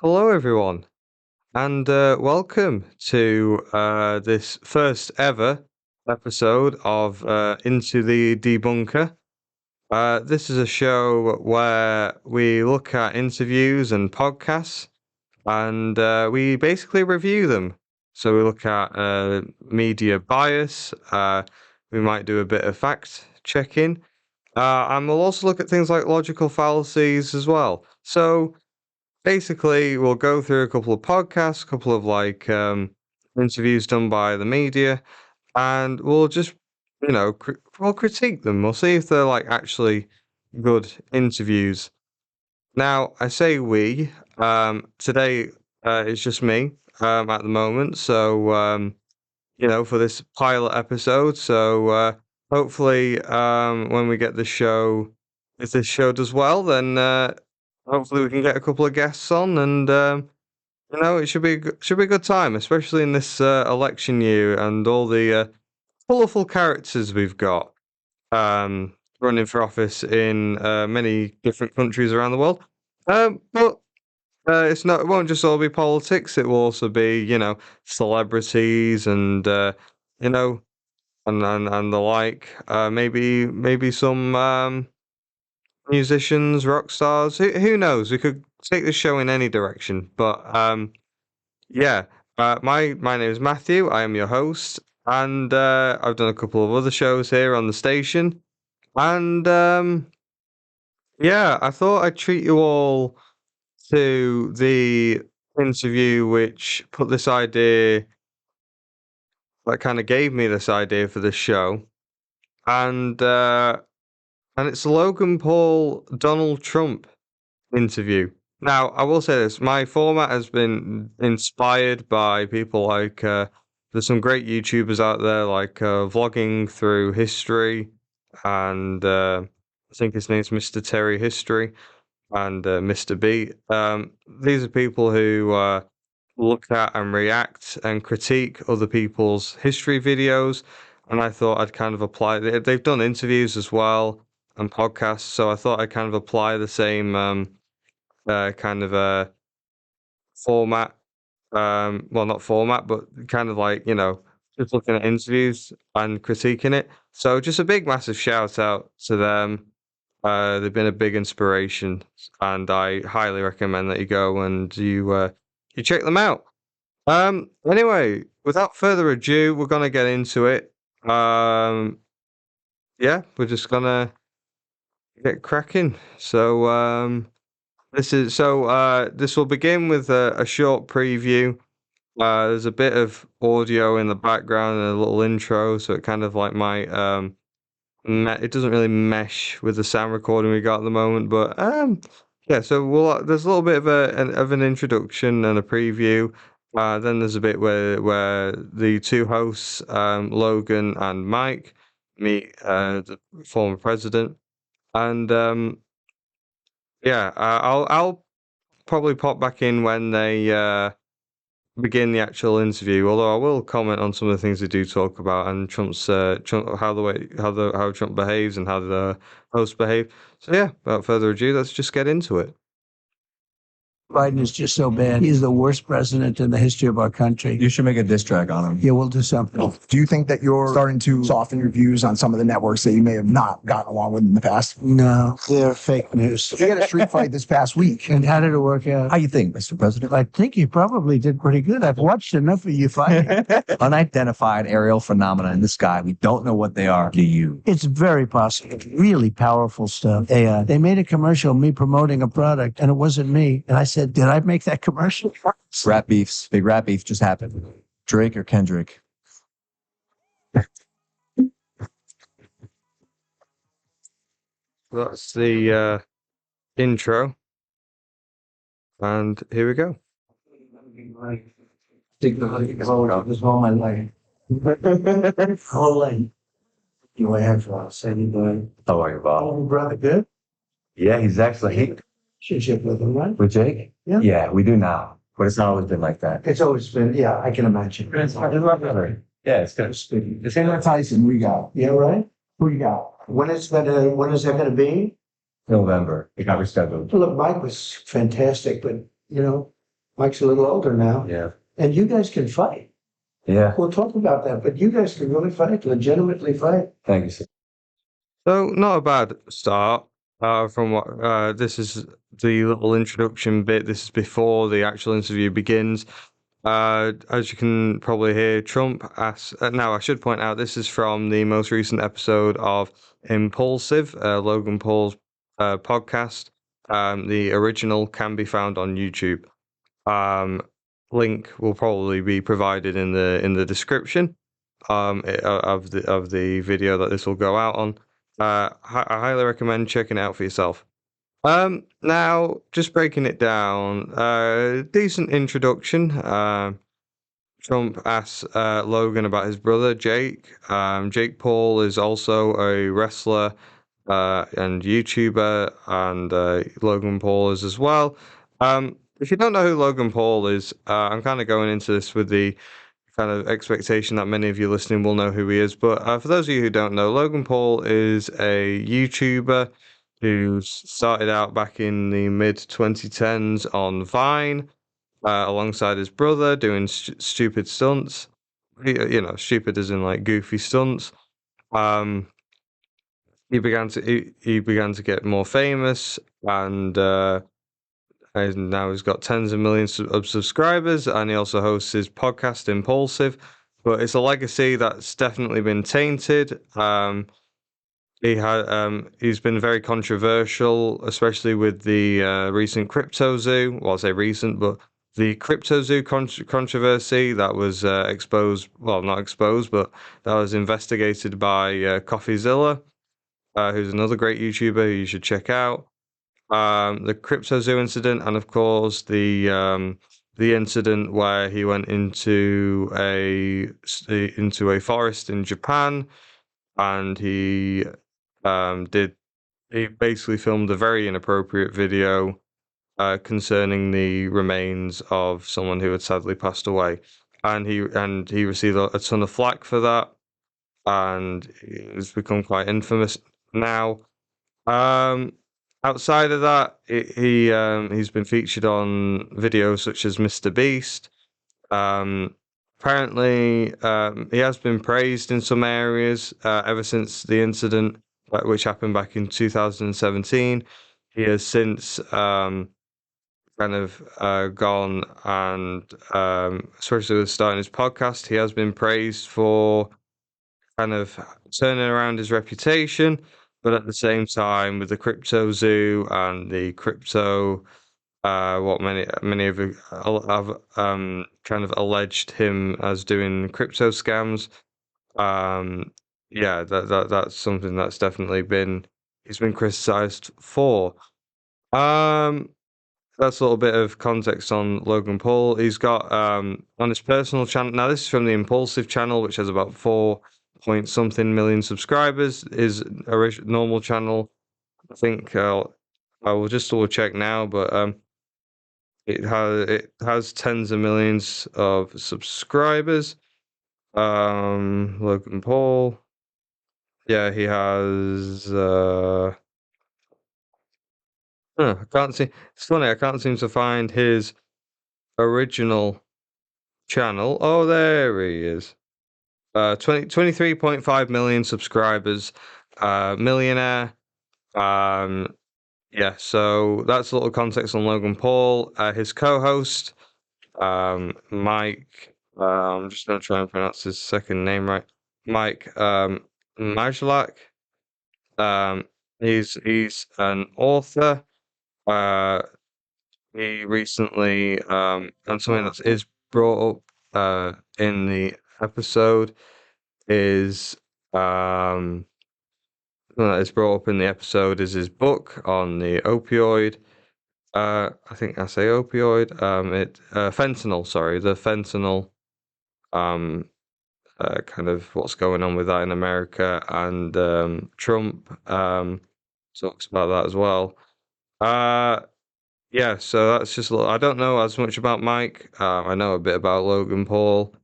Hello, everyone, and welcome to this first ever episode of Into the Debunker. This is a show where we look at interviews and podcasts and we basically review them. So we look at media bias, we might do a bit of fact checking, and we'll also look at things like logical fallacies as well. So basically, we'll go through a couple of podcasts, a couple of interviews done by the media, and we'll just, we'll critique them. We'll see if they're like actually good interviews. Now, I say we. Today, it's just me at the moment. So, for this pilot episode. So, hopefully, when we get the show, if this show does well, then hopefully we can get a couple of guests on, and it should be a good time, especially in this election year and all the colourful characters we've got running for office in many different countries around the world. But it won't just all be politics. It will also be, celebrities and you know, and the like. Maybe some musicians, rock stars. Who knows? We could take the show in any direction. But yeah. My name is Matthew. I am your host, and I've done a couple of other shows here on the station. And yeah, I thought I'd treat you all to the interview which put this idea, that kind of gave me this idea for this show, and it's the Logan Paul Donald Trump interview. Now, I will say this: my format has been inspired by people like there's some great YouTubers out there, like vlogging through history, and I think his name's Mr. Terry History and Mr. B. These are people who look at and react and critique other people's history videos, and I thought I'd kind of apply. They've done interviews as well and podcasts, so I thought I'd kind of apply the same kind of format. Well, not format, but kind of like just looking at interviews and critiquing it. So just a big, massive shout out to them. They've been a big inspiration, and I highly recommend that you go and you check them out. Anyway, without further ado, we're gonna get into it. Yeah, we're just gonna get cracking. So this will begin with a short preview. There's a bit of audio in the background and a little intro, so it kind of like might it doesn't really mesh with the sound recording we got at the moment, but yeah. So there's a little bit of an introduction and a preview. Then there's a bit where the two hosts, Logan and Mike, meet the former president, and yeah, I'll probably pop back in when they begin the actual interview. Although I will comment on some of the things they do talk about and Trump's Trump, how Trump behaves and how the hosts behave. So yeah, without further ado, let's just get into it. Biden is just so bad. He's the worst president in the history of our country. You should make a diss track on him. Yeah, we'll do something. Do you think that you're starting to soften your views on some of the networks that you may have not gotten along with in the past? No, they're fake news. You had a street fight this past week. And how did it work out? How you think, Mr. President? I think you probably did pretty good. I've watched enough of you fighting. Unidentified aerial phenomena in the sky. We don't know what they are. Do you? It's very possible. Really powerful stuff. They made a commercial, me promoting a product, and it wasn't me. And I said, did I make that commercial? Rat beefs. Big rat beef just happened. Drake or Kendrick? That's the intro, and here we go. This all my life. Whole life. You have say anybody. How are you, Bob? Oh, brother, good. Yeah, he's excellent. Relationship with him, right? With Jake? Yeah. Yeah, we do now. But it's not always been like that. It's always been, yeah, I can imagine. Yeah, it's good. The Taylor Tyson we got. Yeah, right? Who you got? When is that gonna be? November. It got rescheduled. Look, Mike was fantastic, but Mike's a little older now. Yeah. And you guys can fight. Yeah. We'll talk about that, but you guys can really fight, legitimately fight. Thank you, sir. So not a bad start. From what this is the little introduction bit. This is before the actual interview begins. As you can probably hear, Trump asks. Now, I should point out this is from the most recent episode of Impulsive, Logan Paul's podcast. The original can be found on YouTube. Link will probably be provided in the description of the video that this will go out on. I highly recommend checking it out for yourself. Now just breaking it down, decent introduction. Trump asks Logan about his brother Jake. Jake Paul is also a wrestler and YouTuber, and Logan Paul is as well. If you don't know who Logan Paul is, I'm kind of going into this with the kind of expectation that many of you listening will know who he is. But for those of you who don't know, Logan Paul is a YouTuber who started out back in the mid 2010s on Vine alongside his brother doing stupid stunts. Stupid as in like goofy stunts. Um, he began to get more famous, and now he's got tens of millions of subscribers, and he also hosts his podcast Impaulsive. But it's a legacy that's definitely been tainted. He's been very controversial, especially with the recent crypto zoo. Well, I say recent, but the crypto zoo controversy that was exposed. Well, not exposed, but that was investigated by CoffeeZilla, who's another great YouTuber who you should check out. The crypto zoo incident, and of course the incident where he went into a forest in Japan, and he basically filmed a very inappropriate video concerning the remains of someone who had sadly passed away, and he received a ton of flack for that, and it's become quite infamous now. Um, Outside of that, he's been featured on videos such as Mr. Beast. Apparently, he has been praised in some areas ever since the incident, which happened back in 2017. He has since kind of gone and, especially with starting his podcast, he has been praised for kind of turning around his reputation. But at the same time, with the crypto zoo and the crypto, what many of you have kind of alleged him as doing crypto scams. Yeah, that's something that's definitely he's been criticized for. Um, that's a little bit of context on Logan Paul. He's got on his personal channel. Now, this is from the Impulsive channel, which has about 4 point something million subscribers. His normal channel, I think I will just double check now, but it has tens of millions of subscribers. Logan Paul. Yeah, he has I can't see. It's funny, I can't seem to find his original channel. Oh, there he is. 23.5 million subscribers. Millionaire. Yeah, so that's a little context on Logan Paul. His co-host, Mike. I'm just gonna try and pronounce his second name right. Mike Majlak. He's an author. Uh, he recently and something that is brought up in the episode is that is brought up in the episode is his book on the opioid. I think I say opioid. Fentanyl. Sorry, the fentanyl. Kind of what's going on with that in America, and Trump talks about that as well. Yeah, so that's just a little. I don't know as much about Mike. I know a bit about Logan Paul.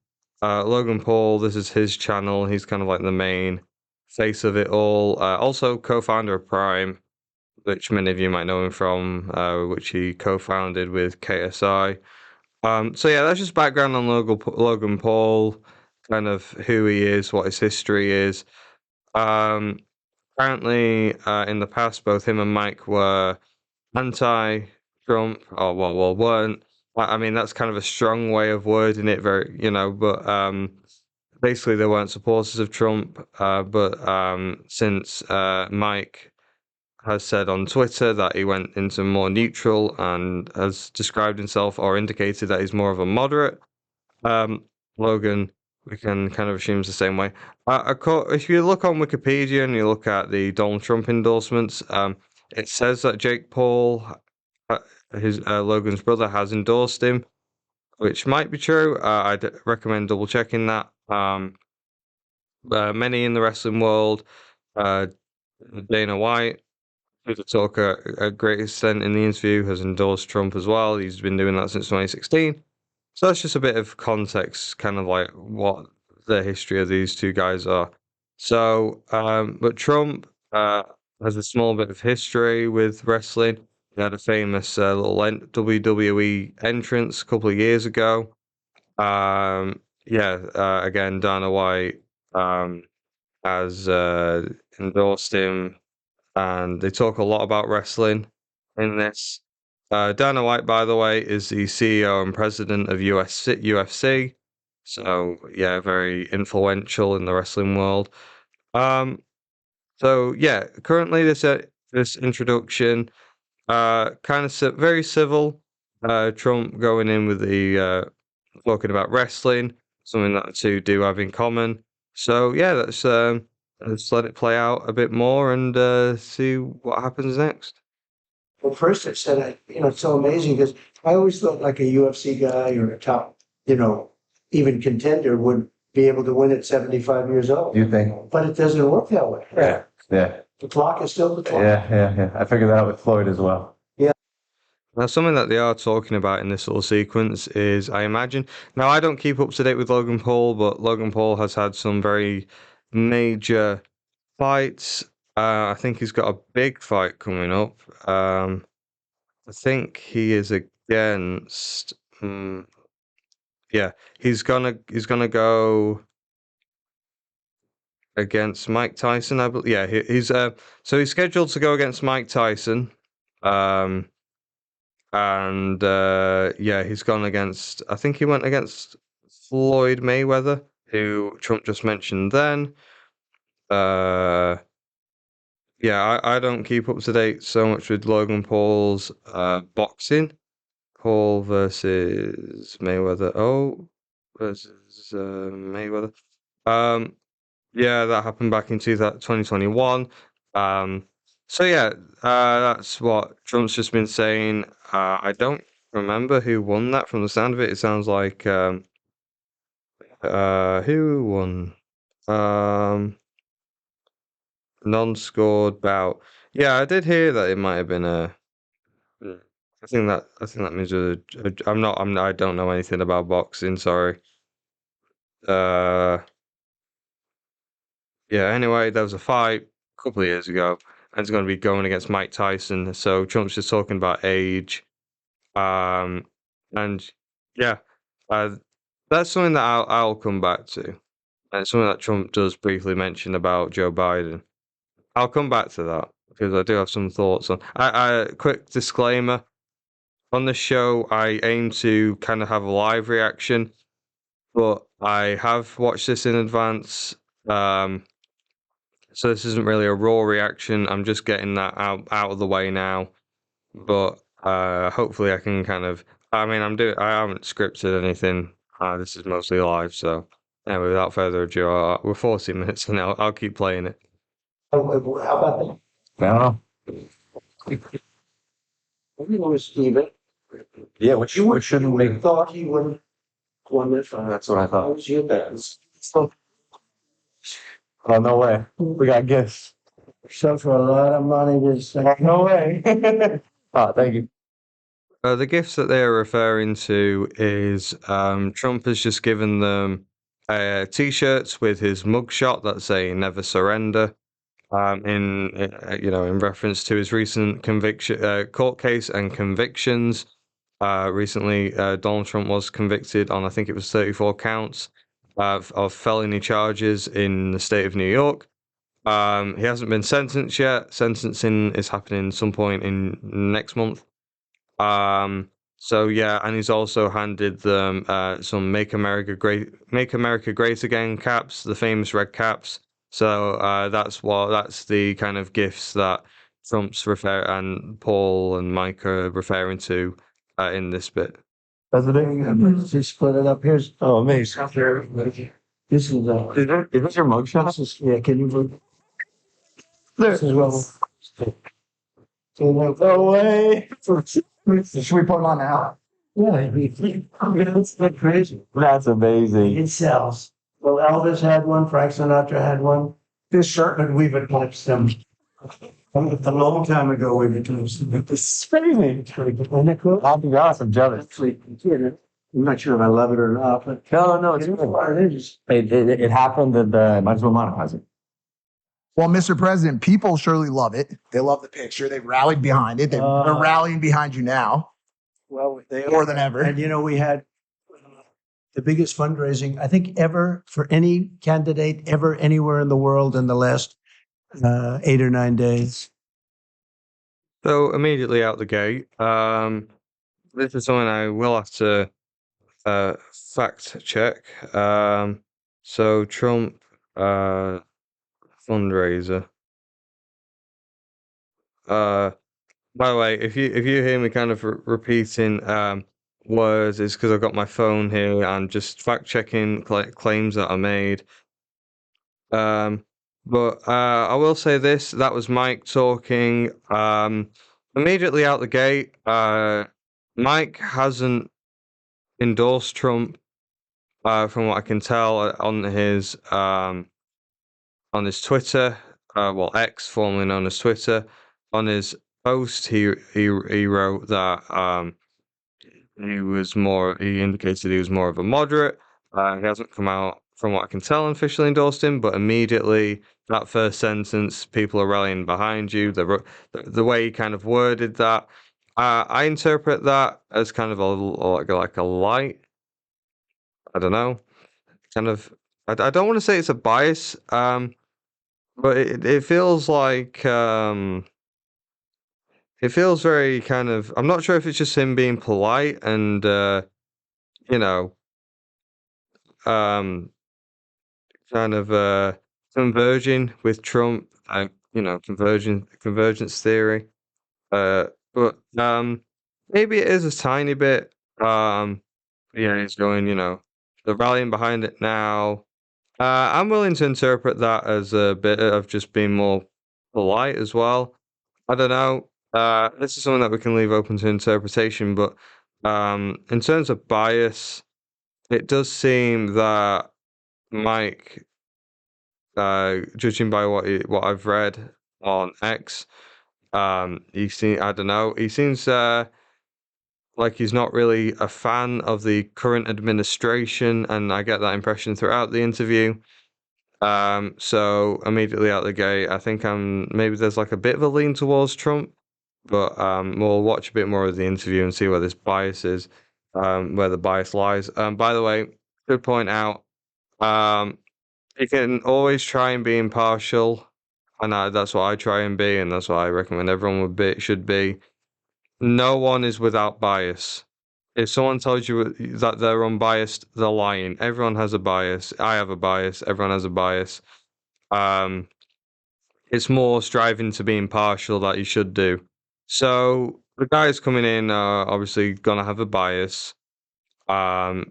Logan Paul, this is his channel. He's kind of like the main face of it all. Also co-founder of Prime, which many of you might know him from, which he co-founded with KSI. So yeah, that's just background on Logan Paul, kind of who he is, what his history is. Um, Apparently, in the past, both him and Mike were anti-Trump, or well, weren't. I mean, that's kind of a strong way of wording it, but basically they weren't supporters of Trump. But since Mike has said on Twitter that he went into more neutral and has described himself or indicated that he's more of a moderate, um, Logan, we can kind of assume it's the same way. If you look on Wikipedia and you look at the Donald Trump endorsements, it says that Jake Paul, his Logan's brother, has endorsed him, which might be true. I'd recommend double checking that. Many in the wrestling world, uh, Dana White, who to talk a great extent in the interview, has endorsed Trump as well. He's been doing that since 2016. So that's just a bit of context, kind of like what the history of these two guys are. So, but Trump has a small bit of history with wrestling. He had a famous little WWE entrance a couple of years ago. Again, Dana White has endorsed him, and they talk a lot about wrestling in this. Dana White, by the way, is the CEO and president of UFC. So yeah, very influential in the wrestling world. So yeah, currently this introduction, kind of very civil. Trump going in with the talking about wrestling, something that the two do have in common. So yeah, let's let it play out a bit more and see what happens next. Well, first I said, it's so amazing because I always thought like a UFC guy or a top, even contender would be able to win at 75 years old. You think? But it doesn't work that way. Yeah. The clock is still the clock. Yeah. I figured that out with Floyd as well. Now, something that they are talking about in this little sequence is, I imagine. Now, I don't keep up to date with Logan Paul, but Logan Paul has had some very major fights. I think he's got a big fight coming up. I think he is against. Yeah, he's gonna go against Mike Tyson. I believe. Yeah, he's scheduled to go against Mike Tyson. Um, and yeah, he's gone against. I think he went against Floyd Mayweather, who Trump just mentioned. Then, yeah, I don't keep up to date so much with Logan Paul's boxing. Paul versus Mayweather. Oh, versus Mayweather. Um, yeah, that happened back in 2021. So yeah, that's what Trump's just been saying. I don't remember who won that from the sound of it. It sounds like who won? Non-scored bout. Yeah, I did hear that it might have been a. I think that means I don't know anything about boxing. Sorry. Uh, yeah. Anyway, there was a fight a couple of years ago, and it's going to be going against Mike Tyson. So Trump's just talking about age. And yeah, uh, that's something that I'll come back to. And it's something that Trump does briefly mention about Joe Biden. I'll come back to that because I do have some thoughts on. I quick disclaimer on the show. I aim to kind of have a live reaction, but I have watched this in advance. So this isn't really a raw reaction. I'm just getting that out of the way now. But hopefully I can kind of. I mean, I haven't scripted anything. This is mostly live, so anyway, without further ado, we're 40 minutes and I'll keep playing it. How about that? I don't know. It was Steven. Yeah, which shouldn't make. Thought he would have won this. That's what I How thought. was your bet? Oh, no way. We got gifts. So for a lot of money, this No way. Oh, thank you. The gifts that they're referring to is Trump has just given them T-shirts with his mugshot that say "Never Surrender," in reference to his recent conviction court case and convictions. recently, Donald Trump was convicted on, I think it was 34 counts of felony charges in the state of New York. He hasn't been sentenced yet. Sentencing is happening some point in next month. So yeah, and he's also handed them some "Make America Great Again" caps, the famous red caps. So that's the kind of gifts that Trump's and Paul and Mike are referring to in this bit. President, just split it up. Here's, Oh, amazing. this is, Is this your mugshot? yeah, can you move? This is well. No way. Should we put them on now? Yeah, it's like crazy. That's amazing. It sells. Well, Elvis had one, Frank Sinatra had one. This shirt, but we've eclipsed them. A long time ago, we've eclipsed them. This is crazy. Isn't it cool? I'll be honest, I'm jealous. Actually, I'm not sure if I love it or not, but No, it's it's good. what it is. It happened and might as well monetize it. Well, Mr. President, people surely love it. They love the picture. They've rallied behind it. They're rallying behind you now Well, they more than ever. And we had the biggest fundraising, I think, ever for any candidate ever anywhere in the world in the last 8 or 9 days. So immediately out the gate, this is something I will have to fact check. So Trump fundraiser. By the way, if you hear me kind of repeating words, it's because I've got my phone here and just fact checking claims that are made. But I will say this: that was Mike talking. Immediately out the gate, Mike hasn't endorsed Trump, from what I can tell on his Twitter, well, X, formerly known as Twitter. On his post, he wrote that he indicated he was more of a moderate. He hasn't come out, from what I can tell, and officially endorsed him, but immediately that first sentence, people are rallying behind you. The way he kind of worded that, I interpret that as kind of like a light. I don't know, kind of. I don't want to say it's a bias, but it feels like it feels very kind of. I'm not sure if it's just him being polite and you know, kind of converging with Trump, convergence theory. But maybe it is a tiny bit. Yeah, he's going, the rallying behind it now. I'm willing to interpret that as a bit of just being more polite as well. I don't know. This is something that we can leave open to interpretation, but in terms of bias, it does seem that Mike, judging by what I've read on X, I don't know, he seems like he's not really a fan of the current administration, and I get that impression throughout the interview. So immediately out the gate, I think maybe there's like a bit of a lean towards Trump, but we'll watch a bit more of the interview and see where this bias is, where the bias lies. By the way, should point out, you can always try and be impartial, and that's what I try and be, and that's what I recommend everyone should be. No one is without bias. If someone tells you that they're unbiased, they're lying. Everyone has a bias. I have a bias. Everyone has a bias. It's more striving to be impartial that you should do. So the guys coming in are obviously gonna have a bias, but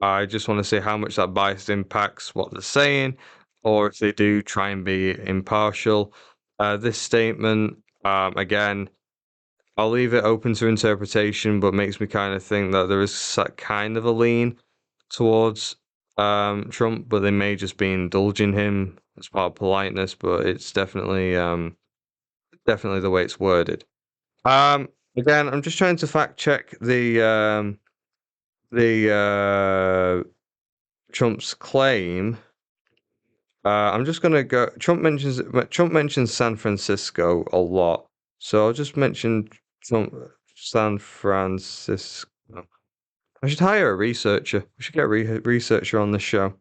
I just want to see how much that bias impacts what they're saying, or if they do try and be impartial. This statement, again, I'll leave it open to interpretation, but makes me kind of think that there is kind of a lean towards Trump, but they may just be indulging him as part of politeness, but it's definitely the way it's worded. Again, I'm just trying to fact check the Trump's claim. I'm just gonna go. Trump mentions San Francisco a lot, so I'll just mention San Francisco. I should hire a researcher. We should get a researcher on this show.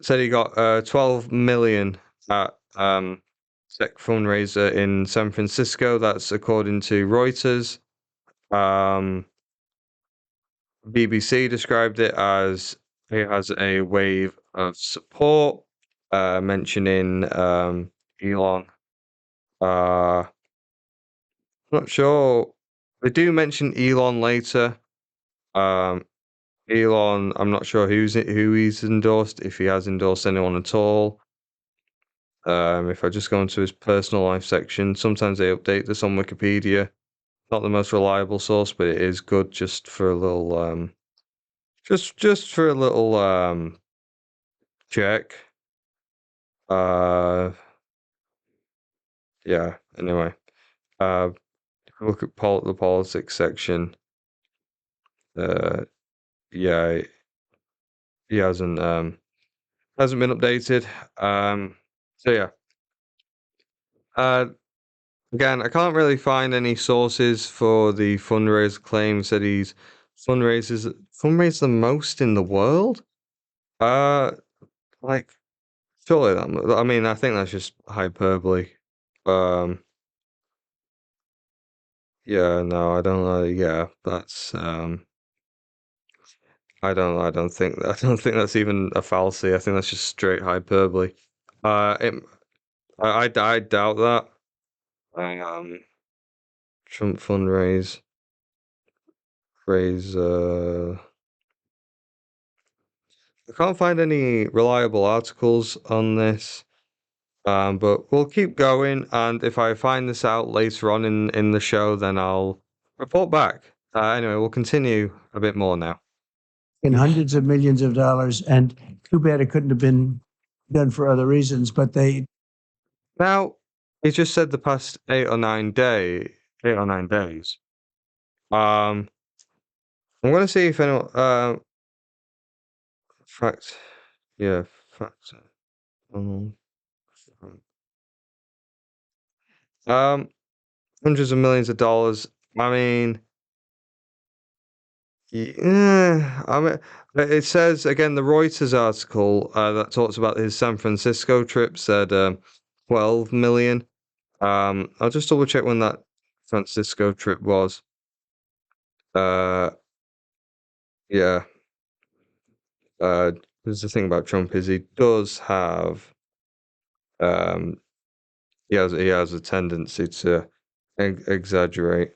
Said he got 12 million at tech fundraiser in San Francisco. That's according to Reuters. BBC described it as he has a wave of support, mentioning Elon. Not sure. They do mention Elon later. Elon, I'm not sure who he's endorsed, if he has endorsed anyone at all. If I just go into his personal life section, sometimes they update this on Wikipedia. Not the most reliable source, but it is good just for a little just for a little check. Yeah, anyway. Look at the politics section. Yeah, he hasn't been updated. So yeah. Again, I can't really find any sources for the fundraiser claims that he's fundraised the most in the world. Like surely that. I mean, I think that's just hyperbole. Yeah, no, I don't know. Yeah, that's I don't think I don't think that's even a fallacy. I think that's just straight hyperbole. I doubt that. Trump raise. I can't find any reliable articles on this. But we'll keep going, and if I find this out later on in the show, then I'll report back. Anyway, we'll continue a bit more now. In hundreds of millions of dollars, and too bad it couldn't have been done for other reasons, but they Now, he just said the past 8 or 9 days. I'm gonna see if anyone. Fact. Yeah, fact. Hundreds of millions of dollars. I mean. Yeah, I mean, it says again the Reuters article that talks about his San Francisco trip said 12 million. I'll just double check when that Francisco trip was. Yeah. There's the thing about Trump is he does have he has a tendency to exaggerate.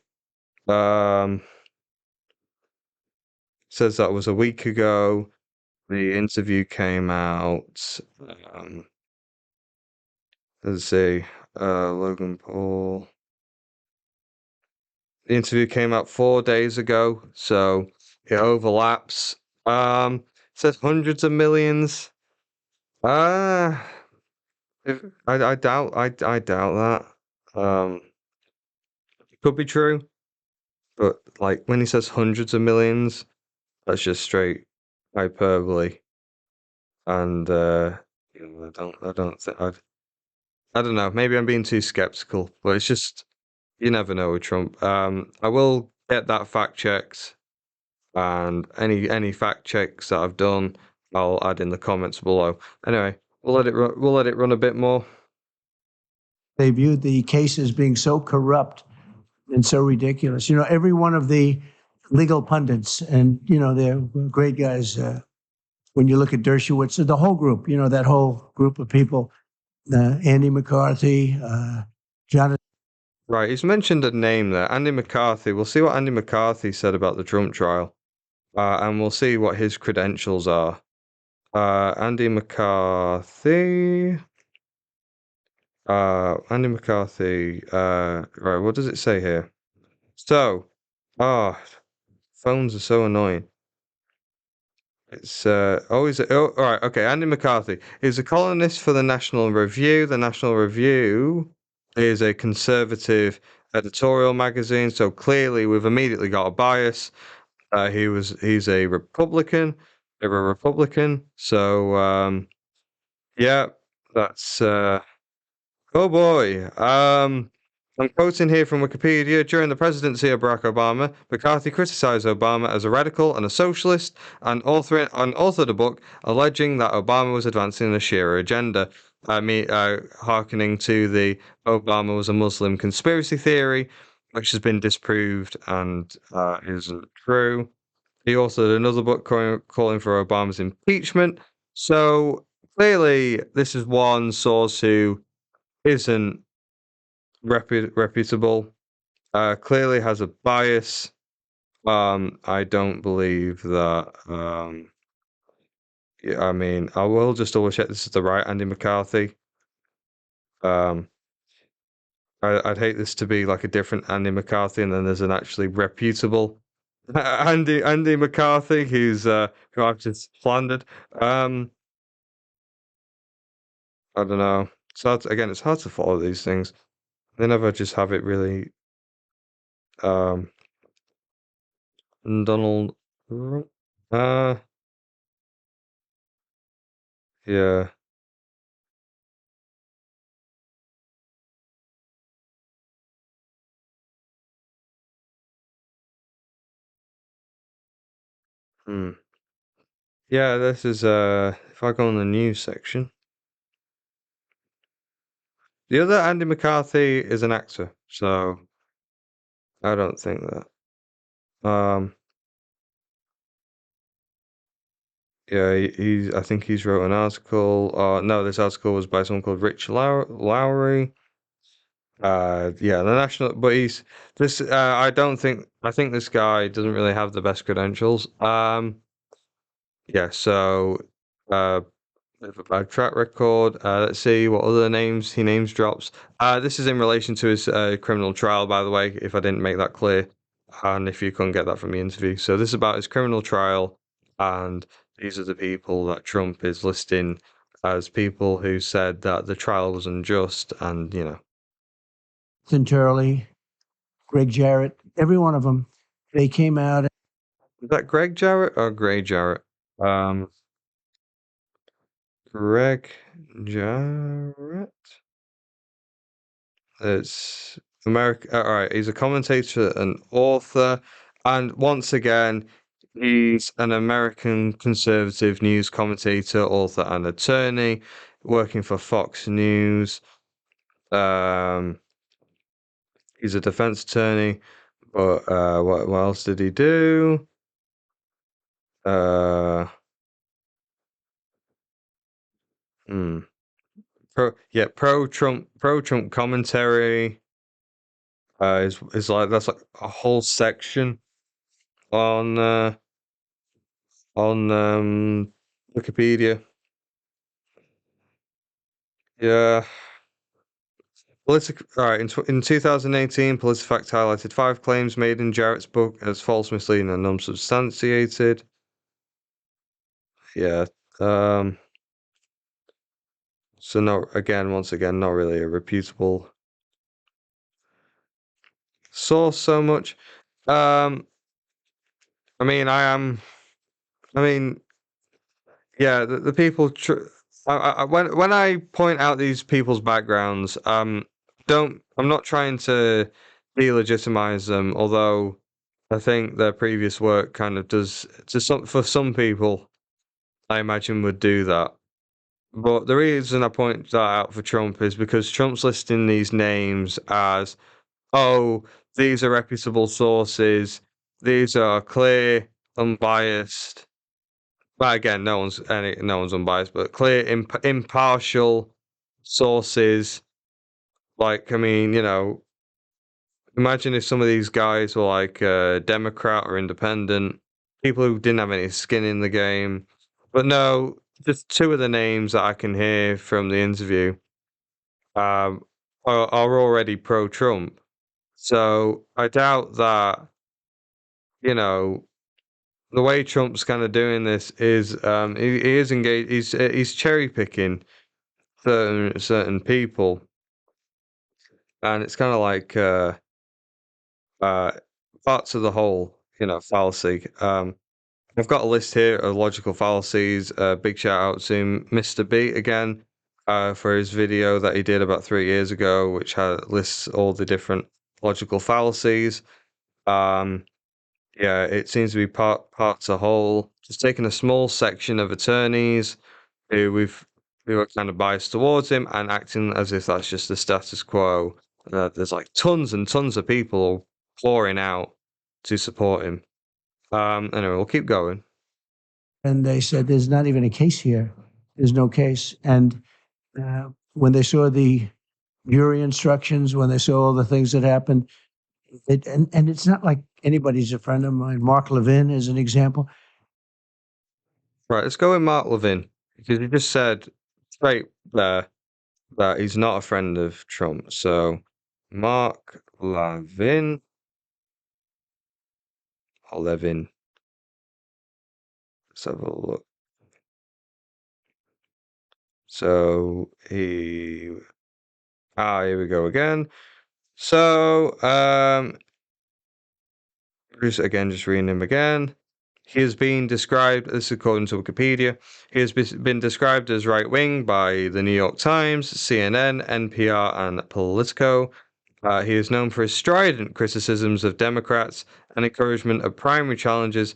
Says that was a week ago. The interview came out. Let's see. Logan Paul. The interview came out 4 days ago, so it overlaps. Says hundreds of millions. I doubt that. It could be true, but like when he says hundreds of millions, that's just straight hyperbole. And I don't think I don't know. Maybe I'm being too skeptical, but it's just you never know with Trump. I will get that fact checked, and any fact checks that I've done, I'll add in the comments below. Anyway, we'll let it run a bit more. they viewed the case as being so corrupt and so ridiculous. You know, every one of the legal pundits, and you know, they're great guys. When you look at Dershowitz, the whole group, you know, that whole group of people, Andy McCarthy, Jonathan. Right, he's mentioned a name there, Andy McCarthy. We'll see what Andy McCarthy said about the Trump trial, and we'll see what his credentials are. Andy McCarthy. Andy McCarthy. Right, what does it say here? So, phones are so annoying. It's always all right. Okay, Andy McCarthy is a columnist for the National Review. The National Review is a conservative editorial magazine, so clearly we've immediately got a bias. He's a Republican. They're a Republican, so yeah, that's oh boy. I'm quoting here from Wikipedia. During the presidency of Barack Obama, McCarthy criticized Obama as a radical and a socialist, and authored a book alleging that Obama was advancing a Shia agenda. Hearkening to the Obama was a Muslim conspiracy theory, which has been disproved and isn't true. He authored another book calling for Obama's impeachment. So clearly, this is one source who isn't reputable. Clearly has a bias. I don't believe that. Yeah, I mean, I will just double check this is the right Andy McCarthy. I'd hate this to be like a different Andy McCarthy, and then there's an actually reputable Andy McCarthy who I've just slandered. I don't know. It's hard to follow these things. They never just have it really. Donald. Uh, yeah. Hmm. Yeah, this is if I go on the news section. The other Andy McCarthy is an actor, so I don't think that. Yeah, I think he's wrote an article. No, this article was by someone called Rich Lowry. Yeah, the national, but he's this. I don't think. I think this guy doesn't really have the best credentials. Yeah. So, uh, bit of a bad track record. Let's see what other names he names drops. This is in relation to his criminal trial, by the way, if I didn't make that clear, and if you couldn't get that from the interview. So this is about his criminal trial, and these are the people that Trump is listing as people who said that the trial was unjust, and Turley, Greg Jarrett, every one of them, they came out. is that Greg Jarrett or Gray Jarrett? Greg Jarrett. It's America. All right, he's a commentator and author, and once again, he's an American conservative news commentator, author, and attorney, working for Fox News. He's a defense attorney, but what else did he do? Hmm. Pro Trump commentary. Is like that's like a whole section on Wikipedia. Yeah. All right. In 2018, PolitiFact highlighted 5 claims made in Jarrett's book as false, misleading, and unsubstantiated. Yeah. So once again, not really a reputable source so much. I mean, yeah, the people. When I point out these people's backgrounds, I'm not trying to delegitimize them, although I think their previous work kind of does for some people, I imagine would do that. But the reason I point that out for Trump is because Trump's listing these names as, oh, these are reputable sources, these are clear, unbiased. Well, again, no one's unbiased, but clear, impartial sources. Like, I mean, imagine if some of these guys were like Democrat or independent, people who didn't have any skin in the game. But no, just 2 of the names that I can hear from the interview are already pro-Trump. So I doubt that, you know, the way Trump's kind of doing this is he is engaged. He's cherry picking certain people, and it's kind of like uh, parts of the whole fallacy. I've got a list here of logical fallacies. Big shout out to Mr. B again. for his video that he did about 3 years ago, which lists all the different logical fallacies. Yeah, it seems to be parts a whole. Just taking a small section of attorneys who are kind of biased towards him and acting as if that's just the status quo. There's like tons and tons of people pouring out to support him. Anyway, we'll keep going. And they said, there's not even a case here. There's no case. And when they saw the jury instructions, when they saw all the things that happened, and it's not like anybody's a friend of mine. Mark Levin is an example. Right, let's go with Mark Levin, because he just said straight there that he's not a friend of Trump. So, Mark Levin. Levin. Let's have a look. So, here we go again. So, just reading him again. He has been described, this is according to Wikipedia, he has been described as right-wing by the New York Times, CNN, NPR, and Politico. He is known for his strident criticisms of Democrats and encouragement of primary challenges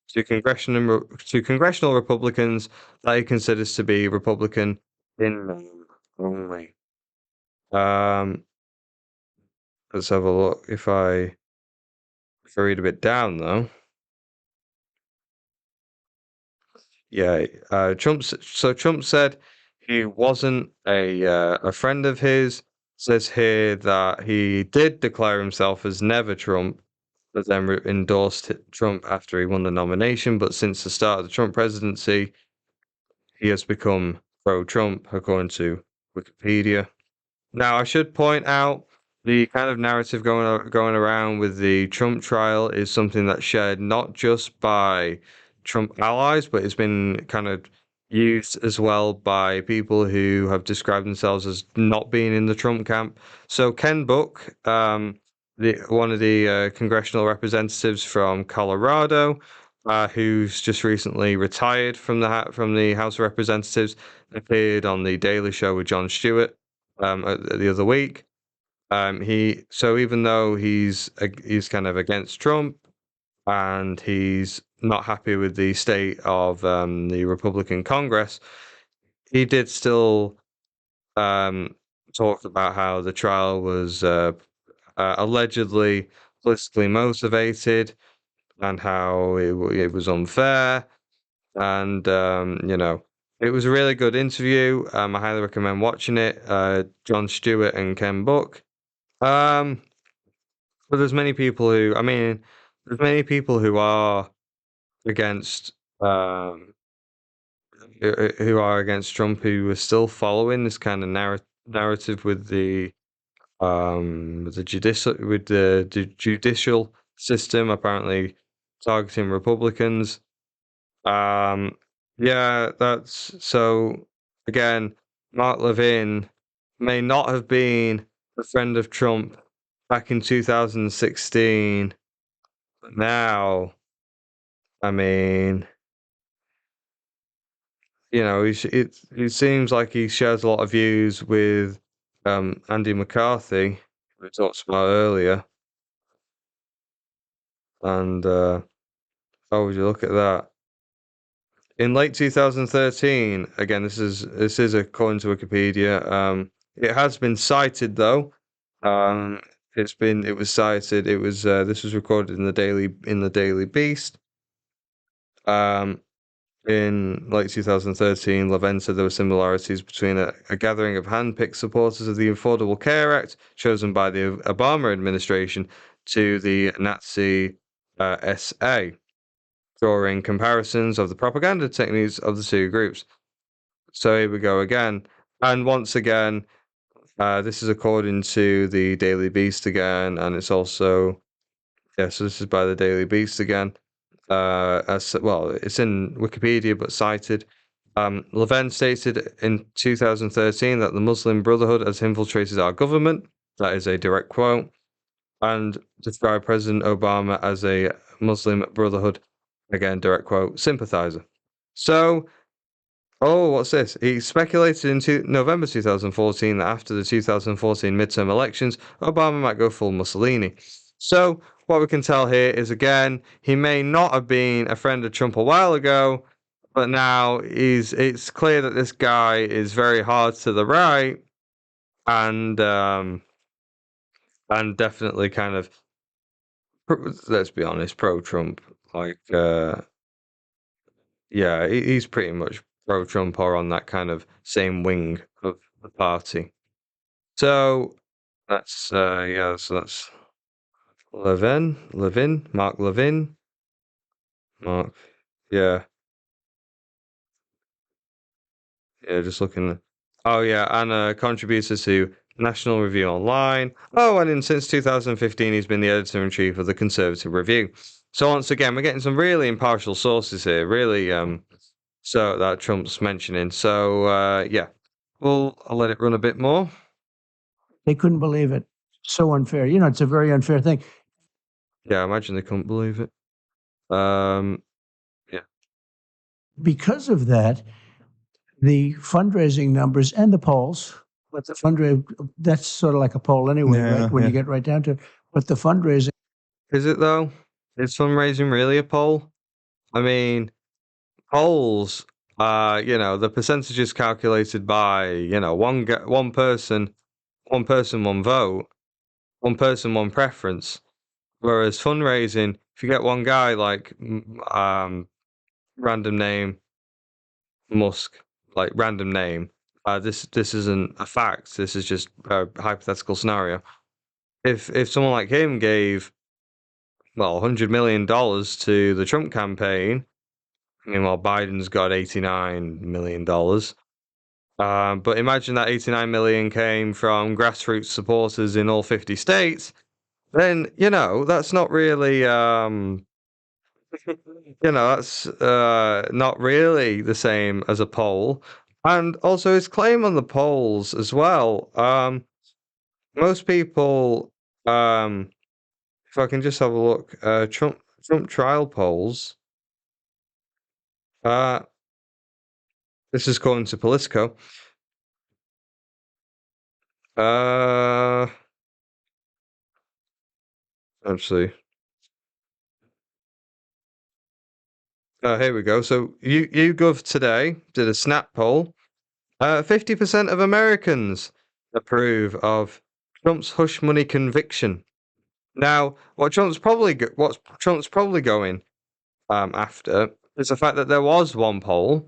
to congressional Republicans that he considers to be Republican in name only. Let's have a look. If I read a bit down, though. Yeah, Trump said he wasn't a friend of his. Says here that he did declare himself as never Trump, but then endorsed Trump after he won the nomination. But since the start of the Trump presidency, he has become pro-Trump, according to Wikipedia. Now, I should point out the kind of narrative going around with the Trump trial is something that's shared not just by Trump allies, but it's been kind of used as well by people who have described themselves as not being in the Trump camp. So Ken Buck, one of the congressional representatives from Colorado, who's just recently retired from the House of Representatives, appeared on the Daily Show with Jon Stewart the other week. Even though he's kind of against Trump and he's not happy with the state of the Republican Congress, he did still talk about how the trial was allegedly politically motivated and how it was unfair. And it was a really good interview. I highly recommend watching it. Jon Stewart and Ken Buck. But there's many people who are against who are against Trump who are still following this kind of narrative with the judicial system apparently targeting Republicans. Yeah, that's so again, Mark Levin may not have been a friend of Trump back in 2016, but now, I mean, it seems like he shares a lot of views with Andy McCarthy, who we talked about earlier. And how would you look at that? In late 2013, again, this is according to Wikipedia. It has been cited though. It was cited. This was recorded in the Daily Beast. In late 2013, Levin said there were similarities between a gathering of hand-picked supporters of the Affordable Care Act, chosen by the Obama administration, to the Nazi SA, drawing comparisons of the propaganda techniques of the two groups. So here we go again. And once again, this is according to the Daily Beast again, and it's also, so this is by the Daily Beast again. As well, it's in Wikipedia, but cited. Levin stated in 2013 that the Muslim Brotherhood has infiltrated our government. That is a direct quote. And described President Obama as a Muslim Brotherhood, again, direct quote, sympathizer. So, Oh, what's this? He speculated in November 2014 that after the 2014 midterm elections, Obama might go full Mussolini. So, what we can tell here is again, he may not have been a friend of Trump a while ago, but now it's clear that this guy is very hard to the right and definitely kind of, let's be honest, pro-Trump. Like, yeah, he's pretty much pro-Trump or on that kind of same wing of the party. So that's yeah, so that's Mark Levin, Mark, yeah, yeah, just looking. Oh yeah, and contributor to National Review Online. Oh, and since 2015, he's been the editor-in-chief of the Conservative Review. So once again, we're getting some really impartial sources here, really so that Trump's mentioning. So yeah, well, I'll let it run a bit more. They couldn't believe it. So unfair. You know, it's a very unfair thing. Yeah, I imagine they couldn't believe it. Um, Because of that, the fundraising numbers and the polls, but the fundraising, that's sort of like a poll anyway, Yeah, right? When yeah. you get right down to it. But the fundraising, is it though? Is fundraising really a poll? I mean, polls, the percentage is calculated by, one person, one vote, one person, one preference. Whereas fundraising, if you get one guy like, random name, Musk, like random name, this isn't a fact. This is just a hypothetical scenario. If someone like him gave, well, $100 million to the Trump campaign, meanwhile Biden's got $89 million. But imagine that 89 million came from grassroots supporters in all 50 states. Then that's not really that's not really the same as a poll. And also his claim on the polls as well. Most people, if I can just have a look, Trump trial polls. This is according to Politico. Actually, here we go. So YouGov today did a snap poll. 50% of Americans approve of Trump's hush money conviction. Now, what Trump's probably going after is the fact that there was one poll,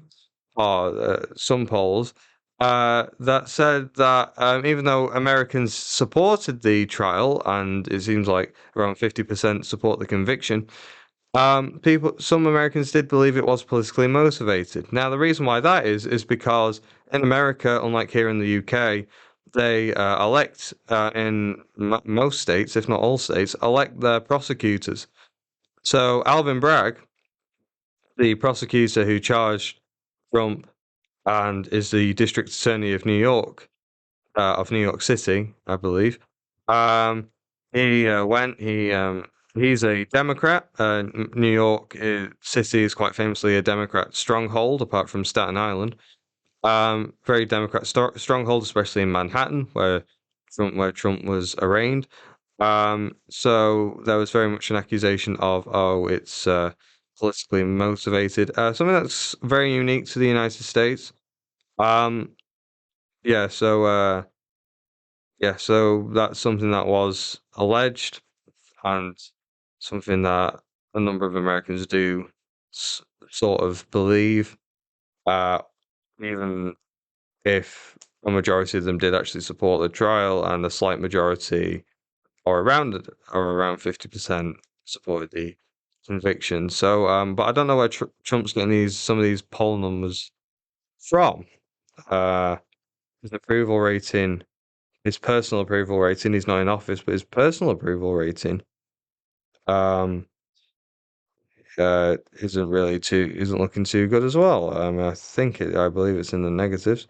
or some polls, that said that even though Americans supported the trial, and it seems like around 50% support the conviction, some Americans did believe it was politically motivated. Now, the reason why that is because in America, unlike here in the UK, they elect in most states, if not all states, elect their prosecutors. So Alvin Bragg, the prosecutor who charged Trump and is the district attorney of New York City, I believe. He went. He's a Democrat. New York City is quite famously a Democrat stronghold, apart from Staten Island. Very Democrat stronghold, especially in Manhattan, where Trump was arraigned. So there was very much an accusation of, it's politically motivated. Something that's very unique to the United States. Yeah, so so that's something that was alleged and something that a number of Americans do sort of believe, even if a majority of them did actually support the trial and a slight majority, or around 50%, supported the conviction. So, but I don't know where Trump's getting some of these poll numbers from. His approval rating, his personal approval rating, he's not in office, but his personal approval rating, isn't looking too good as well. I believe it's in the negatives.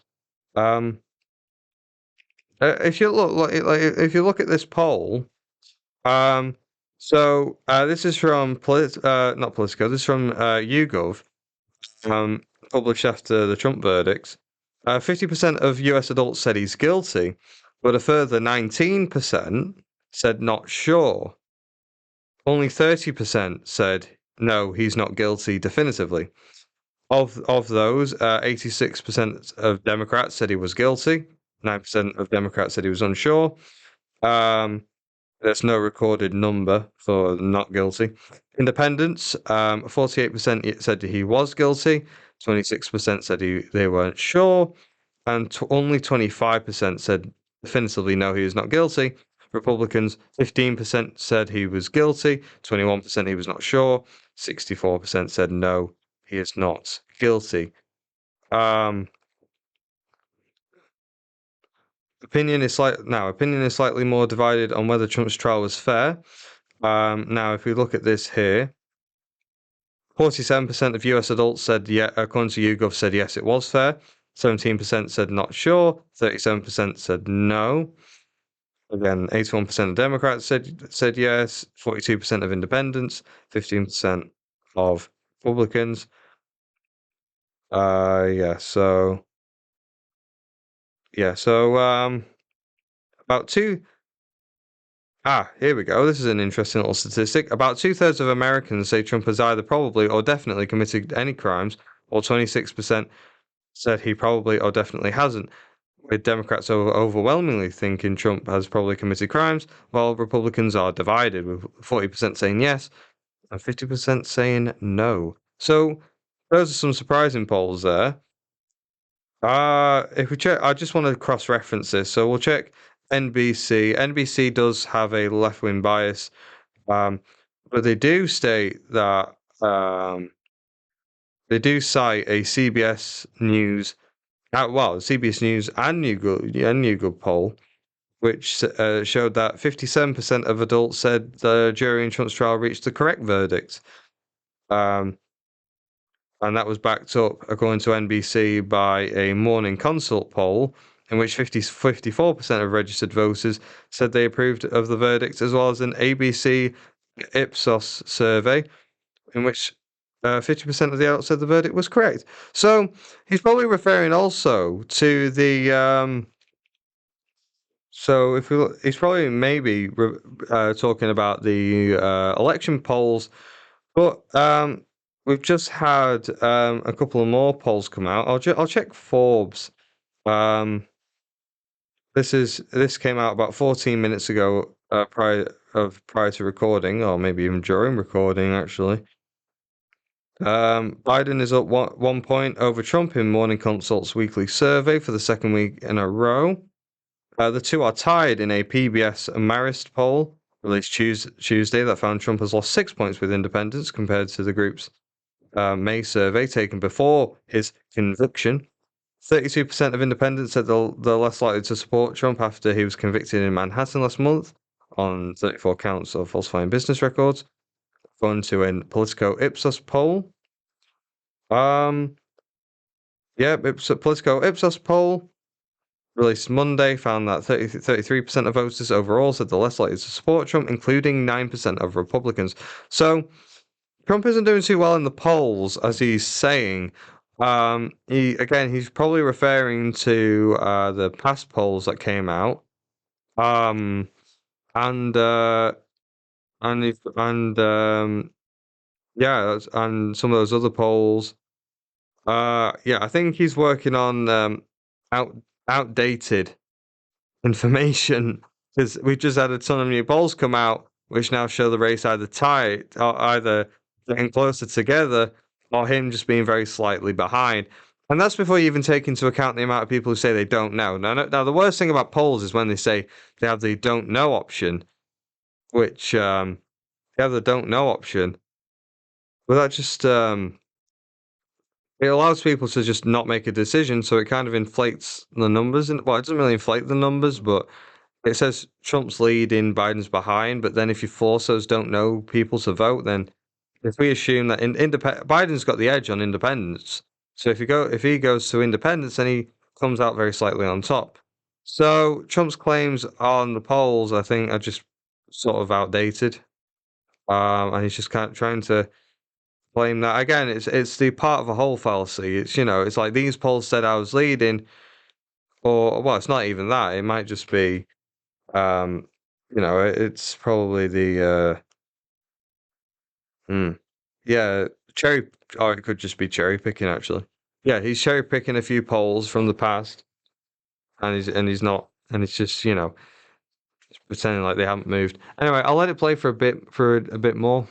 If you if you look at this poll, so this is from not Politico. This is from YouGov. published after the Trump verdicts, 50% of US adults said he's guilty, but a further 19% said not sure. Only 30% said no, he's not guilty definitively. Of those, 86% of Democrats said he was guilty. 9% of Democrats said he was unsure. There's no recorded number for not guilty. Independents, 48% said he was guilty. 26% said they weren't sure, and only 25% said definitively no, he is not guilty. Republicans, 15% said he was guilty. 21% he was not sure. 64% said no, he is not guilty. Opinion is slightly more divided on whether Trump's trial was fair. Now, if we look at this here, 47% of US adults said yeah, according to YouGov, said yes, it was fair. 17% said not sure. 37% said no. Again, 81% of Democrats said yes. 42% of Independents. 15% of Republicans. About two. Here we go. This is an interesting little statistic. About 2/3 of Americans say Trump has either probably or definitely committed any crimes, while 26% said he probably or definitely hasn't, with Democrats overwhelmingly thinking Trump has probably committed crimes, while Republicans are divided, with 40% saying yes and 50% saying no. So those are some surprising polls there. If we check, I just want to cross-reference this, so we'll check NBC. NBC does have a left-wing bias, but they do state that they do cite a CBS News, CBS News and YouGov poll, which showed that 57% of adults said the jury in Trump's trial reached the correct verdict. And that was backed up, according to NBC, by a Morning Consult poll, in which 54% of registered voters said they approved of the verdict, as well as an ABC Ipsos survey, in which 50% of the adults said the verdict was correct. So he's probably referring also to the. So he's probably maybe talking about the election polls, but we've just had a couple of more polls come out. I'll check Forbes. This came out about 14 minutes ago, prior to recording, or maybe even during recording, actually. Biden is up 1 point over Trump in Morning Consult's weekly survey for the second week in a row. The two are tied in a PBS Marist poll released Tuesday that found Trump has lost 6 points with independents compared to the group's May survey taken before his conviction. 32% of independents said they're less likely to support Trump after he was convicted in Manhattan last month on 34 counts of falsifying business records, according to a Politico Ipsos poll. Politico Ipsos poll released Monday found that 33% of voters overall said they're less likely to support Trump, including 9% of Republicans. So Trump isn't doing too well in the polls, as he's saying. He's probably referring to the past polls that came out, and some of those other polls. I think he's working on outdated information, because we've just had a ton of new polls come out, which now show the race either tied or either getting closer together, or him just being very slightly behind. And that's before you even take into account the amount of people who say they don't know. Now the worst thing about polls is when they say they have the don't know option, which they have the don't know option. But that just it allows people to just not make a decision, so it kind of inflates the numbers. Well, it doesn't really inflate the numbers, but it says Trump's leading, Biden's behind. But then if you force those don't know people to vote, then if we assume that Biden's got the edge on independents, so if he goes to independents, then he comes out very slightly on top. So Trump's claims on the polls, I think, are just sort of outdated, and he's just kind of trying to blame that again. It's the part of a whole fallacy. It's it's like these polls said I was leading, or well, it's not even that. It might just be, it's probably the yeah, cherry. Or it could just be cherry picking actually. Yeah, he's cherry picking a few polls from the past, and he's not, and it's just just pretending like they haven't moved. Anyway, I'll let it play for a bit more.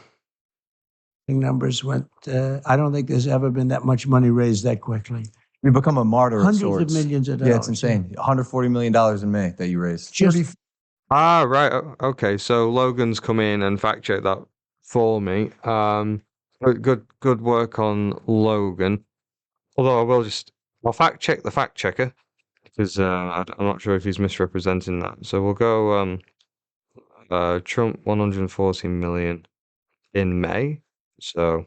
Numbers went. I don't think there's ever been that much money raised that quickly. You become a martyr of Hundreds of sorts. millions of Yeah, it's dollars. insane. $140 million in May that you raised. Just Ah, right. Okay. So Logan's come in and fact checked that for me. Good work on Logan. Although I'll fact check the fact checker because I'm not sure if he's misrepresenting that. So we'll go Trump 114 million in May. So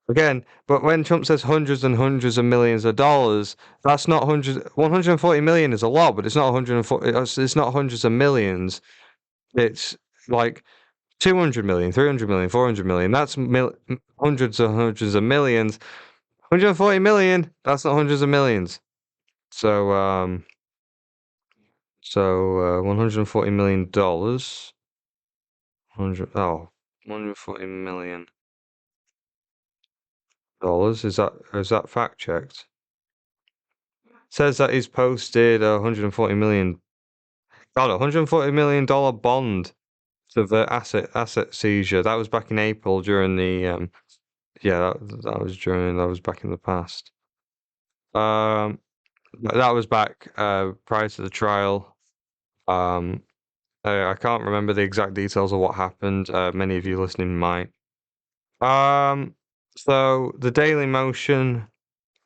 again, but when Trump says hundreds and hundreds of millions of dollars, that's not hundreds. 140 million is a lot, but it's not 140. It's not hundreds of millions. It's like 200 million, 300 million, 400 million. That's hundreds and hundreds of millions. 140 million. That's not hundreds of millions. So 140 million dollars. 140 million dollars. Is that fact checked? Says that he's posted a 140 million. God, $140 million bond to the asset seizure. That was back in April during the yeah, that was back in the past. That was back prior to the trial. I can't remember the exact details of what happened. Many of you listening might. So the Daily Motion.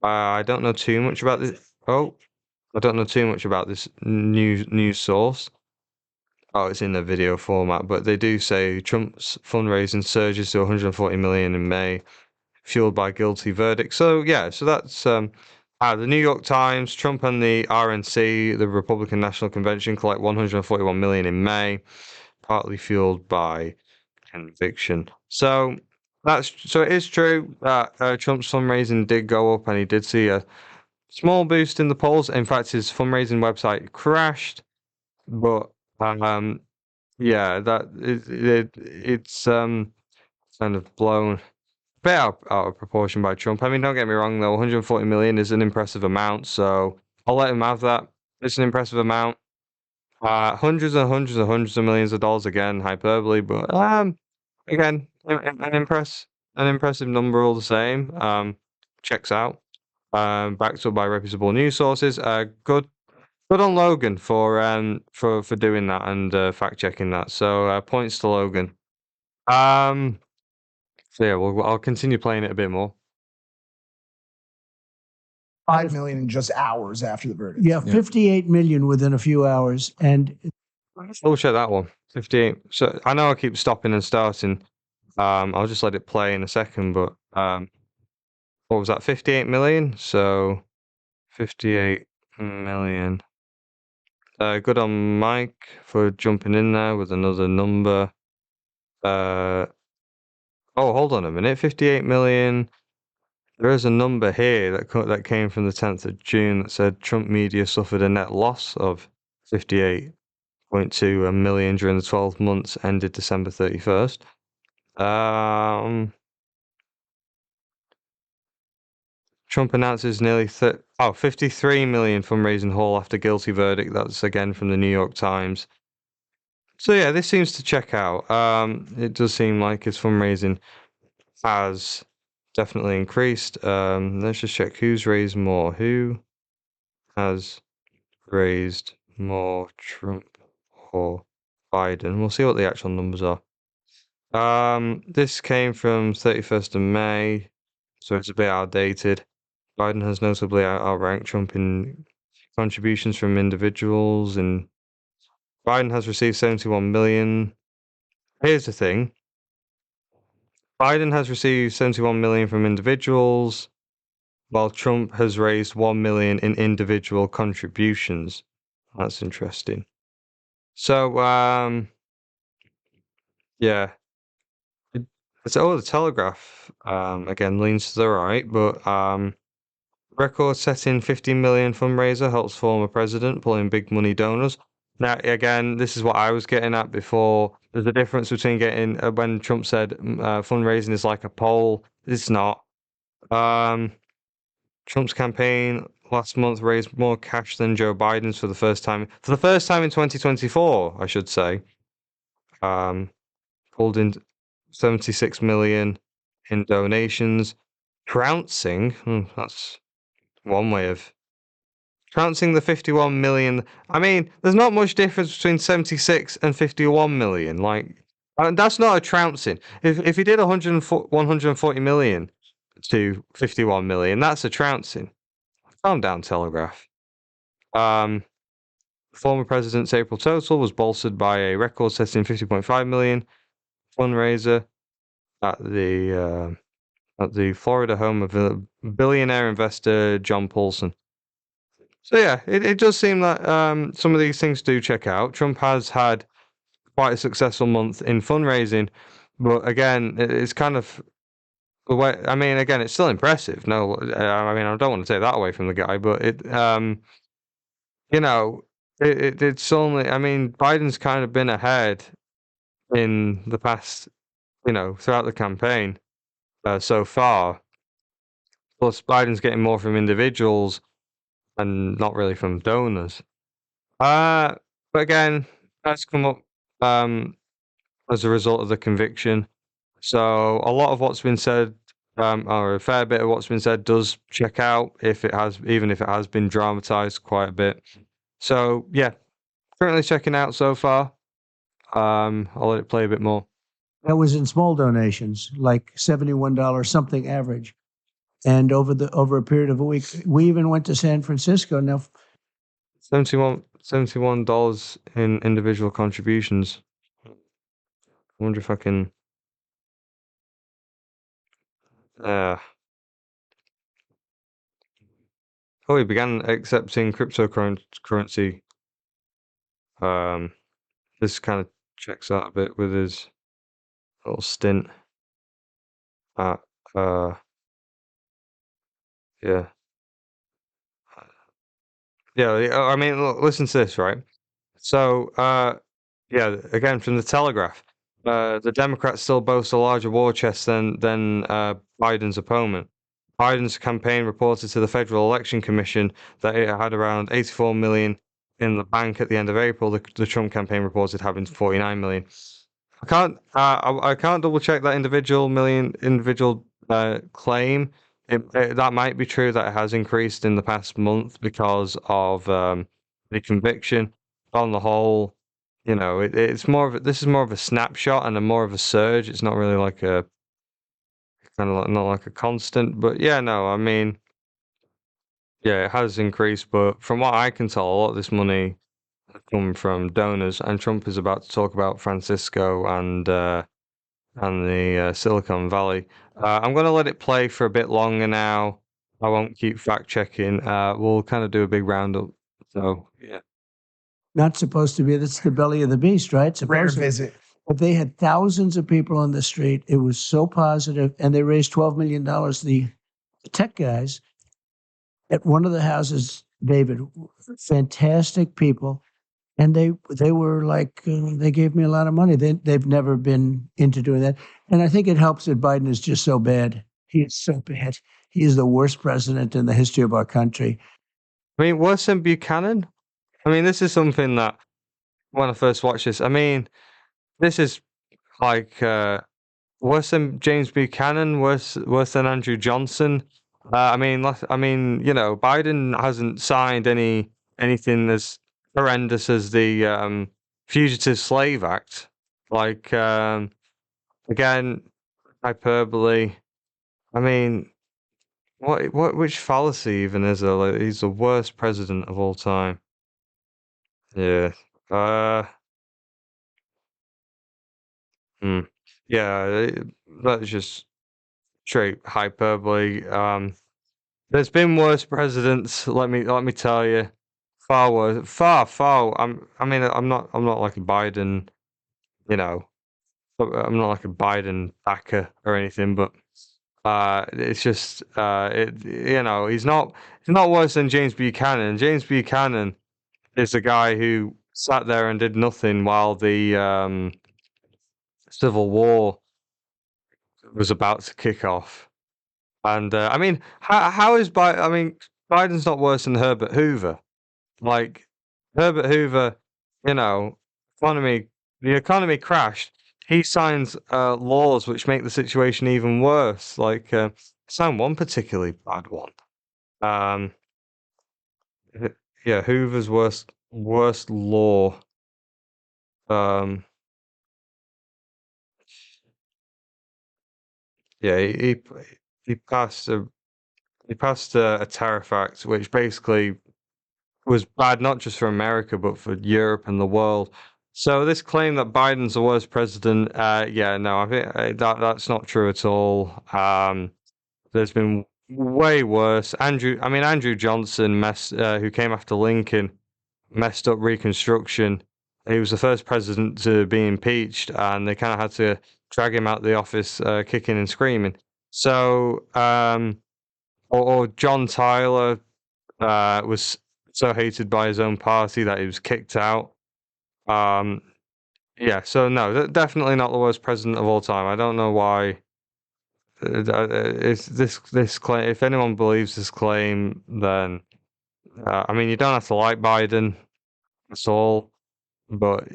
I don't know too much about this. Oh, I don't know too much about this news source. Oh, it's in the video format, but they do say Trump's fundraising surges to 140 million in May, fueled by guilty verdict. So yeah, so that's the New York Times. Trump and the RNC, the Republican National Convention, collect 141 million in May, partly fueled by conviction. So it is true that Trump's fundraising did go up, and he did see a small boost in the polls. In fact, his fundraising website crashed, but yeah, it's kind of blown a bit out of proportion by Trump. I mean, don't get me wrong though, 140 million is an impressive amount, so I'll let him have that. It's an impressive amount. Hundreds and hundreds and hundreds of millions of dollars again, hyperbole, but again, an impressive number all the same. Checks out. Backed up by reputable news sources. Good on Logan for doing that and fact checking that. So points to Logan. So yeah, I'll continue playing it a bit more. 5 million in just hours after the verdict. yeah, 58 million within a few hours, and We'll check that one. 58. So I know I keep stopping and starting. I'll just let it play in a second. But what was that? 58 million. So 58 million. Good on Mike for jumping in there with another number. Oh, hold on a minute. 58 million. There is a number here that came from the 10th of June that said Trump media suffered a net loss of 58.2 million during the 12 months ended December 31st. Trump announces nearly 53 million fundraising haul after guilty verdict. That's again from the New York Times. So yeah, this seems to check out. It does seem like his fundraising has definitely increased. Let's just check who's raised more. Who has raised more, Trump or Biden? We'll see what the actual numbers are. This came from 31st of May, so it's a bit outdated. Biden has notably outranked Trump in contributions from individuals, and Biden has received 71 million. Here's the thing. Biden has received 71 million from individuals, while Trump has raised 1 million in individual contributions. That's interesting. So, yeah. So, the Telegraph again leans to the right, but record-setting 50 million fundraiser helps former president pull in big money donors. Now, again, this is what I was getting at before. There's a difference between getting when Trump said fundraising is like a poll. It's not. Trump's campaign last month raised more cash than Joe Biden's for the first time. For the first time in 2024, I should say. Pulled in 76 million in donations. Trouncing, that's one way of trouncing the 51 million. I mean, there's not much difference between 76 and 51 million. Like, that's not a trouncing. If he did 140 million to 51 million, that's a trouncing. Calm down, Telegraph. Former president's April total was bolstered by a record-setting 50.5 million fundraiser at the Florida home of billionaire investor John Paulson. So yeah, it does seem that some of these things do check out. Trump has had quite a successful month in fundraising, but again, it's kind of the way. I mean, again, it's still impressive. No, I mean, I don't want to take that away from the guy, but you know, it's only. I mean, Biden's kind of been ahead in the past, throughout the campaign so far. Plus, Biden's getting more from individuals and not really from donors. But again, that's come up as a result of the conviction. So a lot of what's been said, or a fair bit of what's been said, does check out even if it has been dramatized quite a bit. So yeah, currently checking out so far. I'll let it play a bit more. That was in small donations, like $71 something average. And over a period of a week, we even went to San Francisco. Now, $71 in individual contributions. I wonder if I can. He began accepting cryptocurrency. This kind of checks out a bit with his little stint at yeah. I mean, look, listen to this, right? So, again from the Telegraph, the Democrats still boast a larger war chest than Biden's opponent. Biden's campaign reported to the Federal Election Commission that it had around 84 million in the bank at the end of April. The Trump campaign reported having 49 million. I can't double check that individual claim. That might be true that it has increased in the past month because of the conviction. On the whole, this is more of a snapshot and more of a surge. It's not really like a not like a constant. But yeah, no, I mean, yeah, it has increased. But from what I can tell, a lot of this money has come from donors, and Trump is about to talk about Francisco and the Silicon Valley. I'm going to let it play for a bit longer now. I won't keep fact checking. We'll kind of do a big roundup. So yeah. not supposed to be. That's the belly of the beast, right? Rare Supposedly. visit. But they had thousands of people on the street. It was so positive, and they raised $12 million. The tech guys at one of the houses, David, fantastic people, and they were like, they gave me a lot of money. They've never been into doing that, and I think it helps that Biden is just so bad. He is so bad. He is the worst president in the history of our country. I mean, worse than Buchanan? I mean, this is something that when I first watched this, I mean, this is like worse than James Buchanan, worse than Andrew Johnson. I mean, Biden hasn't signed anything as horrendous as the Fugitive Slave Act. Like, again, hyperbole. I mean, which fallacy even is there? Like, he's the worst president of all time. Yeah. Yeah, that's just straight hyperbole. There's been worse presidents. Let me tell you, far worse, far. I'm not like a Biden, you know, I'm not like a Biden backer or anything, but it's just he's not worse than James Buchanan. James Buchanan is the guy who sat there and did nothing while the Civil War was about to kick off. And I mean, how is Biden? I mean, Biden's not worse than Herbert Hoover. Like Herbert Hoover, you know, economy the economy crashed. He signs laws which make the situation even worse. Like signed one particularly bad one. Um, yeah, Hoover's worst law. Um, yeah, he passed a tariff act which basically was bad not just for America but for Europe and the world. So this claim that Biden's the worst president, yeah, no, I think that's not true at all. There's been way worse. Andrew Johnson who came after Lincoln, messed up Reconstruction. He was the first president to be impeached, and they kind of had to drag him out of the office, kicking and screaming. So, or John Tyler was so hated by his own party that he was kicked out. Yeah, so no, definitely not the worst president of all time. I don't know why. It's this claim. If anyone believes this claim, then I mean, you don't have to like Biden. That's all. But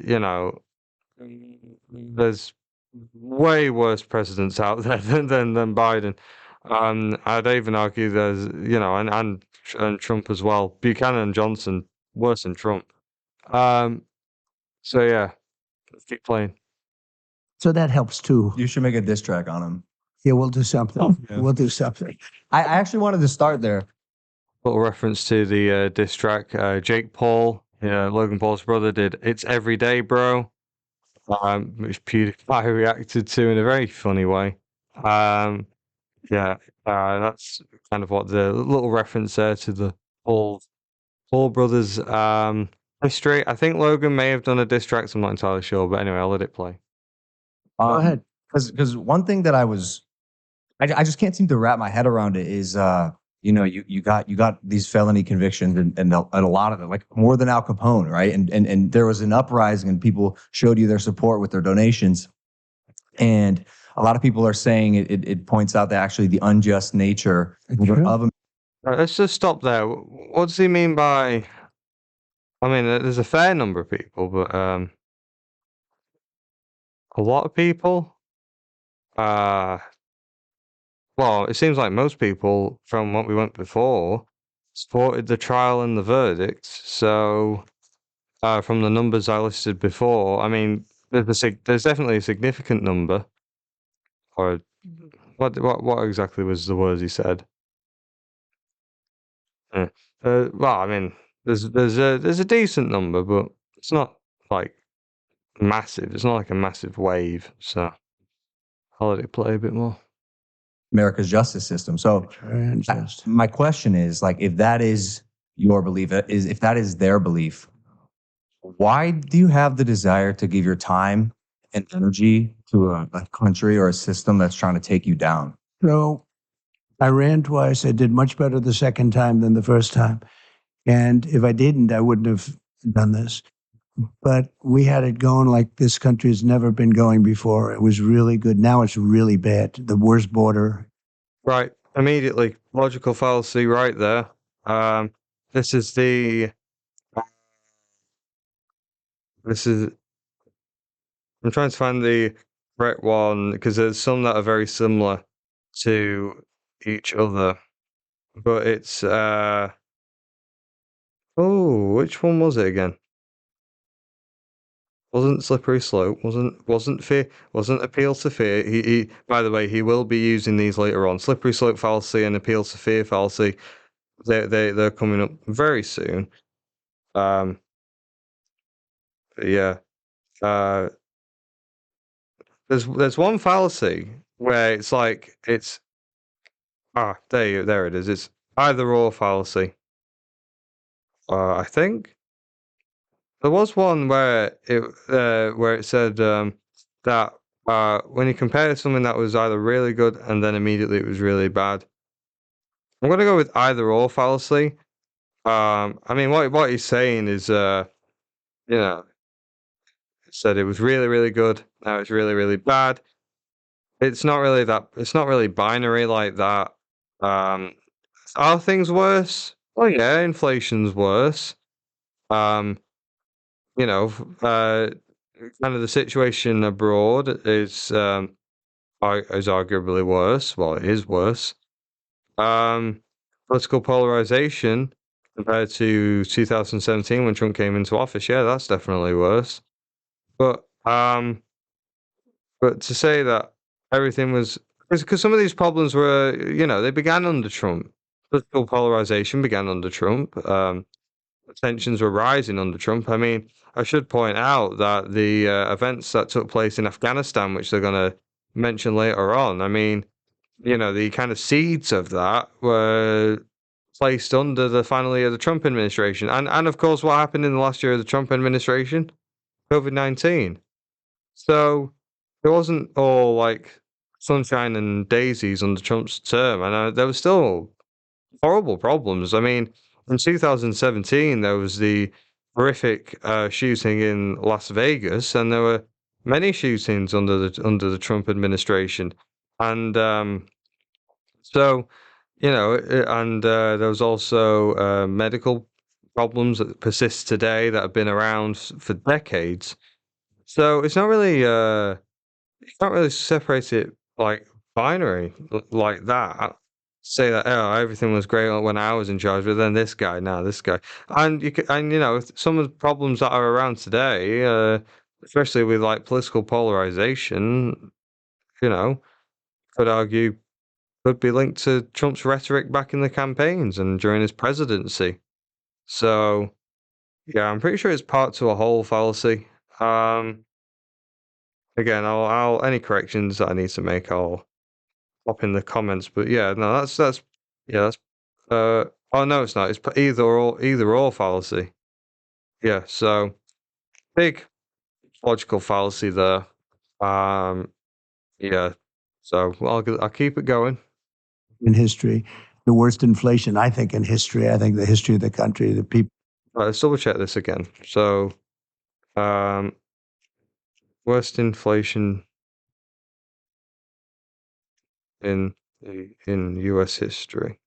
there's way worse presidents out there than Biden. I'd even argue there's and Trump as well. Buchanan and Johnson worse than Trump. So yeah, let's keep playing. So that helps too. You should make a diss track on him. Yeah, we'll do something. Yeah. We'll do something. I actually wanted to start there. Little reference to the diss track. Jake Paul, Logan Paul's brother, did "It's Every Day, Bro," which PewDiePie reacted to in a very funny way. Yeah, that's kind of what the little reference there to the Paul brothers history. I think Logan may have done a diss track. I'm not entirely sure, but anyway, I'll let it play. Go ahead. Because one thing that I just can't seem to wrap my head around it is you got these felony convictions and a lot of them, like more than Al Capone, right? And there was an uprising and people showed you their support with their donations. And a lot of people are saying it points out that actually the unjust nature of Right, let's just stop there. What does he mean by? I mean, there's a fair number of people, but a lot of people. Well, it seems like most people, from what we went before, supported the trial and the verdict. So, from the numbers I listed before, I mean, there's definitely a significant number. Or what exactly was the words he said? Well, I mean, there's a decent number, but it's not like massive. It's not like a massive wave. So I'll let it play a bit more. America's justice system. So Very unjust. my question is, like, if that is your belief, if that is their belief, why do you have the desire to give your time and energy to a country or a system that's trying to take you down? So I ran twice. I did much better the second time than the first time. And if I didn't, I wouldn't have done this. But we had it going like this country has never been going before. It was really good. Now it's really bad. The worst border. Right, immediately logical fallacy right there. This is I'm trying to find the correct one because there's some that are very similar to each other, but it's which one was it again? Wasn't slippery slope, wasn't fear, wasn't appeal to fear. He by the way, he will be using these later on. Slippery slope fallacy and appeal to fear fallacy. They're coming up very soon. But yeah. There's one fallacy where it's like it's there it is. It's either or fallacy. I think there was one where it said that when you compare something that was either really good and then immediately it was really bad, I'm gonna go with either or fallacy. I mean, what he's saying is, you know, said it was really, really good. Now it's really, really bad. It's not really that. It's not really binary like that. Um, are things worse? Well, yeah, inflation's worse. Um, you know, kind of the situation abroad is arguably worse. Well, it is worse. Um, Political polarization compared to 2017 when Trump came into office, yeah, that's definitely worse. But to say that everything was because some of these problems were, they began under Trump. Political polarization began under Trump. Tensions were rising under Trump. I mean, I should point out that the events that took place in Afghanistan, which they're going to mention later on, I mean, the kind of seeds of that were placed under the final year of the Trump administration. And of course, what happened in the last year of the Trump administration? COVID-19. So it wasn't all like sunshine and daisies under Trump's term. And there were still horrible problems. I mean, in 2017, there was the horrific shooting in Las Vegas, and there were many shootings under the Trump administration. And so, there was also medical problems that persist today that have been around for decades. So you can't really separate it like binary like that. Say that everything was great when I was in charge, but then this guy, now this guy, and some of the problems that are around today, especially with like political polarization, you know, could argue could be linked to Trump's rhetoric back in the campaigns and during his presidency. So yeah, I'm pretty sure it's part to a whole fallacy. Um, Again, I'll any corrections that I need to make, I'll pop in the comments. But yeah, no, that's yeah, that's oh no, it's not. It's either or fallacy. Yeah, so big logical fallacy there. Um, yeah. So I'll keep it going. In history, the worst inflation, I think, in history. I think the history of the country, the people. Let's double check this again. So, um, worst inflation in U.S. history.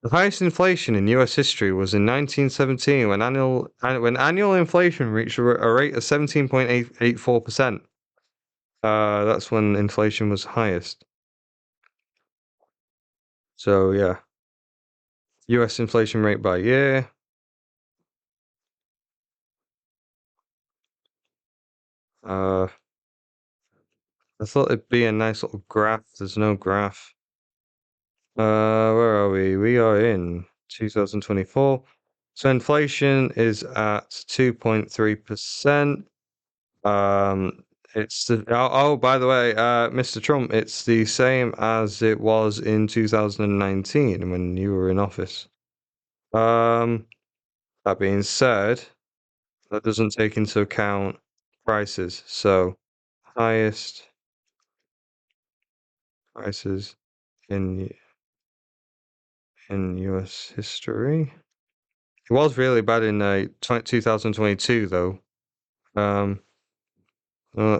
The highest inflation in U.S. history was in 1917 when annual inflation reached a rate of 17.84%. That's when inflation was highest. So yeah, U.S. inflation rate by year. I thought it'd be a nice little graph. There's no graph. Where are we? We are in 2024. So inflation is at 2.3%. It's by the way, Mr. Trump, it's the same as it was in 2019 when you were in office. That being said, that doesn't take into account prices. So highest prices in US history. It was really bad in 2022 though.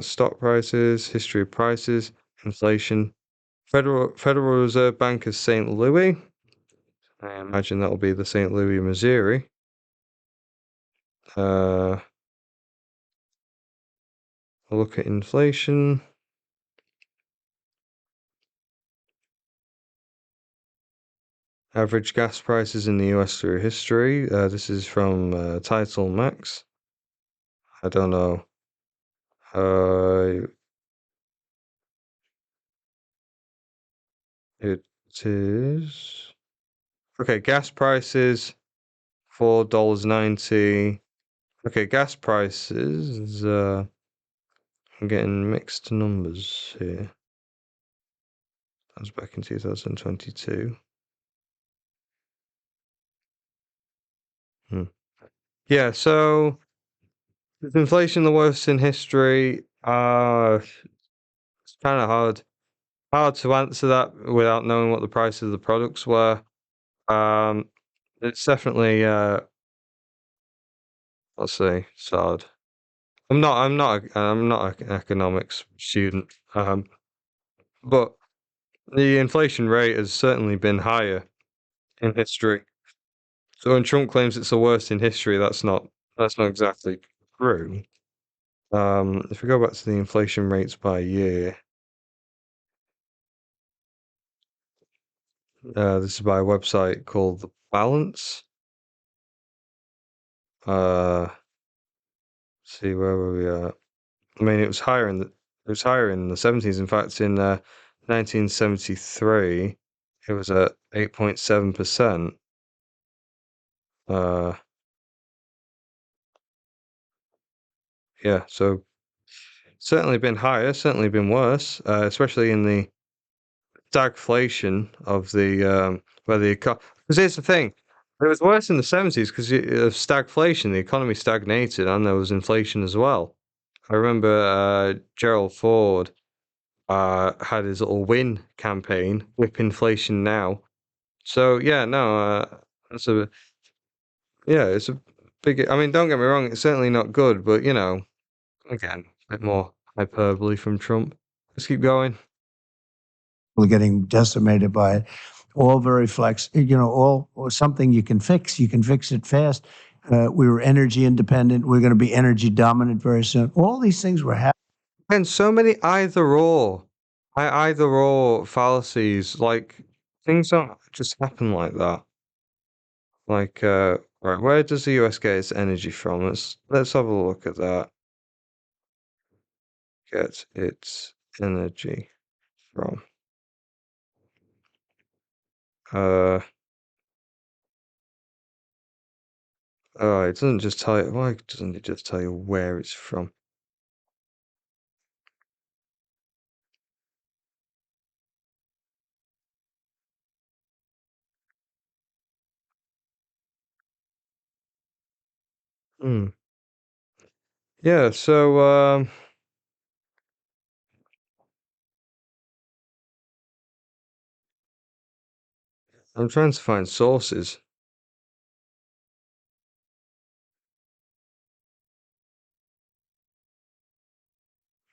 Stock prices, history of prices, inflation. Federal Reserve Bank is St. Louis. I imagine that'll be the St. Louis, Missouri. I'll look at inflation. Average gas prices in the US through history. This is from Title Max. I don't know. It is okay. Gas prices $4.90. Okay, gas prices. I'm getting mixed numbers here. That was back in 2022. Yeah, so Is inflation the worst in history? It's kind of hard to answer that without knowing what the price of the products were. Um, it's definitely let's see, sad. I'm not an economics student. But the inflation rate has certainly been higher in history. So when Trump claims it's the worst in history, that's not exactly true. If we go back to the inflation rates by year, this is by a website called The Balance. Uh, see where were we at? I mean, it was higher in the 70s. In fact, in 1973, it was at 8.7%. Uh, yeah, so certainly been higher, certainly been worse, especially in the stagflation of the where the because here's the thing, it was worse in the 70s because of stagflation. The economy stagnated and there was inflation as well. I remember Gerald Ford had his little win campaign, whip inflation now. So yeah, no, that's a yeah, it's a big. I mean, don't get me wrong, it's certainly not good, but again, a bit more hyperbole from Trump. Let's keep going. We're getting decimated by it. All very flex, all or something you can fix. You can fix it fast. We were energy independent. We're going to be energy dominant very soon. All these things were happening. And so many either or fallacies. Like things don't just happen like that. Like right, where does the US get its energy from? Let's have a look at that. Get its energy from. Uh oh, it doesn't just tell you. Why doesn't it just tell you where it's from? Hmm. Yeah, so I'm trying to find sources.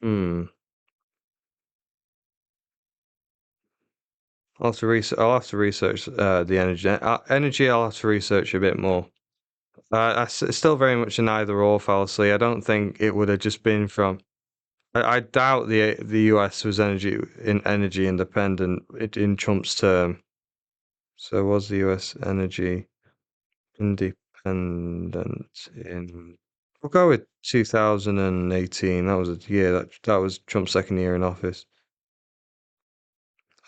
Hmm. I'll have to research the energy. I'll have to research a bit more. It's still very much an either or fallacy. I don't think it would have just been from. I doubt the US was energy independent in Trump's term. So was the US energy independent in? We'll go with 2018. That was a year that was Trump's second year in office.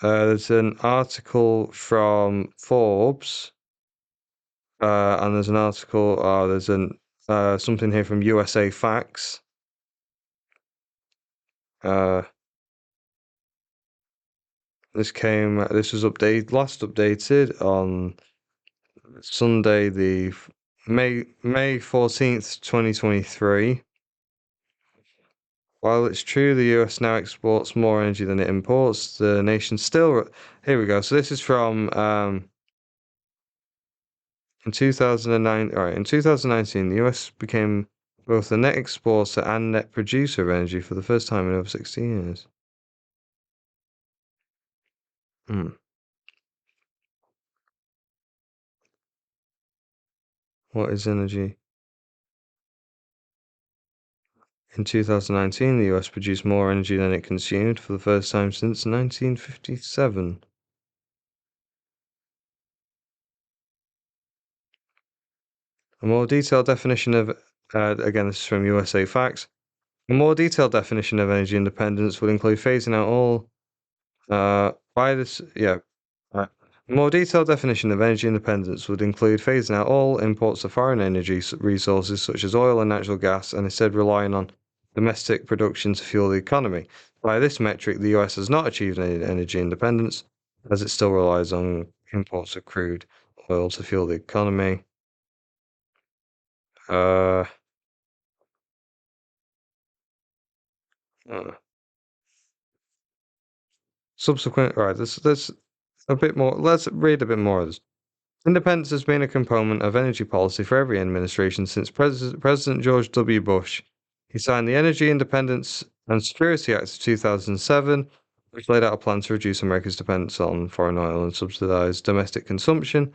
There's an article from Forbes, and there's an article. There's something here from USA Facts. Uh, this was last updated on Sunday, May 14th, 2023. While it's true the US now exports more energy than it imports, the nation still. Here we go. So this is from in 2009. All right, in 2019, the US became both a net exporter and net producer of energy for the first time in over 16 years. Hmm. What is energy? In 2019, the US produced more energy than it consumed for the first time since 1957. A more detailed definition of, again, this is from USA Facts. A more detailed definition of energy independence would include phasing out all, by this, yeah. A more detailed definition of energy independence would include phasing out all imports of foreign energy resources such as oil and natural gas and instead relying on domestic production to fuel the economy. By this metric, the US has not achieved any energy independence as it still relies on imports of crude oil to fuel the economy. Uh, Uh, subsequent, right, there's a bit more. Let's read a bit more of this. Independence has been a component of energy policy for every administration since President George W. Bush. He signed the Energy Independence and Security Act of 2007, which laid out a plan to reduce America's dependence on foreign oil and subsidize domestic consumption.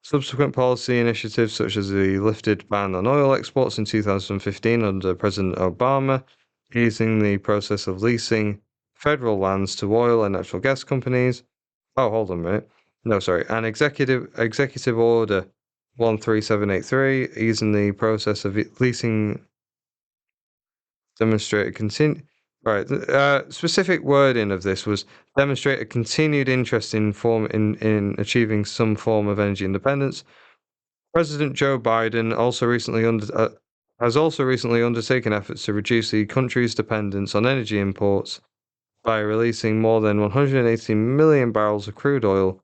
Subsequent policy initiatives, such as the lifted ban on oil exports in 2015 under President Obama, easing the process of leasing federal lands to oil and natural gas companies. Oh, hold on a minute. No, sorry. An executive order 13783, easing the process of leasing demonstrated continue. Right. Specific wording of this was demonstrate a continued interest in achieving some form of energy independence. President Joe Biden has also recently undertaken efforts to reduce the country's dependence on energy imports by releasing more than 180 million barrels of crude oil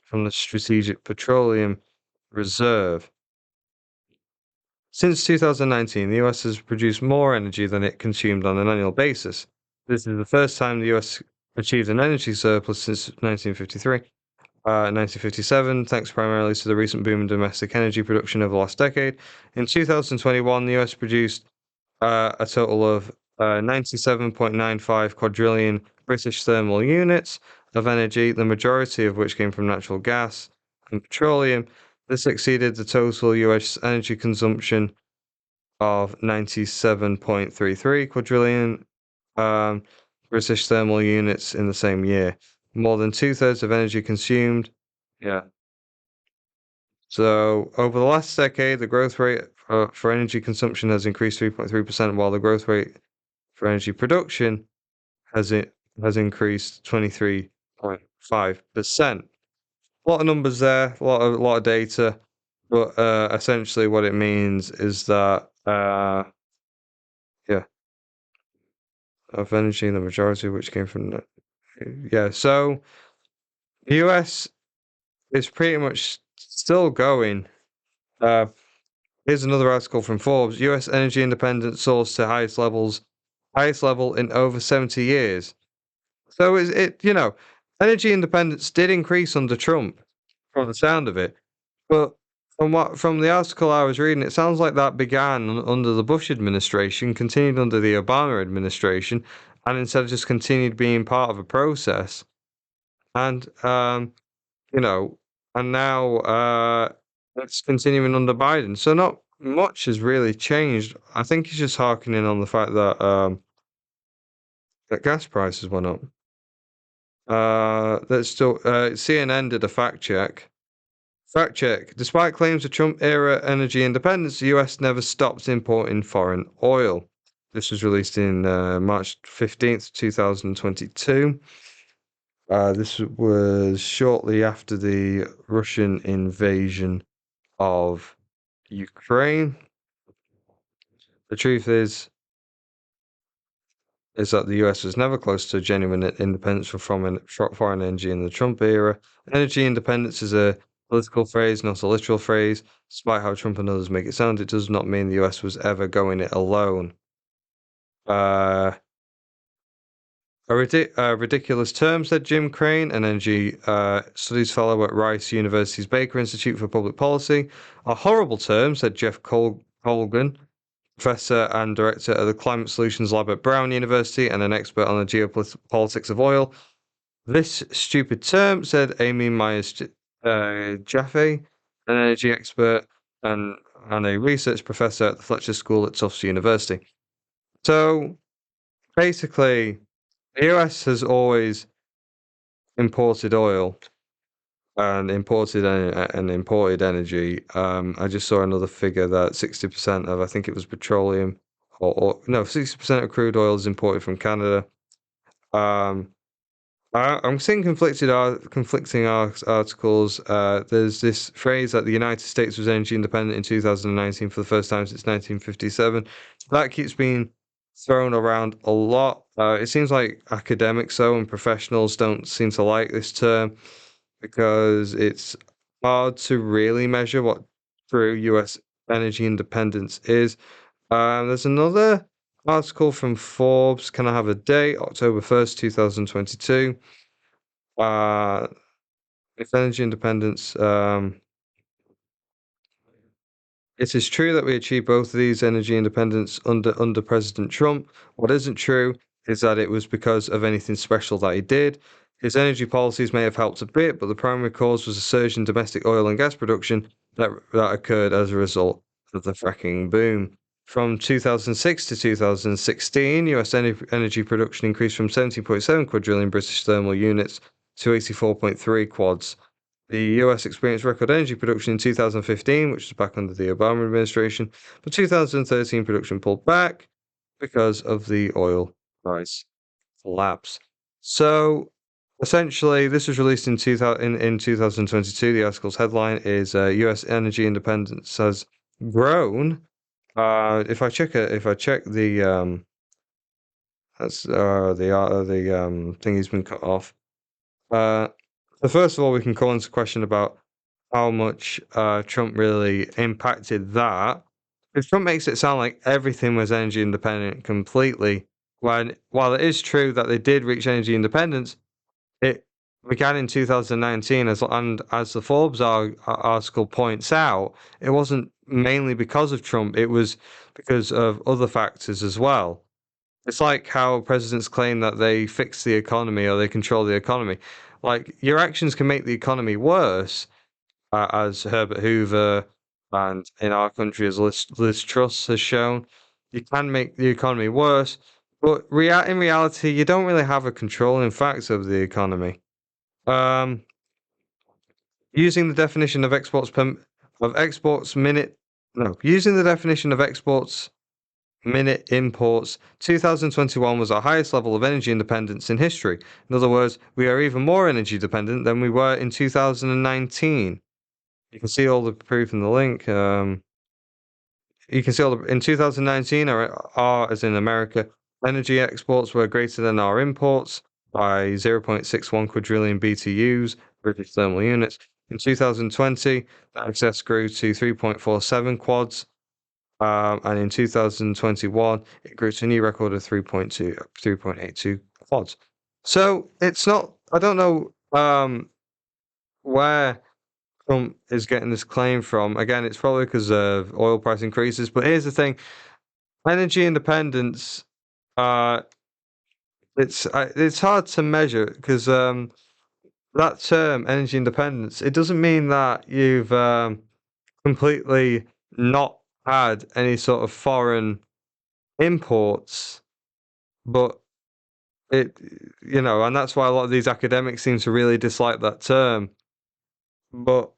from the Strategic Petroleum Reserve. Since 2019, the US has produced more energy than it consumed on an annual basis. This is the first time the US achieved an energy surplus since 1957, thanks primarily to the recent boom in domestic energy production over the last decade. In 2021, the US produced a total of 97.95 quadrillion British thermal units of energy, the majority of which came from natural gas and petroleum. This exceeded the total US energy consumption of 97.33 quadrillion British thermal units in the same year. More than 2/3 of energy consumed. Yeah. So over the last decade, the growth rate for energy consumption has increased 3.3%, while the growth rate for energy production has increased 23.5%. A lot of numbers there, a lot of data, but essentially what it means is that yeah, of energy, the majority of which came from so the US is pretty much still going. Here's another article from Forbes. US energy independence soars to highest level in over 70 years. So energy independence did increase under Trump, from the sound of it. But from the article I was reading, it sounds like that began under the Bush administration, continued under the Obama administration, and instead just continued being part of a process. And you know, and now it's continuing under Biden. So not much has really changed. I think he's just harkening on the fact that gas prices went up. That's still CNN did a fact check. Fact check. Despite claims of Trump era energy independence, the US never stopped importing foreign oil. This was released in March 15th, 2022. This was shortly after the Russian invasion of Ukraine. The truth is that the US was never close to genuine independence from foreign energy in the Trump era. Energy independence is a political phrase, not a literal phrase. Despite how Trump and others make it sound, it does not mean the US was ever going it alone. A ridiculous term, said Jim Crane, an energy studies fellow at Rice University's Baker Institute for Public Policy. A horrible term, said Jeff Colgan, professor and director of the Climate Solutions Lab at Brown University and an expert on the geopolitics of oil. This stupid term, said Amy Myers Jaffe, an energy expert and a research professor at the Fletcher School at Tufts University. So basically, the US has always imported oil and imported energy. I just saw another figure that 60% of, I think it was petroleum, or no, 60% of crude oil is imported from Canada. I'm seeing conflicting articles. There's this phrase that the United States was energy independent in 2019 for the first time since 1957. That keeps being thrown around a lot. It seems like academics, and professionals don't seem to like this term because it's hard to really measure what true US energy independence is. There's another article from Forbes. Can I have a date? October 1st, 2022. If energy independence. It is true that we achieved both of these energy independence under President Trump. What isn't true is that it was because of anything special that he did. His energy policies may have helped a bit, but the primary cause was a surge in domestic oil and gas production that occurred as a result of the fracking boom. From 2006 to 2016, US energy production increased from 17.7 quadrillion British thermal units to 84.3 quads. The US experienced record energy production in 2015, which was back under the Obama administration, but 2013 production pulled back because of the oil price collapse. So essentially, this was released in 2022. The article's headline is US energy independence has grown. If I check the thing has been cut off. So first of all, we can call into question about how much Trump really impacted that. Because Trump makes it sound like everything was energy independent completely. When while it is true that they did reach energy independence, it began in 2019, and as the Forbes article points out, it wasn't mainly because of Trump. It was because of other factors as well. It's like how presidents claim that they fix the economy or they control the economy. Like, your actions can make the economy worse, as Herbert Hoover and in our country as Liz Truss has shown. You can make the economy worse, but in reality, you don't really have a controlling factor of the economy. Um, using the definition of using the definition of exports minute imports, 2021 was our highest level of energy independence in history. In other words, we are even more energy dependent than we were in 2019. You can see all the proof in the link. You can see in 2019, our as in America, energy exports were greater than our imports by 0.61 quadrillion BTUs, British thermal units. In 2020, that excess grew to 3.47 quads. And in 2021, it grew to a new record of 3.82 quads. So it's not, I don't know where Trump is getting this claim from. Again, it's probably because of oil price increases. But here's the thing: energy independence. It's hard to measure because that term, energy independence, it doesn't mean that you've completely not had any sort of foreign imports, but and that's why a lot of these academics seem to really dislike that term. But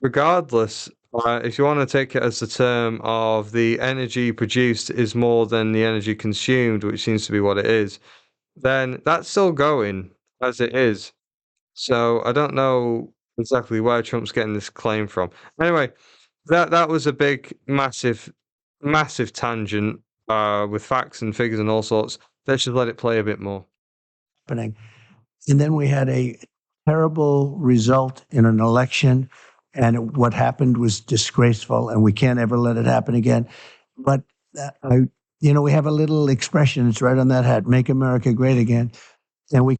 regardless, if you want to take it as the term of the energy produced is more than the energy consumed, which seems to be what it is, then that's still going as it is. So I don't know exactly where Trump's getting this claim from. Anyway, that was a big, massive tangent with facts and figures and all sorts. Let's just let it play a bit more. happening. And then we had a terrible result in an election, and what happened was disgraceful, and we can't ever let it happen again. But we have a little expression. It's right on that hat: "Make America Great Again." And we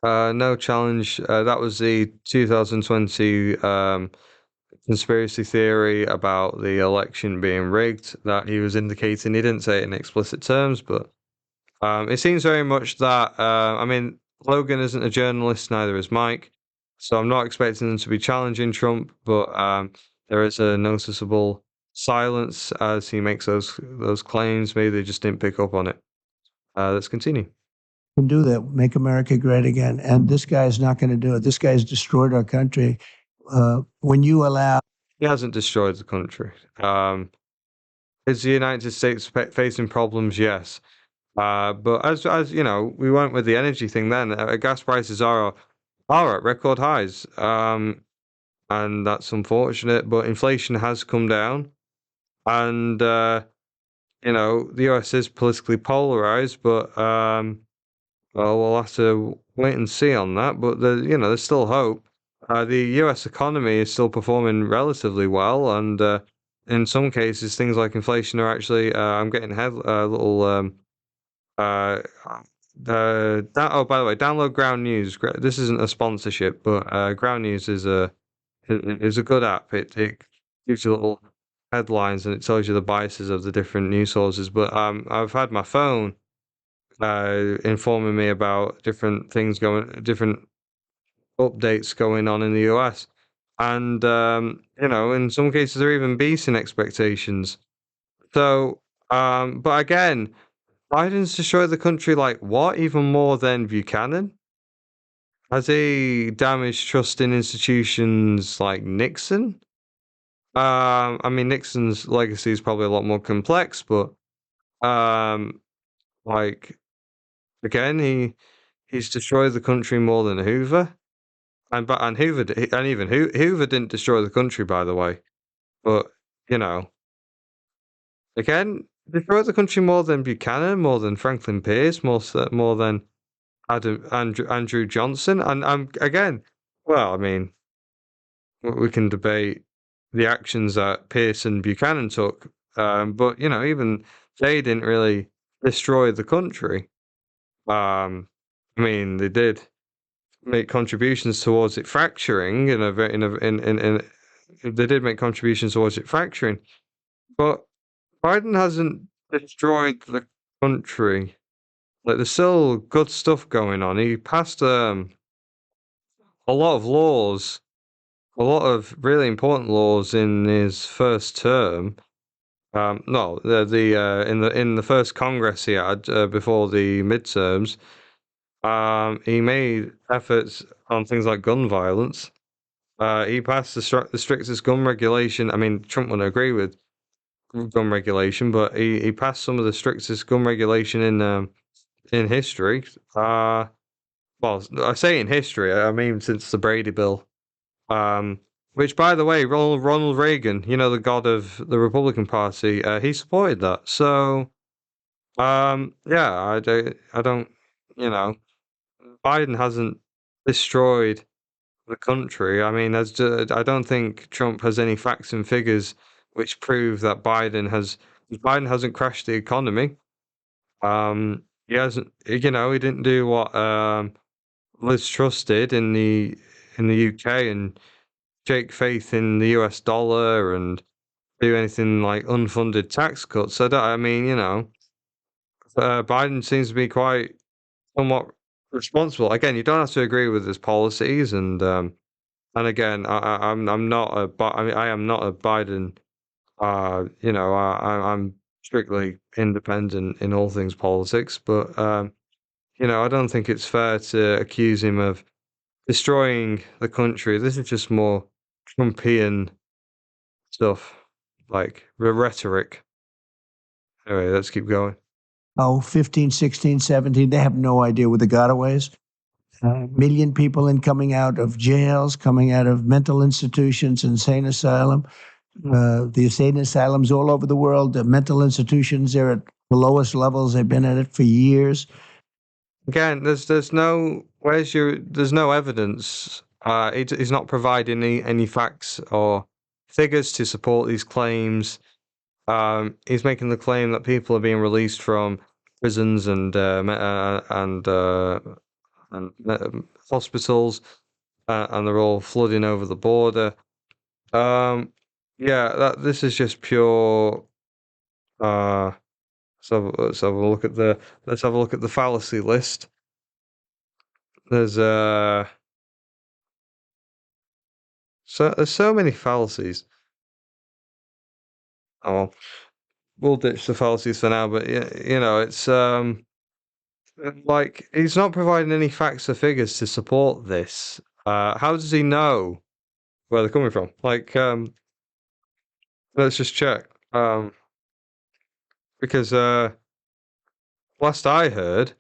No challenge. That was the 2020 conspiracy theory about the election being rigged that he was indicating. He didn't say it in explicit terms, but it seems very much that, Logan isn't a journalist, neither is Mike, so I'm not expecting them to be challenging Trump, but there is a noticeable silence as he makes those claims. Maybe they just didn't pick up on it. Let's continue. can do that. Make America great again. And this guy is not going to do it. This guy's destroyed our country. When you allow He hasn't destroyed the country. Is the United States facing problems? Yes. But as you know, we went with the energy thing then. Gas prices are at record highs, and that's unfortunate. But inflation has come down, and the US is politically polarized. But well, we'll have to wait and see on that. But there's still hope. The US economy is still performing relatively well, and in some cases, things like inflation are actually. I'm getting little oh, by the way, download Ground News. This isn't a sponsorship, but Ground News is a good app. It gives you little headlines and it tells you the biases of the different news sources. But I've had my phone informing me about different different updates going on in the US, and in some cases they're even beating expectations. So, but again, Biden's destroyed the country like what? Even more than Buchanan? Has he damaged trust in institutions like Nixon? I mean, Nixon's legacy is probably a lot more complex, but um, like again, he's destroyed the country more than Hoover, and Hoover didn't destroy the country, by the way. But you know, again, destroyed the country more than Buchanan, more than Franklin Pierce, more than Andrew Johnson, and again, well, I mean, we can debate the actions that Pierce and Buchanan took, but even they didn't really destroy the country. I mean, they did make contributions towards it fracturing they did make contributions towards it fracturing, but Biden hasn't destroyed the country. Like, there's still good stuff going on. He passed a lot of laws, a lot of really important laws in his first term. No, in the first Congress he had before the midterms. He made efforts on things like gun violence. He passed the strictest gun regulation. I mean, Trump wouldn't agree with gun regulation, but he passed some of the strictest gun regulation in history. Well, I say in history, I mean since the Brady Bill. Which, by the way, Ronald Reagan, the god of the Republican Party, he supported that. So, yeah, I don't, you know, Biden hasn't destroyed the country. I mean, I don't think Trump has any facts and figures which prove that Biden hasn't crashed the economy. He hasn't, he didn't do what Liz Truss did in the UK and shake faith in the US dollar and do anything like unfunded tax cuts. I mean, Biden seems to be quite somewhat responsible. Again, you don't have to agree with his policies, and again, I'm not I mean, I am not a Biden. I'm strictly independent in all things politics, but I don't think it's fair to accuse him of destroying the country. This is just more Trumpian stuff, like rhetoric. Anyway, let's keep going. Oh, 15, 16, 17, they have no idea what the gotaways. Million people coming out of jails, coming out of mental institutions, insane asylum. The insane asylums all over the world, the mental institutions, they're at the lowest levels. They've been at it for years. Again, there's no there's no evidence. He's not providing any facts or figures to support these claims. He's making the claim that people are being released from prisons and hospitals, and they're all flooding over the border. Yeah, this is just pure. Let's have a look at the fallacy list. There's so many fallacies. Oh, well, we'll ditch the fallacies for now, but it's like he's not providing any facts or figures to support this. How does he know where they're coming from? Like, let's just check. Because last I heard,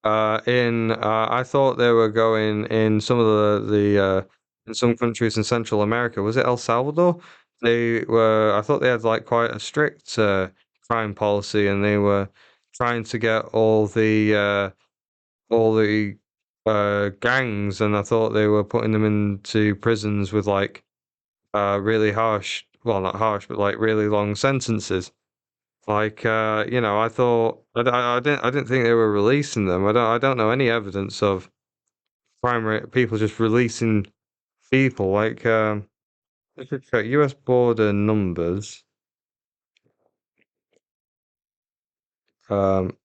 I thought they were going in some of the in some countries in Central America. Was it El Salvador? I thought they had like quite a strict crime policy, and they were trying to get all the gangs, and I thought they were putting them into prisons with like really harsh well, not harsh, but like really long sentences. Like, I thought I didn't think they were releasing them. I don't know any evidence of primary people just releasing people. Like, let's just check U.S. border numbers. Um,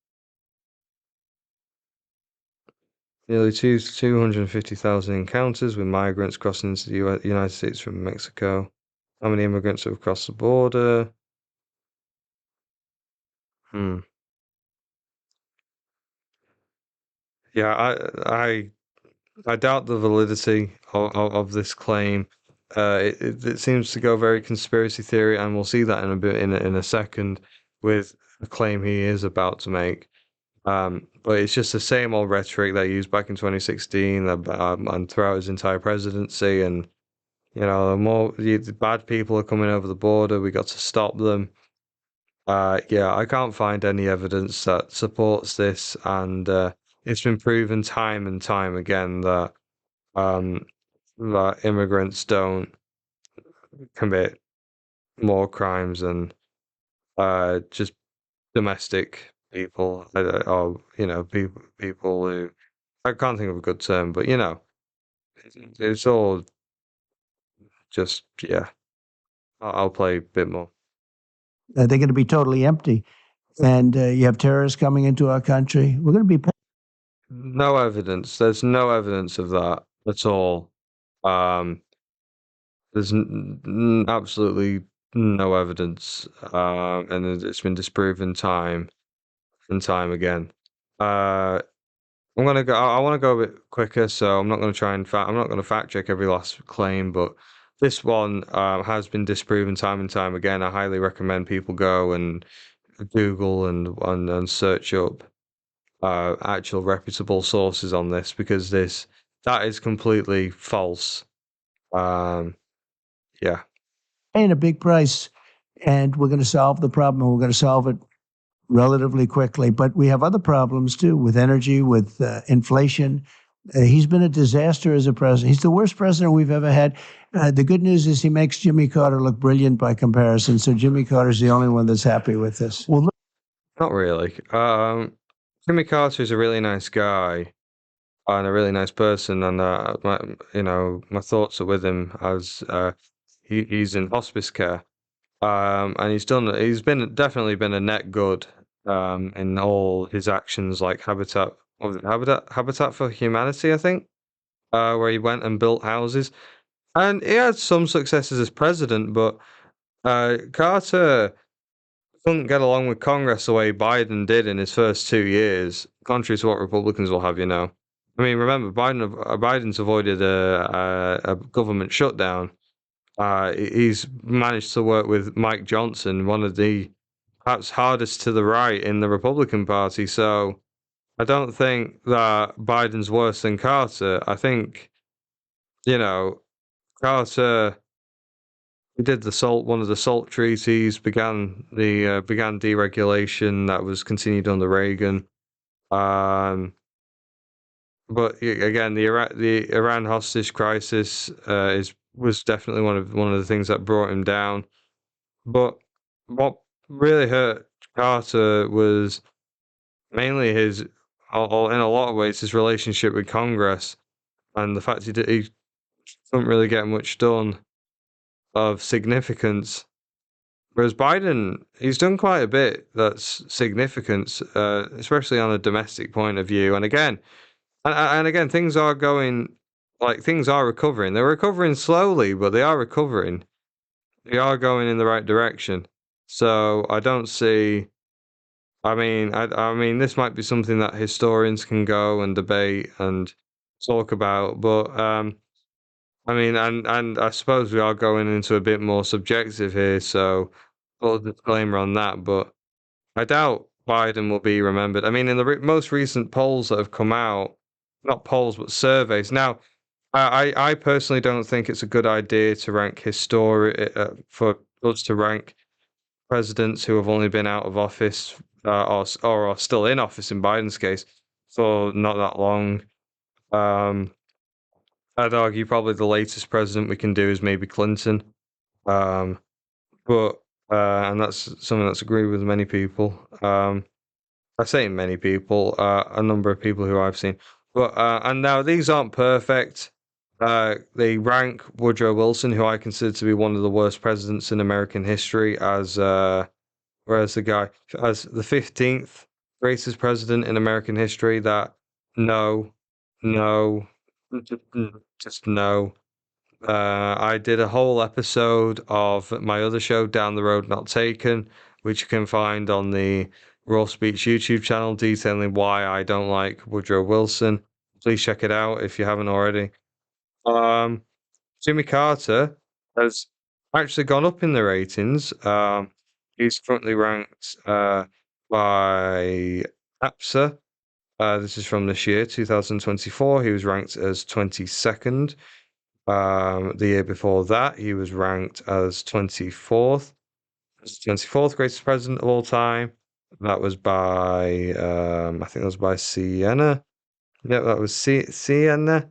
Nearly 250,000 encounters with migrants crossing into the United States from Mexico. How many immigrants have crossed the border? Hmm. Yeah, I doubt the validity of this claim. It seems to go very conspiracy theory, and we'll see that in a bit in a second with the claim he is about to make. But it's just the same old rhetoric that he used back in 2016 and throughout his entire presidency. And the bad people are coming over the border. We got to stop them. Yeah, I can't find any evidence that supports this, and it's been proven time and time again um, that immigrants don't commit more crimes than just domestic people, or people who I can't think of a good term, but it's all just yeah. I'll play a bit more. They're going to be totally empty. And you have terrorists coming into our country. We're going to be. No evidence. There's no evidence of that at all. Um, there's absolutely no evidence, and it's been disproven time and time again. I'm gonna go. I want to go a bit quicker, so I'm not going to try and I'm not going to fact check every last claim, but this one has been disproven time and time again. I highly recommend people go and Google and search up actual reputable sources on this, because that is completely false. Yeah. Paying a big price, and we're going to solve the problem, and we're going to solve it relatively quickly. But we have other problems too, with energy, with inflation. He's been a disaster as a president. He's the worst president we've ever had. The good news is he makes Jimmy Carter look brilliant by comparison. So Jimmy Carter's the only one that's happy with this. Well, Not really. Jimmy Carter is a really nice guy and a really nice person, and my thoughts are with him as he's in hospice care. And he's definitely been a net good in all his actions, like Habitat for Humanity, I think, where he went and built houses, and he had some successes as president, but Carter couldn't get along with Congress the way Biden did in his first 2 years, contrary to what Republicans will have you know. I mean, remember, Biden's avoided a government shutdown. He's managed to work with Mike Johnson, one of the perhaps hardest to the right in the Republican Party. So I don't think that Biden's worse than Carter. I think, Carter did one of the SALT treaties, began deregulation that was continued under Reagan. But again, the Iran hostage crisis was definitely one of the things that brought him down. But what really hurt Carter was mainly in a lot of ways, his relationship with Congress, and the fact he couldn't really get much done of significance. Whereas Biden, he's done quite a bit that's significant, especially on a domestic point of view. And again, things are recovering. They're recovering slowly, but they are recovering. They are going in the right direction. So I don't see. I mean, this might be something that historians can go and debate and talk about, but I mean, and I suppose we are going into a bit more subjective here, so put a disclaimer on that. But I doubt Biden will be remembered. I mean, in the most recent polls that have come out, not polls but surveys. Now, I personally don't think it's a good idea to rank for us to rank presidents who have only been out of office or are still in office in Biden's case for not that long. I'd argue probably the latest president we can do is maybe Clinton. but and that's something that's agreed with many people. I say many people, a number of people who I've seen. But and now these aren't perfect. They rank Woodrow Wilson, who I consider to be one of the worst presidents in American history, as whereas the guy as the 15th greatest president in American history. That no, no, just no. I did a whole episode of my other show, Down the Road Not Taken, which you can find on the Raw Speech YouTube channel, detailing why I don't like Woodrow Wilson. Please check it out if you haven't already. Um, Jimmy Carter has actually gone up in the ratings. He's currently ranked by APSA. This is from this year, 2024. He was ranked as 22nd. The year before that, he was ranked as 24th. 24th greatest president of all time. That was by, I think that was by Sienna. Yeah, that was Sienna.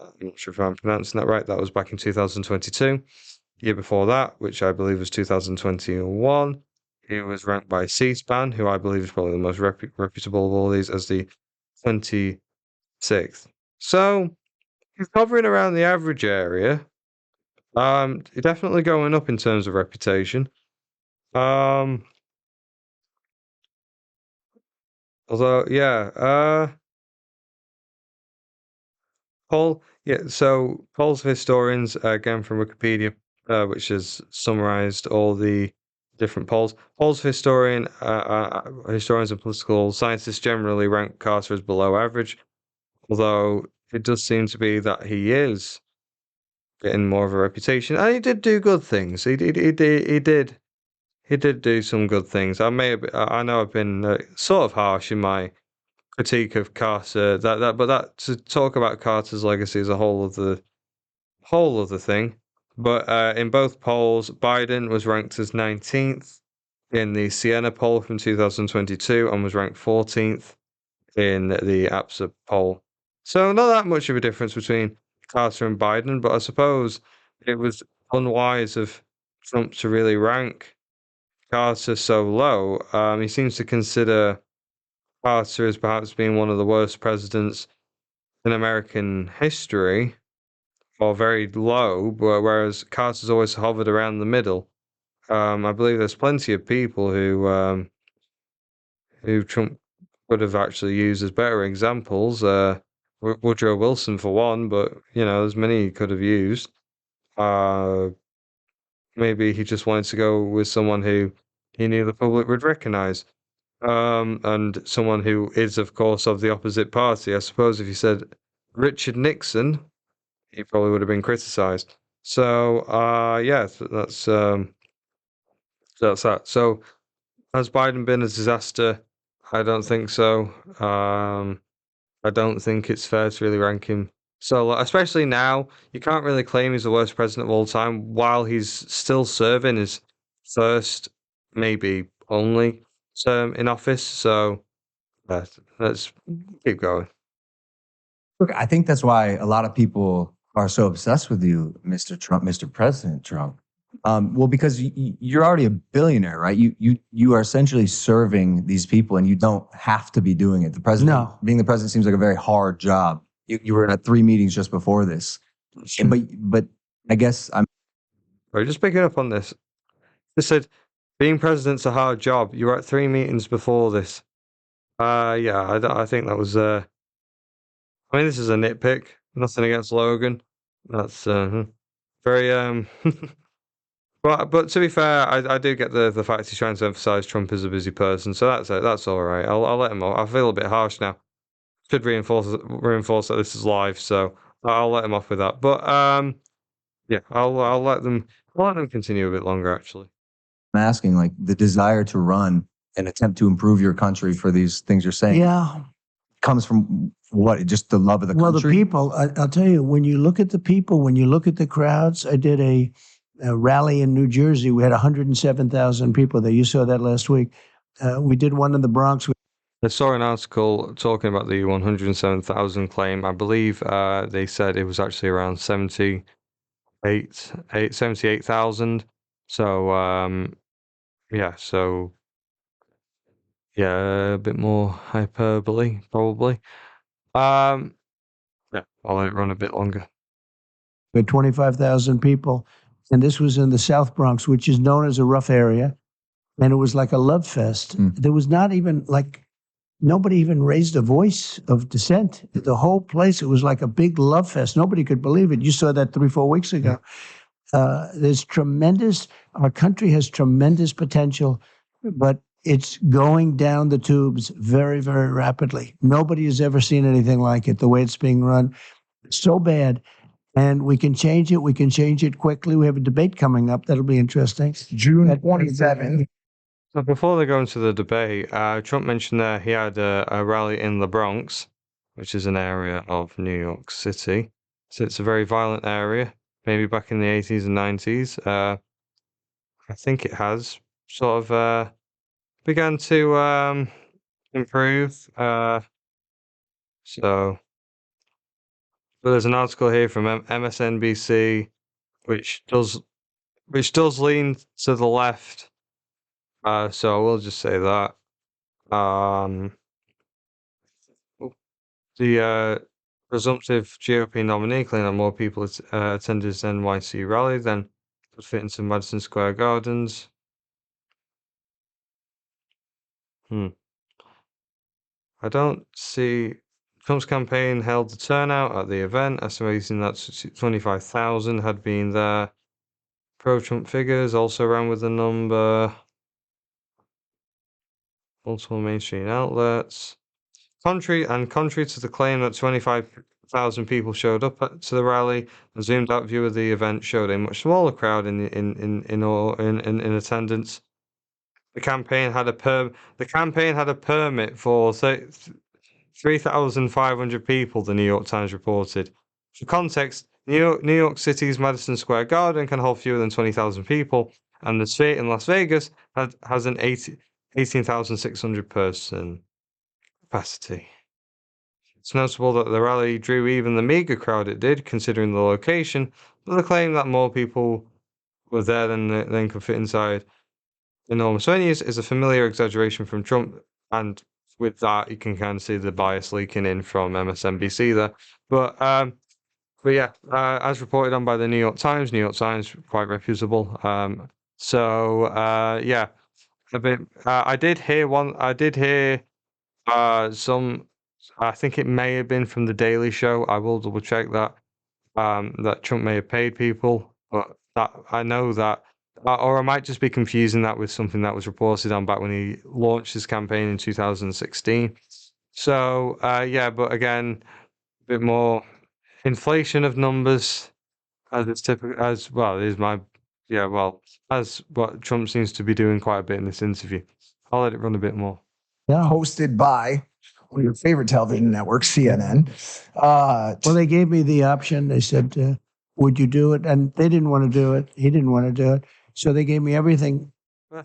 I'm not sure if I'm pronouncing that right. That was back in 2022. Year before that, which I believe was 2021, he was ranked by C-SPAN, who I believe is probably the most reputable of all these, as the 26th. So he's hovering around the average area. Definitely going up in terms of reputation. Although, yeah, polls of historians, again from Wikipedia, which has summarized all the different polls. Polls of historians and political scientists generally rank Carter as below average, although it does seem to be that he is getting more of a reputation, and he did do good things. He did do some good things. I know I've been sort of harsh in my critique of Carter. But to talk about Carter's legacy is a whole other thing. But in both polls, Biden was ranked as 19th in the Siena poll from 2022 and was ranked 14th in the APSA poll. So not that much of a difference between Carter and Biden, but I suppose it was unwise of Trump to really rank Carter so low. He seems to consider Carter as perhaps being one of the worst presidents in American history, or very low, whereas Carter's always hovered around the middle. I believe there's plenty of people who Trump would have actually used as better examples. Woodrow Wilson for one, but there's many he could have used. Maybe he just wanted to go with someone who he knew the public would recognize. And someone who is, of course, of the opposite party. I suppose if you said Richard Nixon, he probably would have been criticized. So, yeah, that's that. So, has Biden been a disaster? I don't think so. I don't think it's fair to really rank him so low, especially now. You can't really claim he's the worst president of all time while he's still serving his first, maybe only term in office. So, let's keep going. Look, I think that's why a lot of people are so obsessed with you, Mr. Trump, Mr. President Trump. Well, because you're already a billionaire, right? You are essentially serving these people, and you don't have to be doing it. The president, No. being the president, seems like a very hard job. You were at 3 meetings just before this, but I guess I'm Right, just picking up on this. They said being president's a hard job. You were at 3 meetings before this. Yeah, I think that was. I mean, this is a nitpick. Nothing against Logan. That's very. But to be fair, I do get the fact he's trying to emphasize Trump as a busy person. So that's all right. I'll let him off. I feel a bit harsh now. Should reinforce that this is live, so I'll let him off with that. But yeah, I'll let them continue a bit longer actually. asking, like, the desire to run and attempt to improve your country for these things you're saying Yeah. comes from what? Just the love of the Well, the country? people, I'll tell you, when you look at the people, when you look at the crowds, I did a rally in New Jersey. We had 107,000 people there. You saw that last week. We did one in the Bronx. I saw an article talking about the 107,000 claim. I believe they said it was actually around 78,000. So yeah, so yeah, a bit more hyperbole probably. Yeah, I'll let it run a bit longer. We had 25,000 people, and this was in the South Bronx, which is known as a rough area, and it was like a love fest. There was not even like nobody even raised a voice of dissent. The whole place, it was like a big love fest. Nobody could believe it. You saw that 3-4 weeks ago. There's tremendous. Our country has tremendous potential, but it's going down the tubes very, very rapidly. Nobody has ever seen anything like it. The way it's being run, it's so bad. And we can change it. We can change it quickly. We have a debate coming up. That'll be interesting. June 27th. So before they go into the debate, Trump mentioned that he had a rally in the Bronx, which is an area of New York City. So it's a very violent area, maybe back in the 80s and 90s. I think it has sort of began to improve. So, but there's an article here from MSNBC, which does lean to the left. So I will just say that. The presumptive GOP nominee claimed that more people attended his NYC rally than could fit into Madison Square Gardens. I don't see. Trump's campaign held the turnout at the event, estimating that 25,000 had been there. Pro-Trump figures also ran with the number. Multiple mainstream outlets. Contrary to the claim that 25,000 people showed up to the rally, a zoomed-out view of the event showed a much smaller crowd in attendance. The campaign had a permit for 3,500 people. The New York Times reported. For context, New York City's Madison Square Garden can hold fewer than 20,000 people, and the Sphere in Las Vegas has an 18,600 person capacity. It's notable that the rally drew even the meager crowd it did, considering the location, but the claim that more people were there than could fit inside enormous venues is a familiar exaggeration from Trump, and with that, you can kind of see the bias leaking in from MSNBC there. But yeah, as reported on by the New York Times, quite reputable. Yeah, a bit. I did hear some. I think it may have been from the Daily Show. I will double check that. That Trump may have paid people, but that I know that. Or I might just be confusing that with something that was reported on back when he launched his campaign in 2016. So, yeah, but again, a bit more inflation of numbers as it's typical, as well, is my, yeah, well, as what Trump seems to be doing quite a bit in this interview. I'll let it run a bit more. Yeah. Hosted by one of your favorite television networks, CNN. Well, they gave me the option. They said, would you do it? And they didn't want to do it. He didn't want to do it. So they gave me everything.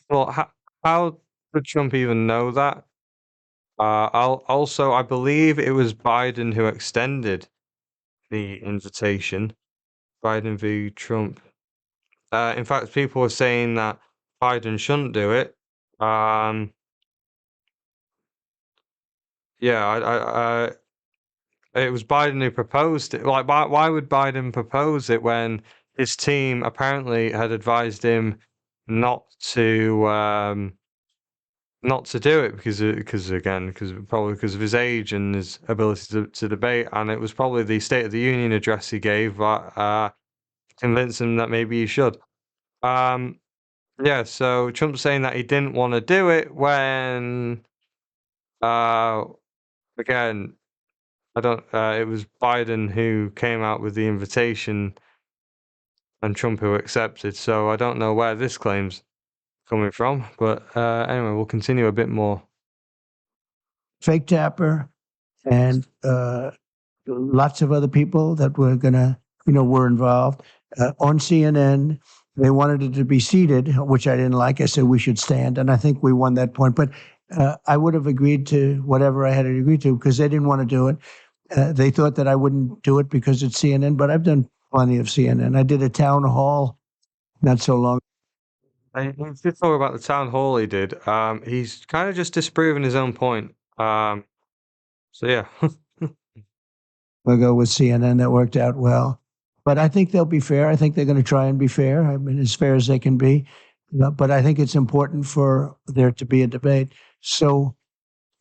Well, how did Trump even know that? I believe it was Biden who extended the invitation. Biden v. Trump. In fact, people were saying that Biden shouldn't do it. Yeah, it was Biden who proposed it. Like, why would Biden propose it when his team apparently had advised him not to do it because probably because of his age and his ability to debate, and it was probably the State of the Union address he gave that convinced him that maybe he should. Yeah, so Trump's saying that he didn't want to do it when again, I don't. It was Biden who came out with the invitation, and Trump who accepted. So I don't know where this claim's coming from, but anyway, we'll continue a bit more. Fake Tapper and lots of other people that were gonna, were involved on CNN. They wanted it to be seated, which I didn't like. I said we should stand, and I think we won that point. But I would have agreed to whatever I had to agree to because they didn't want to do it. They thought that I wouldn't do it because it's CNN, but I've done plenty of CNN. I did a town hall not so long. he did talk about the town hall he did. He's kind of just disproving his own point. So yeah. We'll go with CNN. That worked out well. But I think they'll be fair. I think they're going to try and be fair. I mean, as fair as they can be. But I think it's important for there to be a debate. So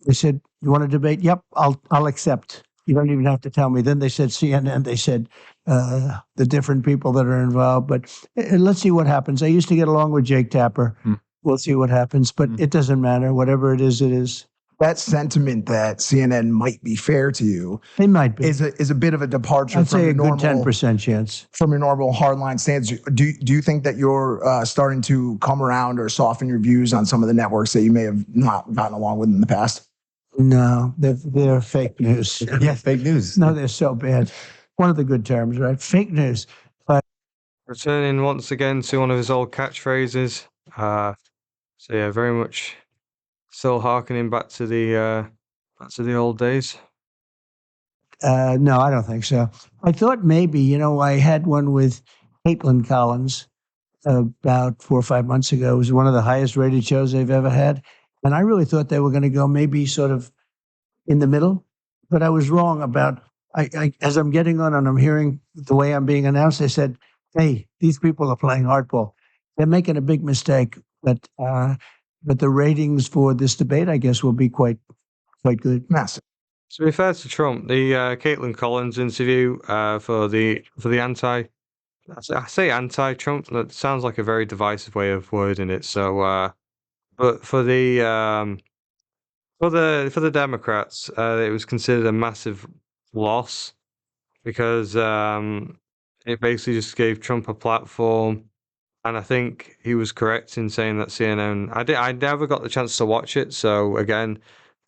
they said, "You want to debate? Yep, I'll accept. You don't even have to tell me." Then they said CNN. They said the different people that are involved. But let's see what happens. I used to get along with Jake Tapper. We'll see what happens. But it doesn't matter. Whatever it is, it is. That sentiment that CNN might be fair to you They might be. is a bit of a departure I'd from say your a good normal 10% chance. from your normal hardline stance. Do you think that you're starting to come around or soften your views on some of the networks that you may have not gotten along with in the past? No, they're fake news. Yeah, fake news. No, they're so bad. One of the good terms, right? Fake news. But Returning once again to one of his old catchphrases. So yeah, very much still harkening back to the old days. no, I don't think so. I thought maybe, I had one with Caitlin Collins about 4 or 5 months ago. It was one of the highest rated shows they've ever had. And I really thought they were going to go maybe sort of in the middle, but I was wrong about, as I'm getting on and I'm hearing the way I'm being announced, they said, "Hey, these people are playing hardball. They're making a big mistake." But the ratings for this debate, I guess, will be quite good. Massive. To be fair to Trump, the Caitlin Collins interview for the I say anti-Trump. That sounds like a very divisive way of wording it. So, but for the Democrats, it was considered a massive loss because it basically just gave Trump a platform. And I think he was correct in saying that CNN. I never got the chance to watch it, so again,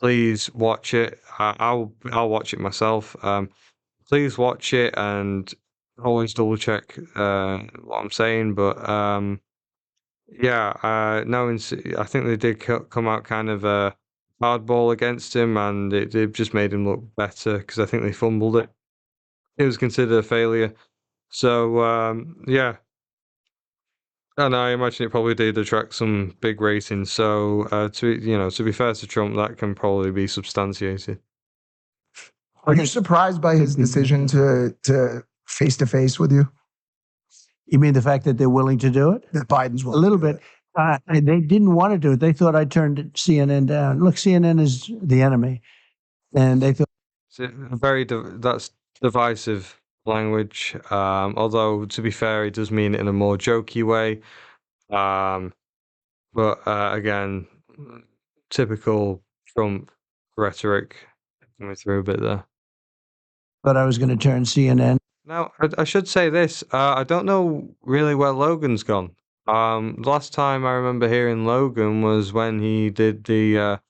please watch it. I'll watch it myself. Please watch it and always double check what I'm saying. But yeah, no, I think they did come out kind of hardball against him, and it just made him look better because I think they fumbled it. It was considered a failure. So yeah. And I imagine it probably did attract some big ratings. So, to be fair to Trump, that can probably be substantiated. Are you surprised by his decision to face to face with you? You mean the fact that they're willing to do it? That Biden's A willing little to do bit. They didn't want to do it. They thought I turned CNN down. Look, CNN is the enemy, and they thought. So that's divisive language. Although to be fair, he does mean it in a more jokey way. But again, typical Trump rhetoric coming through a bit there. But I was going to turn CNN. Now, I should say this. I don't know really where Logan's gone. The last time I remember hearing Logan was when he did the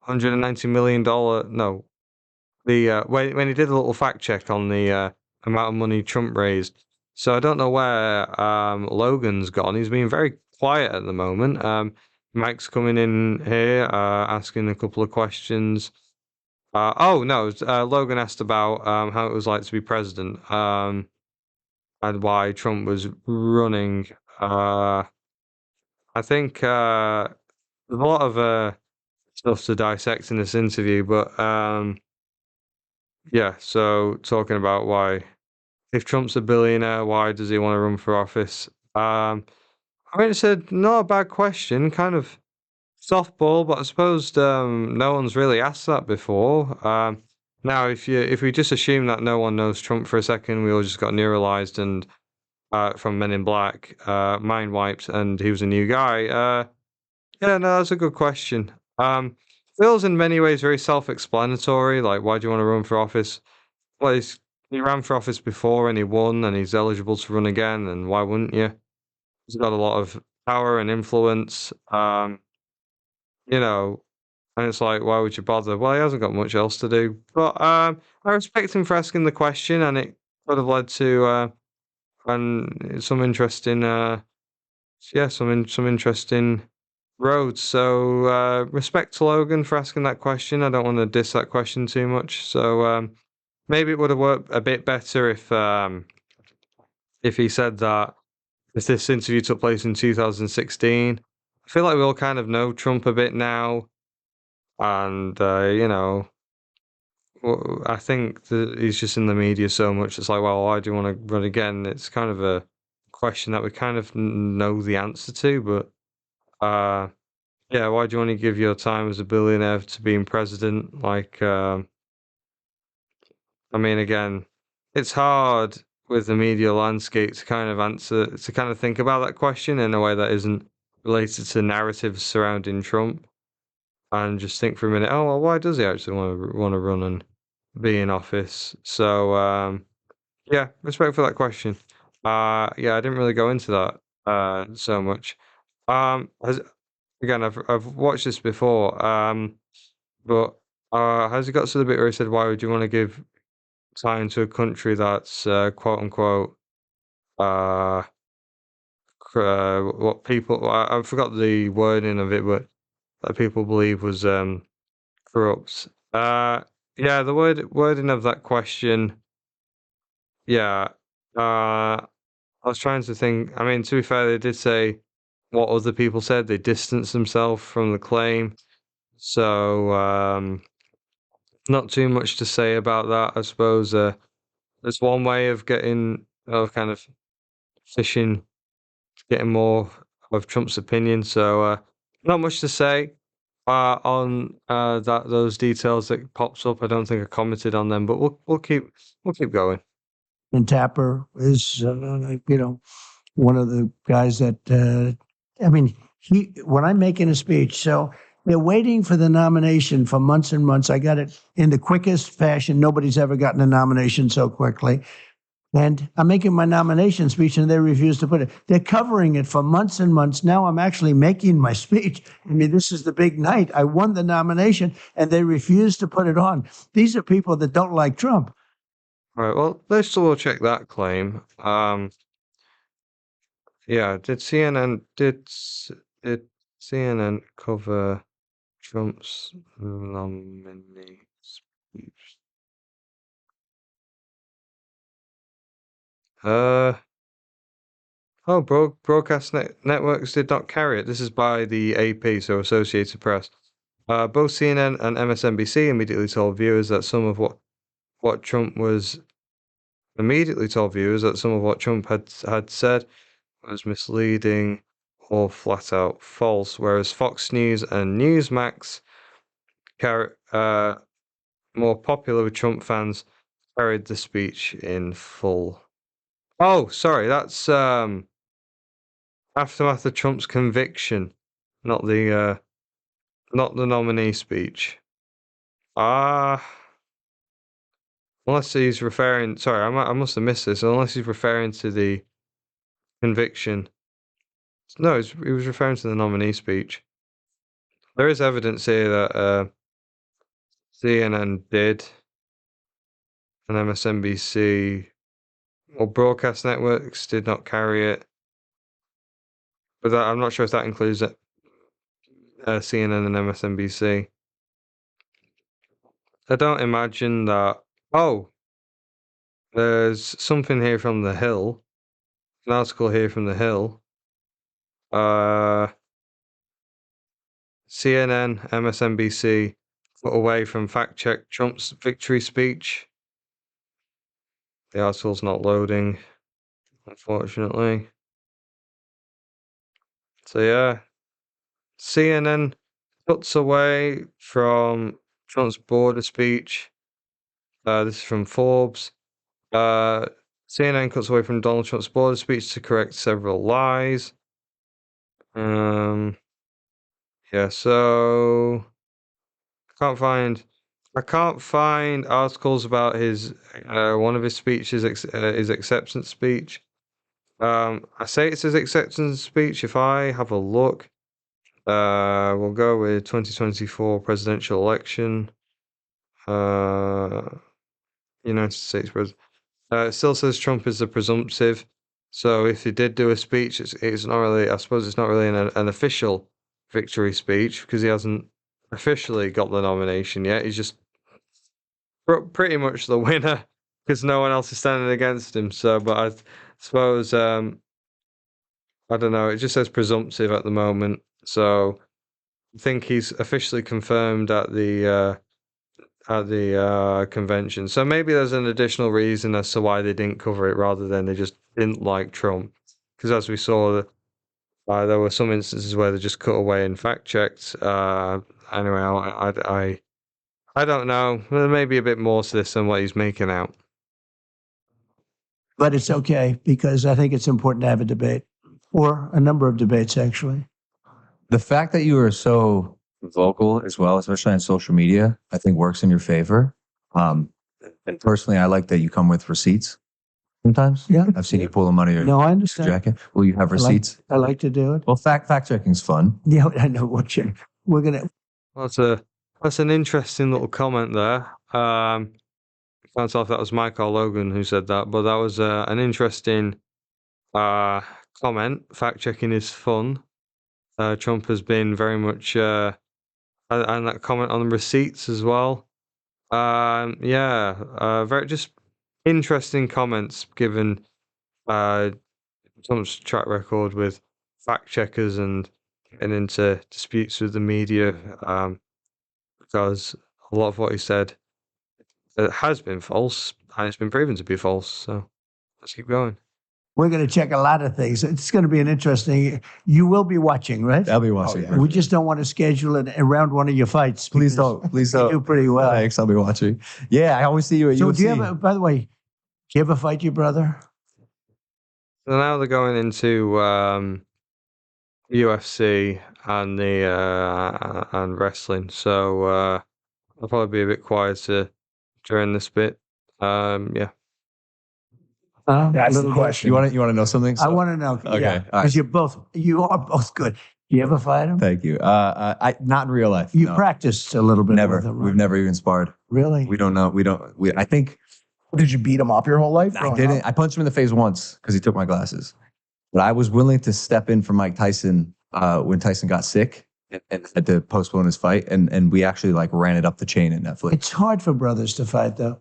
$190 million. No, the when he did a little fact check on the amount of money Trump raised. So I don't know where Logan's gone. He's been very quiet at the moment. Mike's coming in here asking a couple of questions. Oh no, Logan asked about how it was like to be president and why Trump was running. I think there's a lot of stuff to dissect in this interview, but yeah, so talking about why, if Trump's a billionaire, why does he want to run for office? I mean, it's not a bad question, kind of softball, but I suppose no one's really asked that before. Now, if we just assume that no one knows Trump for a second, we all just got neuralized and from Men in Black, mind wiped, and he was a new guy. Yeah, no, that's a good question. Feels in many ways very self-explanatory. Like, why do you want to run for office? Well, he ran for office before and he won, and he's eligible to run again. And why wouldn't you? He's got a lot of power and influence. And it's like, why would you bother? Well, he hasn't got much else to do. But I respect him for asking the question, and it could have led to some interesting, some interesting roads. So respect to Logan for asking that question. I don't want to diss that question too much. So maybe it would have worked a bit better if he said that if this interview took place in 2016 I feel like we all kind of know Trump a bit now, and I think that he's just in the media so much. It's like, well, why do you want to run again? It's kind of a question that we kind of know the answer to, but yeah, why do you want to give your time as a billionaire to being president? Like, I mean, again, it's hard with the media landscape to kind of think about that question in a way that isn't related to narratives surrounding Trump, and just think for a minute, oh, well, why does he actually want to run and be in office? So, yeah, respect for that question. Yeah, I didn't really go into that so much. Has Again, I've watched this before, but has it got to the bit where he said, "Why would you want to give time to a country that's quote unquote uh, what people I forgot the wording of it, but that people believe was corrupt." Yeah, the wording of that question. Yeah, I was trying to think. I mean, to be fair, they did say what other people said. They distanced themselves from the claim. So, not too much to say about that. I suppose there's one way of kind of fishing, getting more of Trump's opinion. So, not much to say on those details that pops up. I don't think I commented on them, but we'll keep going. And Tapper is, one of the guys that, I mean, when I'm making a speech, so they're waiting for the nomination for months and months. I got it in the quickest fashion. Nobody's ever gotten a nomination so quickly. And I'm making my nomination speech and they refuse to put it. They're covering it for months and months. Now I'm actually making my speech. I mean, this is the big night. I won the nomination and they refuse to put it on. These are people that don't like Trump. All right. Well, let's double check that claim. Yeah. Did CNN cover Trump's nominee speech? Oh, broadcast networks did not carry it. This is by the AP, so Associated Press. Both CNN and MSNBC immediately told viewers that some of what Trump was immediately told viewers that some of what Trump had said was misleading or flat out false, whereas Fox News and Newsmax, more popular with Trump fans, carried the speech in full. Oh, sorry, that's aftermath of Trump's conviction, not the nominee speech. Unless he's referring. Sorry, I must have missed this. Unless he's referring to the conviction. No, he was referring to the nominee speech. There is evidence here that CNN did, and MSNBC or broadcast networks did not carry it. But I'm not sure if that includes CNN and MSNBC. I don't imagine that. Oh, there's something here from The Hill, an article here from The Hill. CNN, MSNBC put away from fact check Trump's victory speech. The article's not loading, unfortunately. So yeah, CNN cuts away from Trump's border speech. This is from Forbes. CNN cuts away from Donald Trump's border speech to correct several lies. Yeah, so I can't find articles about his one of his speeches, his acceptance speech. I say it's his acceptance speech. If I have a look, we'll go with 2024 presidential election. United States president. It still says Trump is the presumptive. So if he did do a speech, it's not really. I suppose it's not really an official victory speech because he hasn't officially got the nomination yet. He's just pretty much the winner because no one else is standing against him. So, but I suppose I don't know. It just says presumptive at the moment. So I think he's officially confirmed at the convention. So maybe there's an additional reason as to why they didn't cover it, rather than they just didn't like Trump. Because as we saw, there were some instances where they just cut away and fact checked. Anyway, I don't know. There may be a bit more to this than what he's making out. But it's okay, because I think it's important to have a debate, or a number of debates, actually. The fact that you are so vocal as well, especially on social media, I think works in your favor. And personally, I like that you come with receipts sometimes. Yeah. I've seen you pull them out of your No, I understand. jacket. Will you have receipts? I like to do it. Well, fact checking's fun. Yeah, I know what you're. We're gonna. That's an interesting little comment there. Can't tell if that was Mike or Logan who said that, but that was an interesting comment. Fact checking is fun. Trump has been very much, and that comment on the receipts as well. Very just interesting comments, given Trump's track record with fact checkers and into disputes with the media, because a lot of what he said has been false, and it's been proven to be false. So let's keep going. We're going to check a lot of things. It's going to be an interesting. You will be watching, right? I'll be watching. yeah. We just don't want to schedule it around one of your fights. Please because don't. Please You don't. do pretty well. Thanks. I'll be watching. Yeah, I always see you at So UFC. do you have? By the way, do you ever fight your brother? So now they're going into UFC and the and wrestling. So I'll probably be a bit quieter during this bit. Yeah. That's a the little question. you want to know something? I want to know. Okay, Yeah, all right. because you are both good. Do you ever fight him? Thank you. I not in real life. You no. practiced a little bit. Never. With him, right? We've never even sparred. Really. We don't know. I think Did you beat him up your whole life? I growing didn't. up? I punched him in the face once because he took my glasses. But I was willing to step in for Mike Tyson when Tyson got sick and had to postpone his fight, and we actually like ran it up the chain at Netflix. It's hard for brothers to fight, though.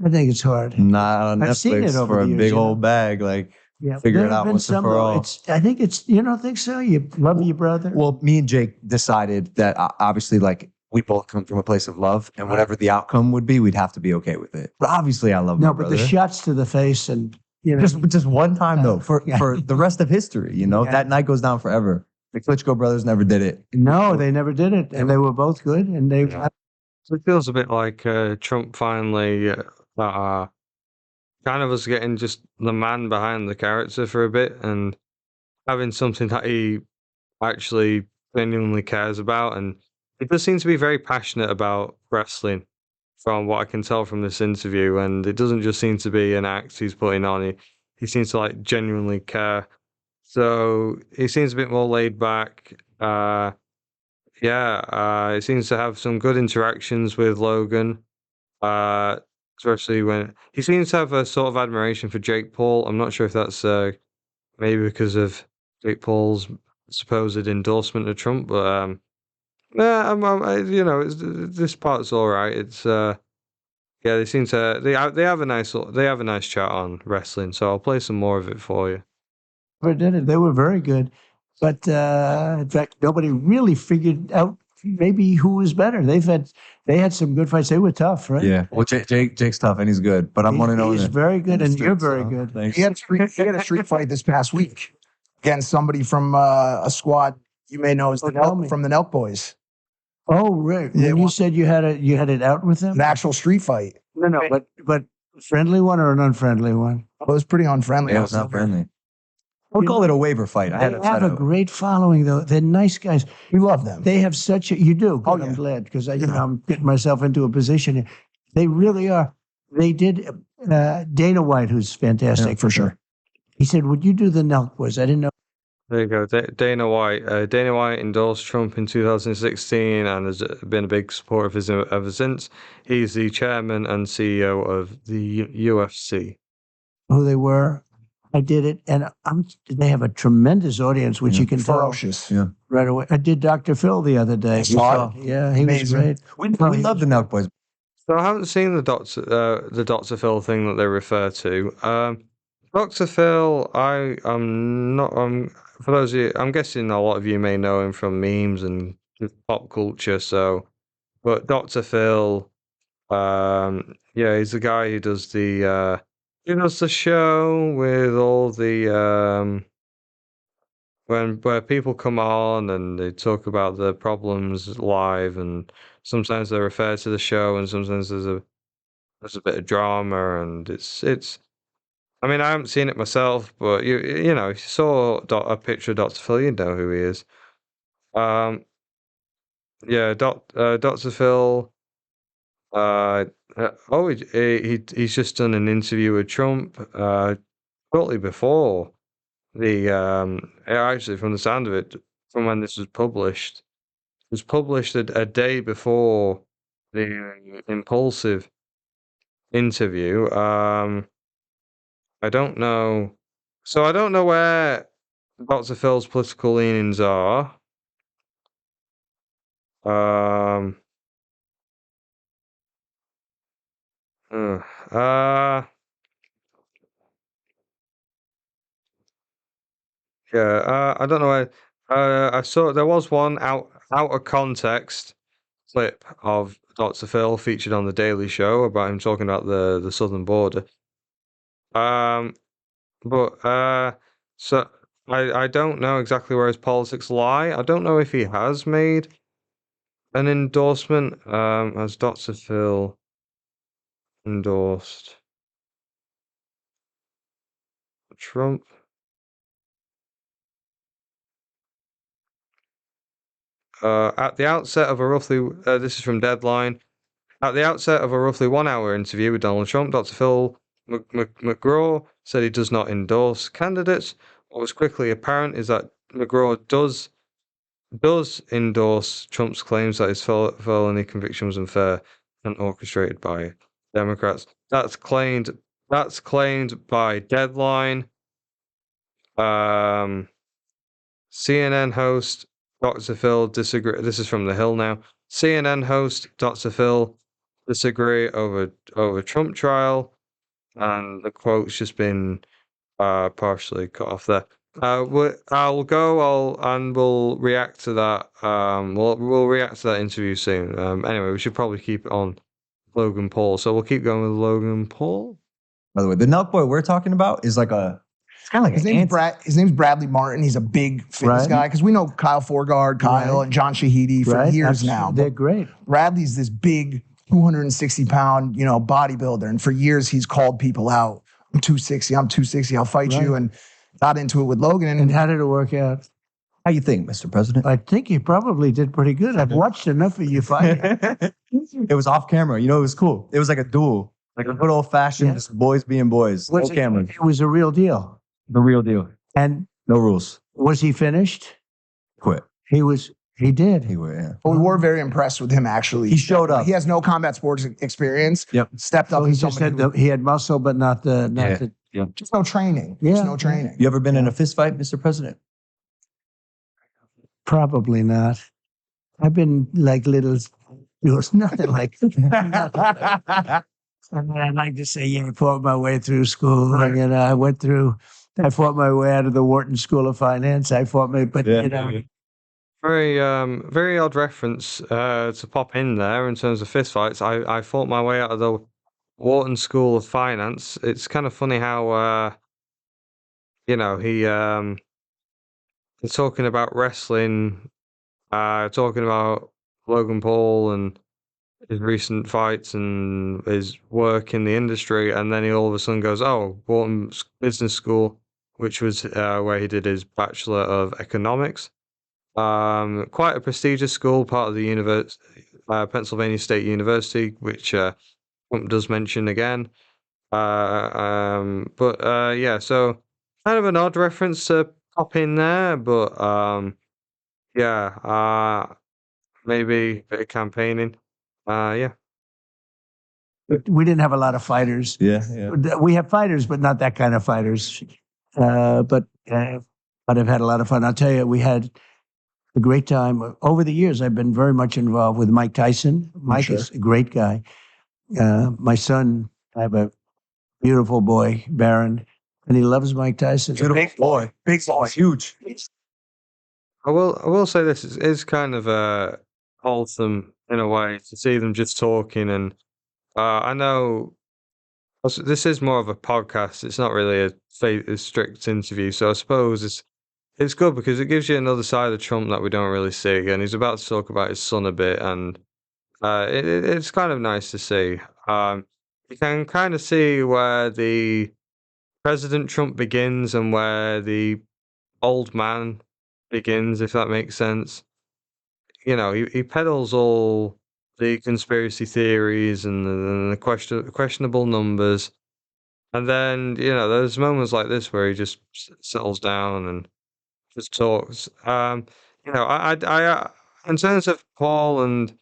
I think it's hard. Not on I've seen it Netflix over for the a years, big you know. old bag. Like Yeah, figure there it have out been once and some, for though. all. I think it's. You don't think so? You love your brother. Well, me and Jake decided that obviously, like, we both come from a place of love, and whatever the outcome would be, we'd have to be okay with it. But obviously, I love my no, brother. but the shots to the face and Just one time though, for Yeah. for the rest of history, you know, Yeah. that night goes down forever. The Klitschko brothers never did it. no, they never did it, and they were both good, and they. Yeah. So it feels a bit like Trump finally kind of was getting just the man behind the character for a bit, and having something that he actually genuinely cares about. And he does seem to be very passionate about wrestling, from what I can tell from this interview. And it doesn't just seem to be an act he's putting on. He seems to like genuinely care. So he seems a bit more laid back. He seems to have some good interactions with Logan. Especially when he seems to have a sort of admiration for Jake Paul. I'm not sure if that's maybe because of Jake Paul's supposed endorsement of Trump, but this part's all right. It's they seem to they have a nice chat on wrestling. So I'll play some more of it for you. Never did it. They were very good, but in fact, nobody really figured out maybe who was better. They had some good fights. They were tough, right? Yeah. Well, Jake's tough and he's good, but I'm He's- one to know He's that. very good, and you're very So, good. Thanks. He had a street fight this past week against somebody from a squad you may know as Oh, tell me. from the Nelk Boys. Oh, right. Yeah, When you well- said you had it out with them. An actual street fight. No, but friendly one or an unfriendly one? It was pretty unfriendly. Yeah, it's not friendly. I would call it a waiver fight. I They had have a great following, though. They're nice guys. We love them. They have such a. You do. Oh, Good, I'm yeah. glad because I'm getting myself into a position here. They really are. They did. Dana White, who's fantastic. For sure. He said, "Would you do the Nelk Boys?" I didn't know. There you go, Dana White. Dana White endorsed Trump in 2016 and has been a big supporter of his ever since. He's the chairman and CEO of the UFC. Who they were. I did it, and they have a tremendous audience, which you can tell Ferocious. Yeah. right away. I did Dr. Phil the other day. Saw it. Yeah, he was Amazing. great. We love the Nelk Boys. So I haven't seen the Dr. Phil thing that they refer to. Dr. Phil, I'm not. For those of you, I'm guessing a lot of you may know him from memes and just pop culture. So, but Dr. Phil, yeah, he's the guy who does the show with all the where people come on and they talk about their problems live, and sometimes they refer to the show, and sometimes there's a bit of drama, and it's. I mean, I haven't seen it myself, but you know, if you saw a picture of Dr. Phil, you know who he is. Um, yeah, Dr. Phil. He's just done an interview with Trump. Shortly before actually, from the sound of it, from when this was published, it was published a day before the Impulsive interview. I don't know. So I don't know where Dr. Phil's political leanings are. Um, uh, uh, yeah, I don't know where. I saw there was one out of context clip of Dr. Phil featured on the Daily Show about him talking about the southern border. Um, but so I don't know exactly where his politics lie. I don't know if he has made an endorsement. Has Dr. Phil endorsed Trump? At the outset of a roughly, this is from Deadline. At the outset of a roughly 1 hour interview with Donald Trump, Dr. Phil McGraw said he does not endorse candidates. What was quickly apparent is that McGraw does endorse Trump's claims that his felony conviction was unfair and orchestrated by Democrats. That's claimed by Deadline. CNN host Dr. Phil disagree. This is from The Hill now. CNN host Dr. Phil disagree over Trump trial, and the quote's just been partially cut off there. We'll react to that. We'll react to that interview soon. Anyway, we should probably keep it on Logan Paul. So we'll keep going with Logan Paul. By the way, the Nelk boy we're talking about is like it's kind of like His name's Bradley Martin. He's a big fitness Right. guy because we know Kyle Forgard, Kyle, Right. and John Shahidi for Right? years now. They're But great. Bradley's this big 260-pound, bodybuilder, and for years he's called people out. I'm 260. I'm 260. I'll fight you, Right. and got into it with Logan. And And how did it work out? How you think, Mr. President? I think he probably did pretty good. I've watched enough of you fight. It was off camera. It was cool. It was like a duel, like a good old fashioned Yeah. just boys being boys. No Was it, camera. it was a real deal. The real deal. And No rules. was he finished? Quit. He did. He would. Yeah. but we were very impressed with him. Actually, He showed up. He has no combat sports experience. Yep. Stepped up. So he as just somebody had he had muscle, but not the just no training. Yeah. Just no training. You ever been in a fist fight, Mr. President? probably not. I've been like little. It was nothing like. I mean, I'd like to say, I fought my way through school. Right. And, I fought my way out of the Wharton School of Finance. But Very odd reference to pop in there in terms of fistfights. I fought my way out of the Wharton School of Finance. It's kind of funny how he's talking about wrestling, talking about Logan Paul and his recent fights and his work in the industry, and then he all of a sudden goes, "Oh, Wharton Business School," which was where he did his Bachelor of Economics. Quite a prestigious school, part of the Pennsylvania State University, which Trump does mention again. Yeah, so kind of an odd reference to pop in there, but maybe a bit of campaigning. Yeah. we didn't have a lot of fighters. Yeah. We have fighters, but not that kind of fighters. But I've had a lot of fun. I'll tell you, we had a great time. Over the years, I've been very much involved with Mike Tyson. Mike is a great guy. My son, I have a beautiful boy, Baron. and he loves Mike Tyson. Beautiful boy. Big boy. He's huge. I will say this is kind of wholesome in a way to see them just talking, and I know also, this is more of a podcast. It's not really a strict interview, so I suppose it's good because it gives you another side of Trump that we don't really see. And he's about to talk about his son a bit, and it's kind of nice to see. You can kind of see where the President Trump begins and where the old man begins, if that makes sense. You know, he peddles all the conspiracy theories and the questionable numbers. And then, you know, there's moments like this where he just settles down and just talks. You know, in terms of Paul and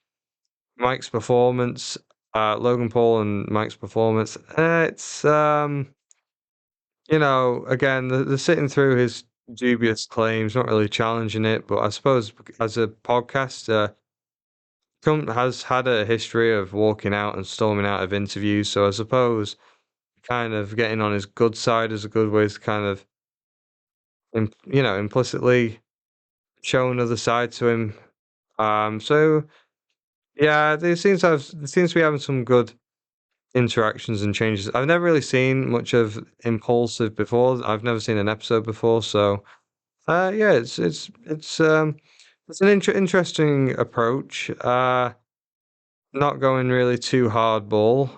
Mike's performance, Logan Paul and Mike's performance, it's, you know, again, the sitting through his dubious claims, not really challenging it, but I suppose as a podcast, Trump has had a history of walking out and storming out of interviews, so I suppose kind of getting on his good side is a good way to kind of, you know, implicitly show another side to him. So yeah, there seems to be having some good interactions and changes. I've never really seen much of Impulsive before. I've never seen an episode before, so yeah, it's an interesting approach. Not going really too hardball.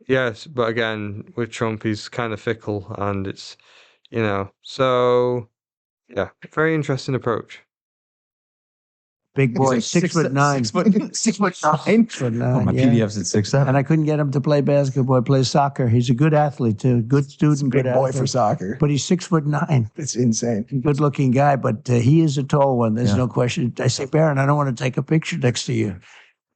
Yes, but again, with Trump, he's kind of fickle, and it's, you know, so yeah, very interesting approach. Big boy, He's like 6'9". 6'9". 6'9". Oh, my yeah. PDF's at 6'7". And I couldn't get him to play basketball. He plays soccer. He's a good athlete too. Good student, Big good boy athlete. for soccer. But he's 6'9". It's insane. Good looking guy, but he is a tall one. There's Yeah. no question. I say, Baron, I don't want to take a picture next to you.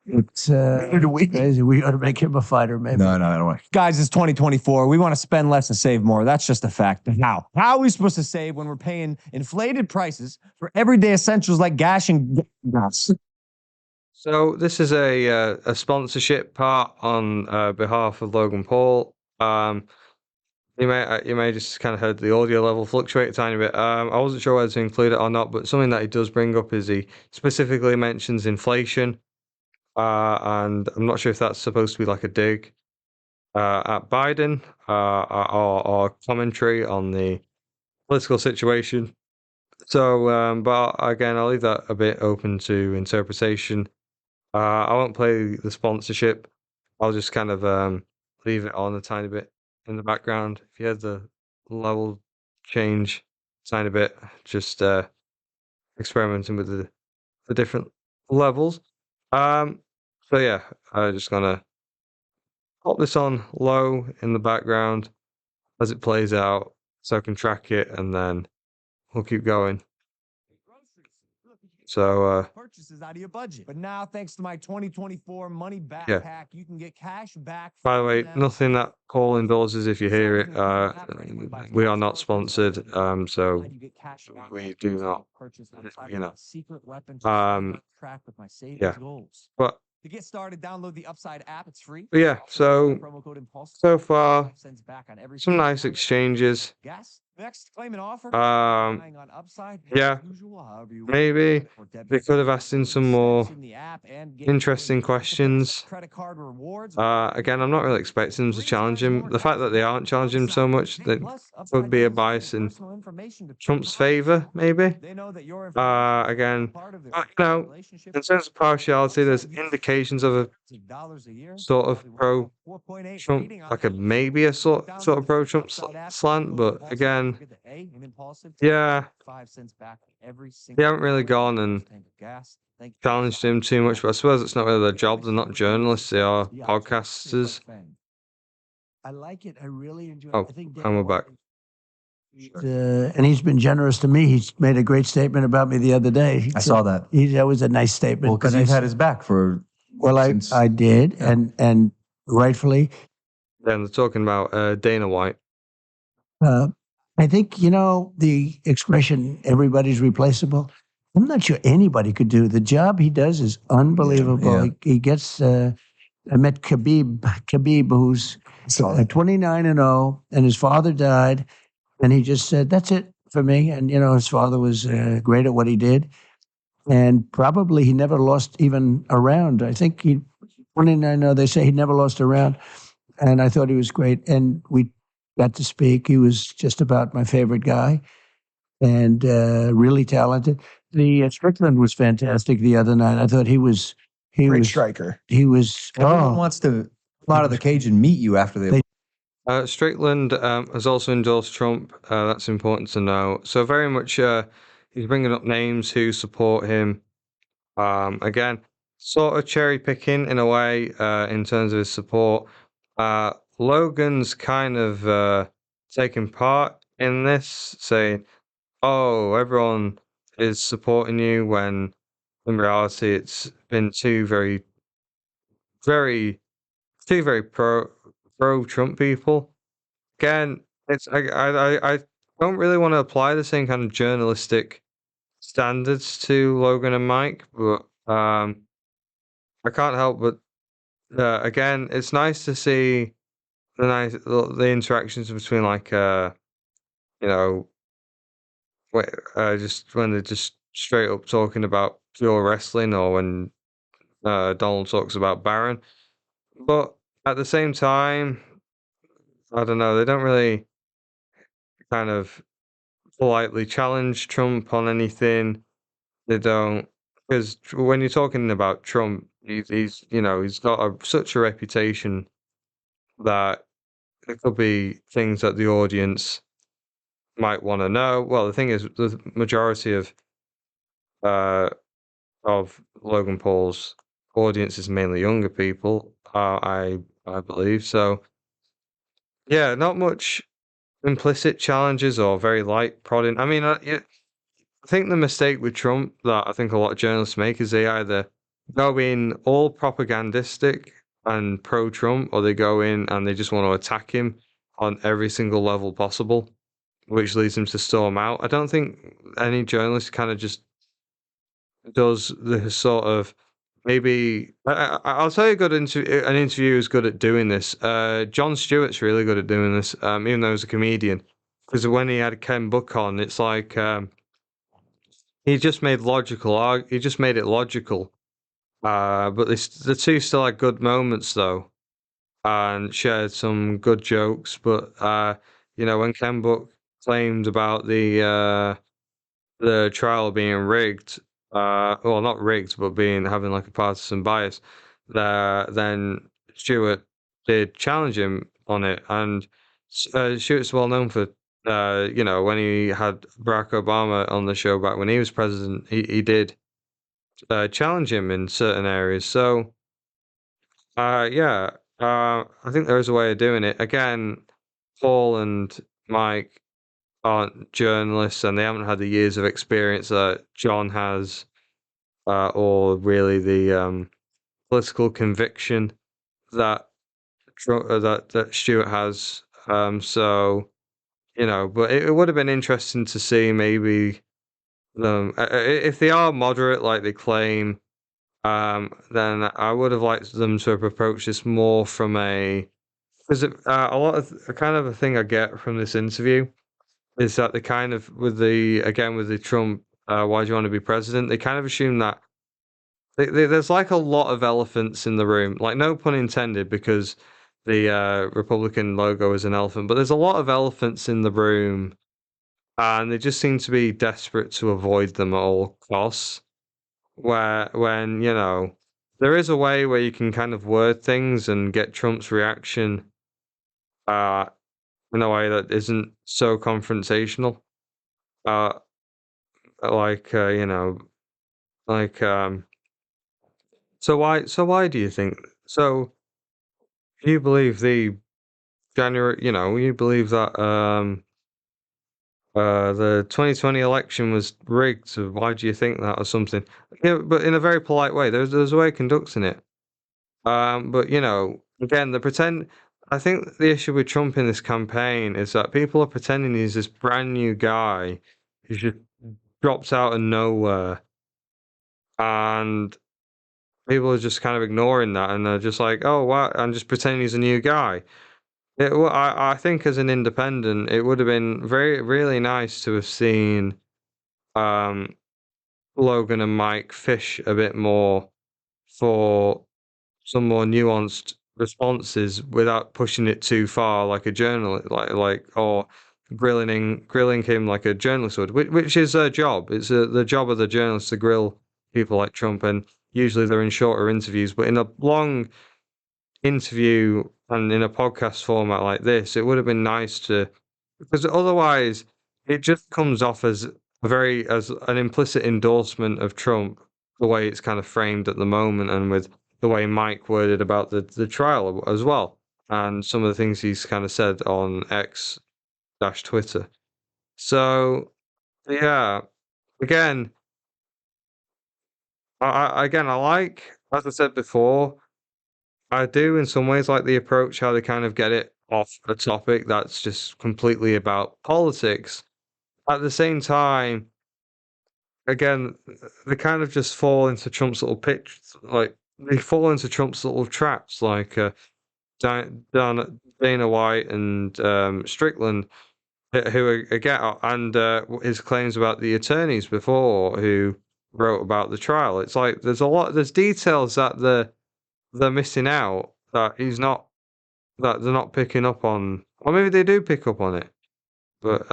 It's Neither do we. crazy. We ought to make him a fighter, maybe. No, I don't want. Guys, it's 2024. We want to spend less and save more. That's just a fact. How? How are we supposed to save when we're paying inflated prices for everyday essentials like gas and gas? So this is a sponsorship part on behalf of Logan Paul. You may just kind of heard the audio level fluctuate a tiny bit. I wasn't sure whether to include it or not, but something that he does bring up is he specifically mentions inflation, and I'm not sure if that's supposed to be like a dig at Biden or commentary on the political situation. So, but again, I'll leave that a bit open to interpretation. I won't play the sponsorship. I'll just kind of leave it on a tiny bit in the background. If you had the level change a tiny bit, just experimenting with the different levels. So yeah, I'm just gonna pop this on low in the background as it plays out, so I can track it, and then we'll keep going. So Purchases out of your budget. But now, thanks to my 2024 money back Yeah. hack, you can get cash back. by the from way, them. nothing that Paul endorses. If you hear it, we are not sponsored. So You get cash back we from do those not, purchase on you know, a secret weapon to um, track with my savings yeah. goals. but To get started, download the Upside app. It's free. yeah. So Promo code Impulsive. so far, Sends back on every some nice $50 exchanges. Gas. Next, claim an offer. Um, Buying on Upside. yeah, as usual, however you maybe or debit they could have asked in some more in the app and get interesting questions. credit card rewards. Again, I'm not really expecting them to challenge him. The fact that they aren't challenging him so much, that would be a bias in Trump's favor, maybe. They know that your Again, you know, in terms of partiality, there's indications of a sort of pro-Trump, like a maybe a sort of pro-Trump slant, but again, yeah, 5 cents back every they single haven't really gone and challenged him too much, but I suppose it's not really their job. They're not journalists, they are podcasters. I like it. I really enjoy it. Oh, I think and we're back. and he's been generous to me. He's made a great statement about me the other day. I saw that. That was a nice statement. Well, because but you've I- had his back for. Well, since- I did, Yeah. and rightfully. Then they're talking about Dana White. I think, you know, the expression "everybody's replaceable." I'm not sure anybody could do the job he does. Is unbelievable. Yeah. He gets I met Khabib, who's So 29-0, and his father died, and he just said, "That's it for me." And his father was great at what he did, and probably he never lost even a round. I think he 29-0. They say he never lost a round, and I thought he was great. And we got to speak. He was just about my favorite guy, and really talented. The Strickland was fantastic the other night. I thought he was great striker. he was Everyone wants to come out of the cage and meet you after they. Strickland has also endorsed Trump. That's important to know. So very much, he's bringing up names who support him. Again, sort of cherry picking in a way, in terms of his support. Logan's kind of taking part in this, saying, "Oh, everyone is supporting you," when in reality it's been very, two very pro Trump people. Again, it's I don't really want to apply the same kind of journalistic standards to Logan and Mike, but I can't help but again, it's nice to see the interactions between like you know just when they're just straight up talking about pure wrestling, or when Donald talks about Baron, but at the same time, I don't know, they don't really kind of politely challenge Trump on anything. They don't, because when you're talking about Trump, he's got such a reputation that it could be things that the audience might want to know. Well, the thing is, the majority uh, of Logan Paul's audience is mainly younger people. I believe so. Yeah, not much implicit challenges or very light prodding. I mean, yeah, I think the mistake with Trump that I think a lot of journalists make is they either go in all propagandistic and pro-Trump, or they go in and they just want to attack him on every single level possible, which leads him to storm out. I don't think any journalist kind of just does the sort of, maybe I'll tell you an interviewer is good at doing this. Jon Stewart's really good at doing this, even though he's a comedian, because when he had Ken Buck on, it's like he just made he just made it logical. But the two still had good moments though, and shared some good jokes. But when Ken Buck claimed about the trial being rigged, well, not rigged, but having like a partisan bias, then Stewart did challenge him on it, and Stewart's well known for, when he had Barack Obama on the show back when he was president, he did challenge him in certain areas. So, yeah, I think there is a way of doing it. Again, Paul and Mike aren't journalists, and they haven't had the years of experience that John has, or really the political conviction that that Stewart has. So but it would have been interesting to see maybe them, if they are moderate like they claim. Then I would have liked them to have approached this more from because a lot of kind of a thing I get from this interview is that they kind of, with the Trump, why do you want to be president? They kind of assume that there's like a lot of elephants in the room, like no pun intended, because the Republican logo is an elephant, but there's a lot of elephants in the room, and they just seem to be desperate to avoid them at all costs. When there is a way where you can kind of word things and get Trump's reaction uh, in a way that isn't so confrontational. Uh, like like so why do you think so? You believe the January? You believe that the 2020 election was rigged. So why do you think that, or something? Yeah, but in a very polite way. There's a way of conducting it. But again, the pretend. I think the issue with Trump in this campaign is that people are pretending he's this brand new guy who just drops out of nowhere, and people are just kind of ignoring that, and they're just like, oh, wow, and just pretending he's a new guy. I think as an independent, it would have been really nice to have seen um, Logan and Mike fish a bit more for some more nuanced responses without pushing it too far, like a journalist, or grilling him like a journalist would, which is their job. It's the job of the journalist to grill people like Trump, and usually they're in shorter interviews. But in a long interview and in a podcast format like this, it would have been nice to, because otherwise it just comes off as as an implicit endorsement of Trump, the way it's kind of framed at the moment, and with the way Mike worded about the trial as well, and some of the things he's kind of said on X dash Twitter. So yeah, again, I like, as I said before, I do in some ways like the approach how they kind of get it off a topic that's just completely about politics. At the same time, again, they kind of just fall into Trump's little pitch, like they fall into Trump's little traps, like Dana White and Strickland, who are again, and his claims about the attorneys before who wrote about the trial. It's like there's details that they're missing out that that they're not picking up on, or maybe they do pick up on it. But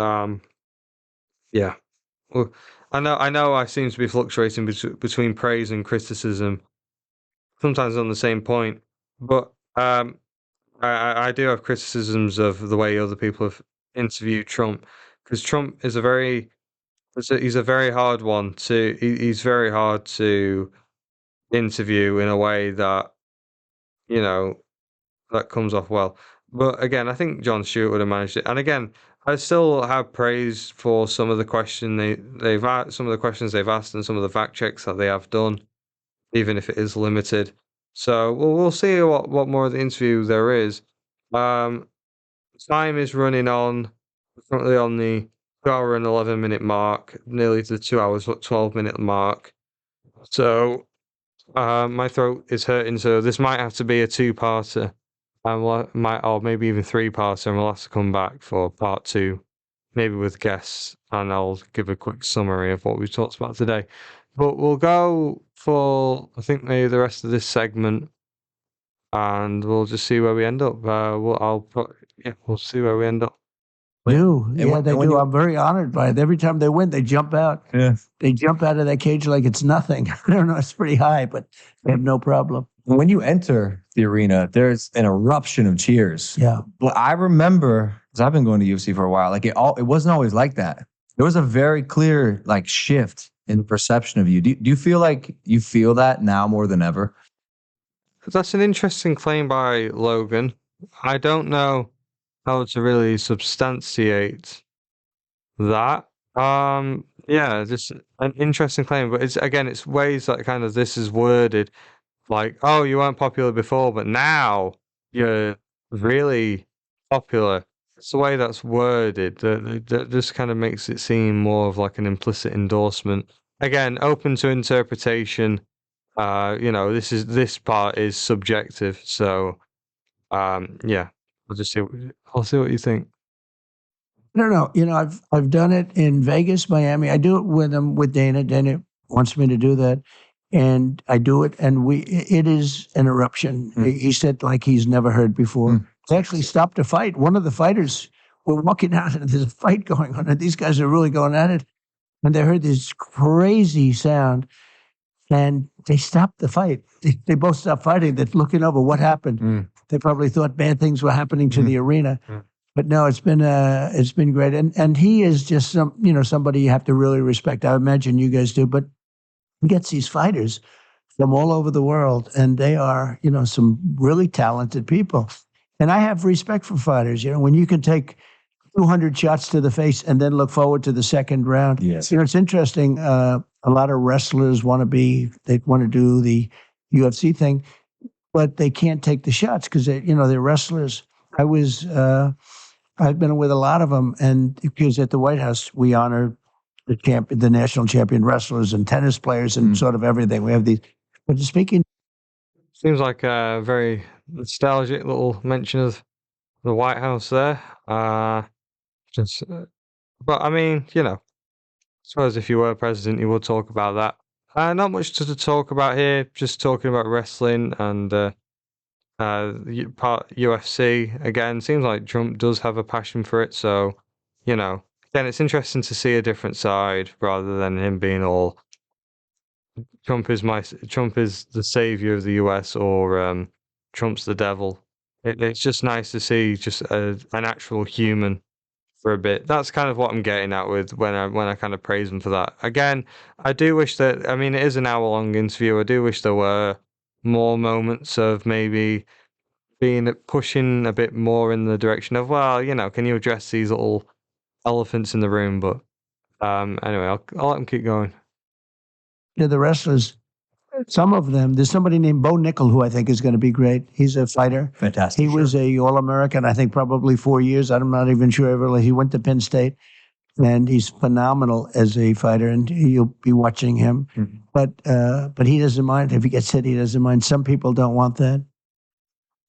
yeah. Well, I know I seem to be fluctuating between praise and criticism, sometimes on the same point. But I do have criticisms of the way other people have interviewed Trump, because Trump is he's a very hard one to he's very hard to interview in a way that, you know, that comes off well. But again, I think Jon Stewart would have managed it. And again, I still have praise for some of the some of the questions they've asked, and some of the fact checks that they have done, even if it is limited. So we'll see what more of the interview there is. Um, Time is running on, currently on the 2 hour and 11 minute mark, nearly to the 2 hours 12 minute mark. So my throat is hurting, so this might have to be a two-parter. Or maybe even three-parter, and we'll have to come back for part two, maybe with guests, and I'll give a quick summary of what we've talked about today. But we'll go for, I think, maybe the rest of this segment, and we'll just see where we end up. We'll see where we end up. They when do. I'm very honored by it. Every time they win, they jump out. Yeah. They jump out of that cage like it's nothing. I don't know, it's pretty high, but they have no problem. When you enter the arena, there's an eruption of cheers. Yeah. But I remember, because I've been going to UFC for a while, like it wasn't always like that. There was a very clear like shift in the perception of you. Do you feel like you feel that now more than ever? That's an interesting claim by Logan. I don't know how to really substantiate that. Yeah, just an interesting claim, but it's ways that kind of this is worded, like, oh, you weren't popular before, but now you're really popular. It's the way that's worded that just kind of makes it seem more of like an implicit endorsement. Again, open to interpretation. This part is subjective, so yeah, I'll see what you think. I don't know. I've done it in Vegas, Miami. I do it with them, with Dana. Dana wants me to do that, and I do it. And it is an eruption. He said like he's never heard before. They actually stopped a fight. One of the fighters were walking out, and there's a fight going on, and these guys are really going at it. And they heard this crazy sound, and they stopped the fight. They both stopped fighting. They're looking over what happened. They probably thought bad things were happening to the arena. But no, it's been great, and he is just somebody you have to really respect. I imagine you guys do, but he gets these fighters from all over the world, and they are some really talented people. And I have respect for fighters. When you can take 200 shots to the face and then look forward to the second round. Yes. It's interesting. A lot of wrestlers want to do the UFC thing, but they can't take the shots because they're wrestlers. I've been with a lot of them, and because at the White House we honor the national champion wrestlers and tennis players and sort of everything. We have these. But speaking seems like a very nostalgic little mention of the White House there. Just, but I mean, I suppose if you were president, you would talk about that. Not much to talk about here. Just talking about wrestling and part UFC again. Seems like Trump does have a passion for it. So, again, it's interesting to see a different side rather than him being all Trump is the savior of the US or Trump's the devil. It's just nice to see just an actual human for a bit. That's kind of what I'm getting at with when I kind of praise him for that. Again, I do wish that I mean it is an hour-long interview. I do wish there were more moments of maybe being pushing a bit more in the direction of, well, can you address these little elephants in the room? But anyway, I'll let him keep going. The wrestlers, some of them, there's somebody named Bo Nickel who I think is going to be great. He's a fighter. Fantastic. He was a All-American, I think probably 4 years. I'm not even sure ever. He went to Penn State, and he's phenomenal as a fighter, and you'll be watching him. But he doesn't mind. If he gets hit, he doesn't mind. Some people don't want that.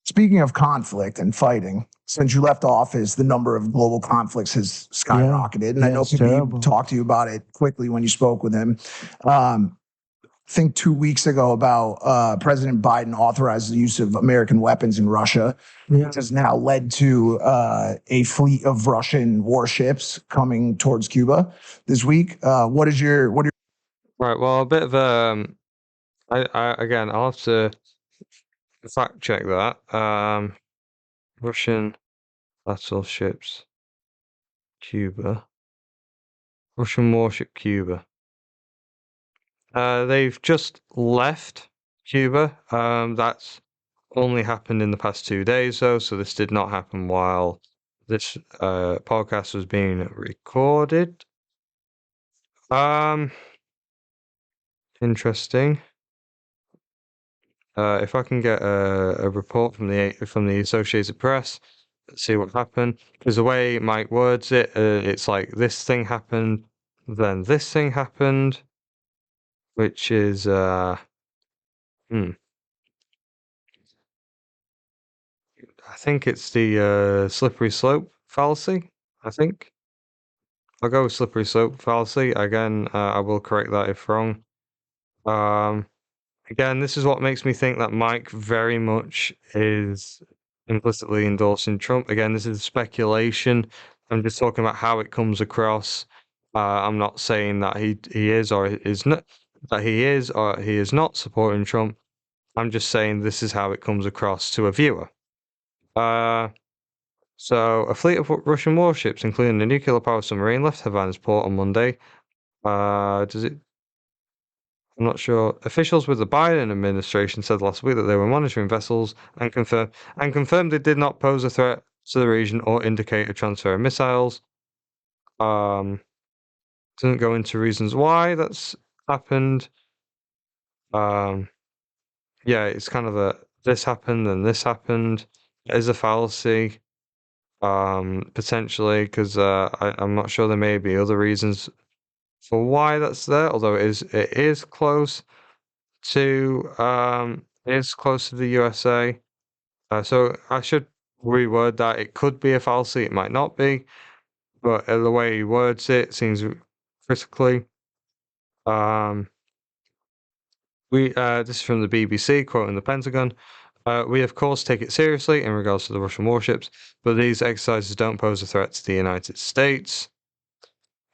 Speaking of conflict and fighting, since you left office, the number of global conflicts has skyrocketed. And I know it's Khabib terrible. talked to you about it quickly when you spoke with him. I think 2 weeks ago about President Biden authorized the use of American weapons in Russia, which has now led to a fleet of Russian warships coming towards Cuba this week. What are your Right. Well, a bit of again, I'll have to fact check that. Russian battleships, Cuba. Russian warship, Cuba. They've just left Cuba. That's only happened in the past 2 days, though. So this did not happen while this podcast was being recorded. Interesting. If I can get a report from the Associated Press, let's see what happened. Because the way Mike words it, it's like this thing happened, then this thing happened, which is I think it's the slippery slope fallacy. I think I'll go with slippery slope fallacy again. I will correct that if wrong. Again, this is what makes me think that Mike very much is implicitly endorsing Trump. Again, this is speculation. I'm just talking about how it comes across. I'm not saying that he is or is not that he is or he is not supporting Trump. I'm just saying this is how it comes across to a viewer. So a fleet of Russian warships, including a nuclear-powered submarine, left Havana's port on Monday. Does it? I'm not sure. Officials with the Biden administration said last week that they were monitoring vessels and confirmed they did not pose a threat to the region or indicate a transfer of missiles. Doesn't go into reasons why that's happened. Yeah, it's kind of a this happened and this happened. It is a fallacy. Potentially because I'm not sure there may be other reasons for why that's there, although it is close to the USA. So I should reword that. It could be a fallacy, it might not be, but the way he words it seems critically. This is from the BBC, quoting the Pentagon. We of course take it seriously in regards to the Russian warships, but these exercises don't pose a threat to the United States.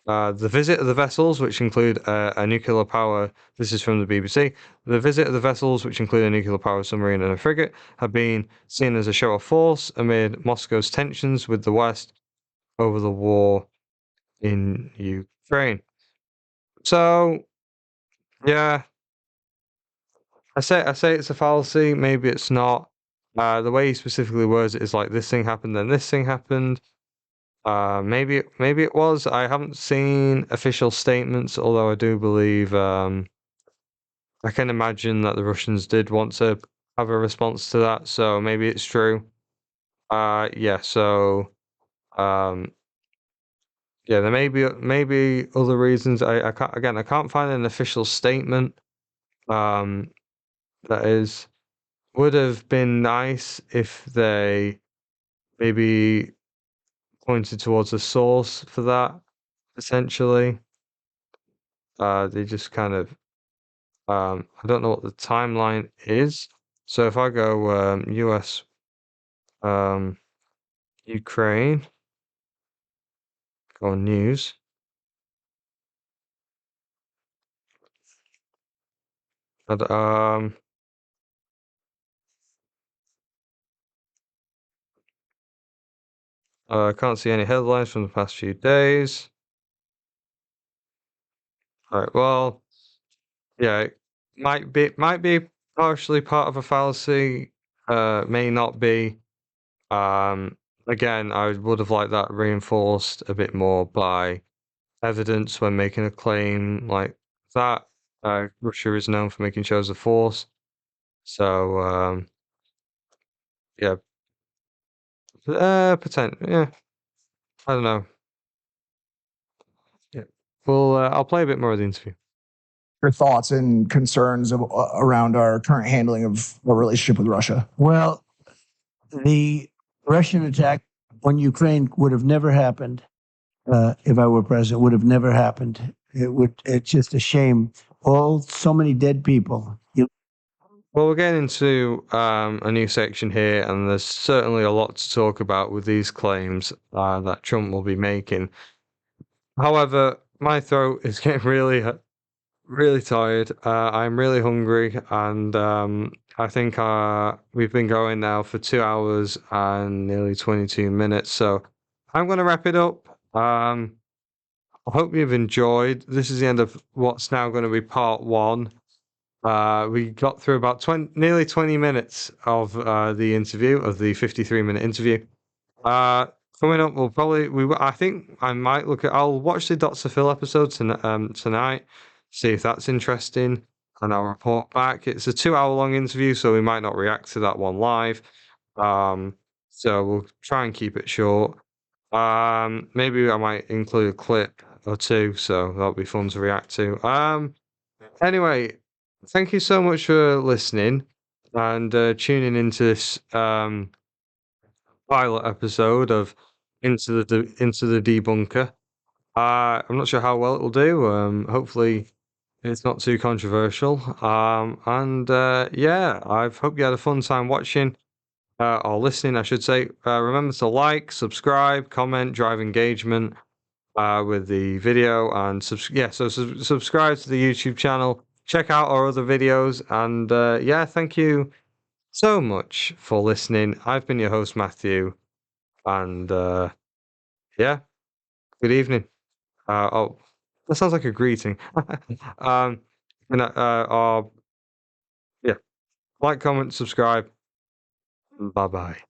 The visit of the vessels, which include a nuclear power, this is from the BBC. The visit of the vessels, which include a nuclear powered submarine and a frigate, have been seen as a show of force amid Moscow's tensions with the West over the war in Ukraine. So, yeah, I say it's a fallacy. Maybe it's not. The way he specifically words it is like this thing happened, then this thing happened. Maybe it was. I haven't seen official statements, although I do believe I can imagine that the Russians did want to have a response to that, so maybe it's true. Yeah, so yeah, there may be other reasons. I can't find an official statement that is would have been nice if they maybe pointed towards a source for that, essentially. They just kind of, I don't know what the timeline is. So if I go US, Ukraine, go on news. And, I can't see any headlines from the past few days. All right, well, yeah, it might be partially part of a fallacy, may not be. Um, Again, I would have liked that reinforced a bit more by evidence when making a claim like that. Russia is known for making shows of force, so yeah, yeah, I don't know. Yeah, well, I'll play a bit more of the interview. Your thoughts and concerns around our current handling of our relationship with Russia. Well, the Russian attack on Ukraine would have never happened if I were president. Would have never happened. It would. It's just a shame. So many dead people. Well, we're getting into a new section here, and there's certainly a lot to talk about with these claims that Trump will be making. However, my throat is getting really tired. I'm really hungry, and I think we've been going now for 2 hours and nearly 22 minutes. So I'm going to wrap it up. I hope you've enjoyed. This is the end of what's now going to be part one. We got through about nearly 20 minutes of the interview, of the 53-minute interview. Coming up, I think I might I'll watch the Dr. Phil episode tonight, see if that's interesting, and I'll report back. It's a 2-hour-long interview, so we might not react to that one live. So we'll try and keep it short. Maybe I might include a clip or two, so that'll be fun to react to. Anyway, thank you so much for listening and tuning into this pilot episode of Into the Debunker. I'm not sure how well it will do. Hopefully, it's not too controversial. And yeah, I hope you had a fun time watching or listening, I should say. Remember to like, subscribe, comment, drive engagement with the video, and subscribe to the YouTube channel. Check out our other videos, and yeah, thank you so much for listening. I've been your host, Matthew, and yeah, good evening. Oh, that sounds like a greeting. um, yeah, like, comment, subscribe. Bye bye.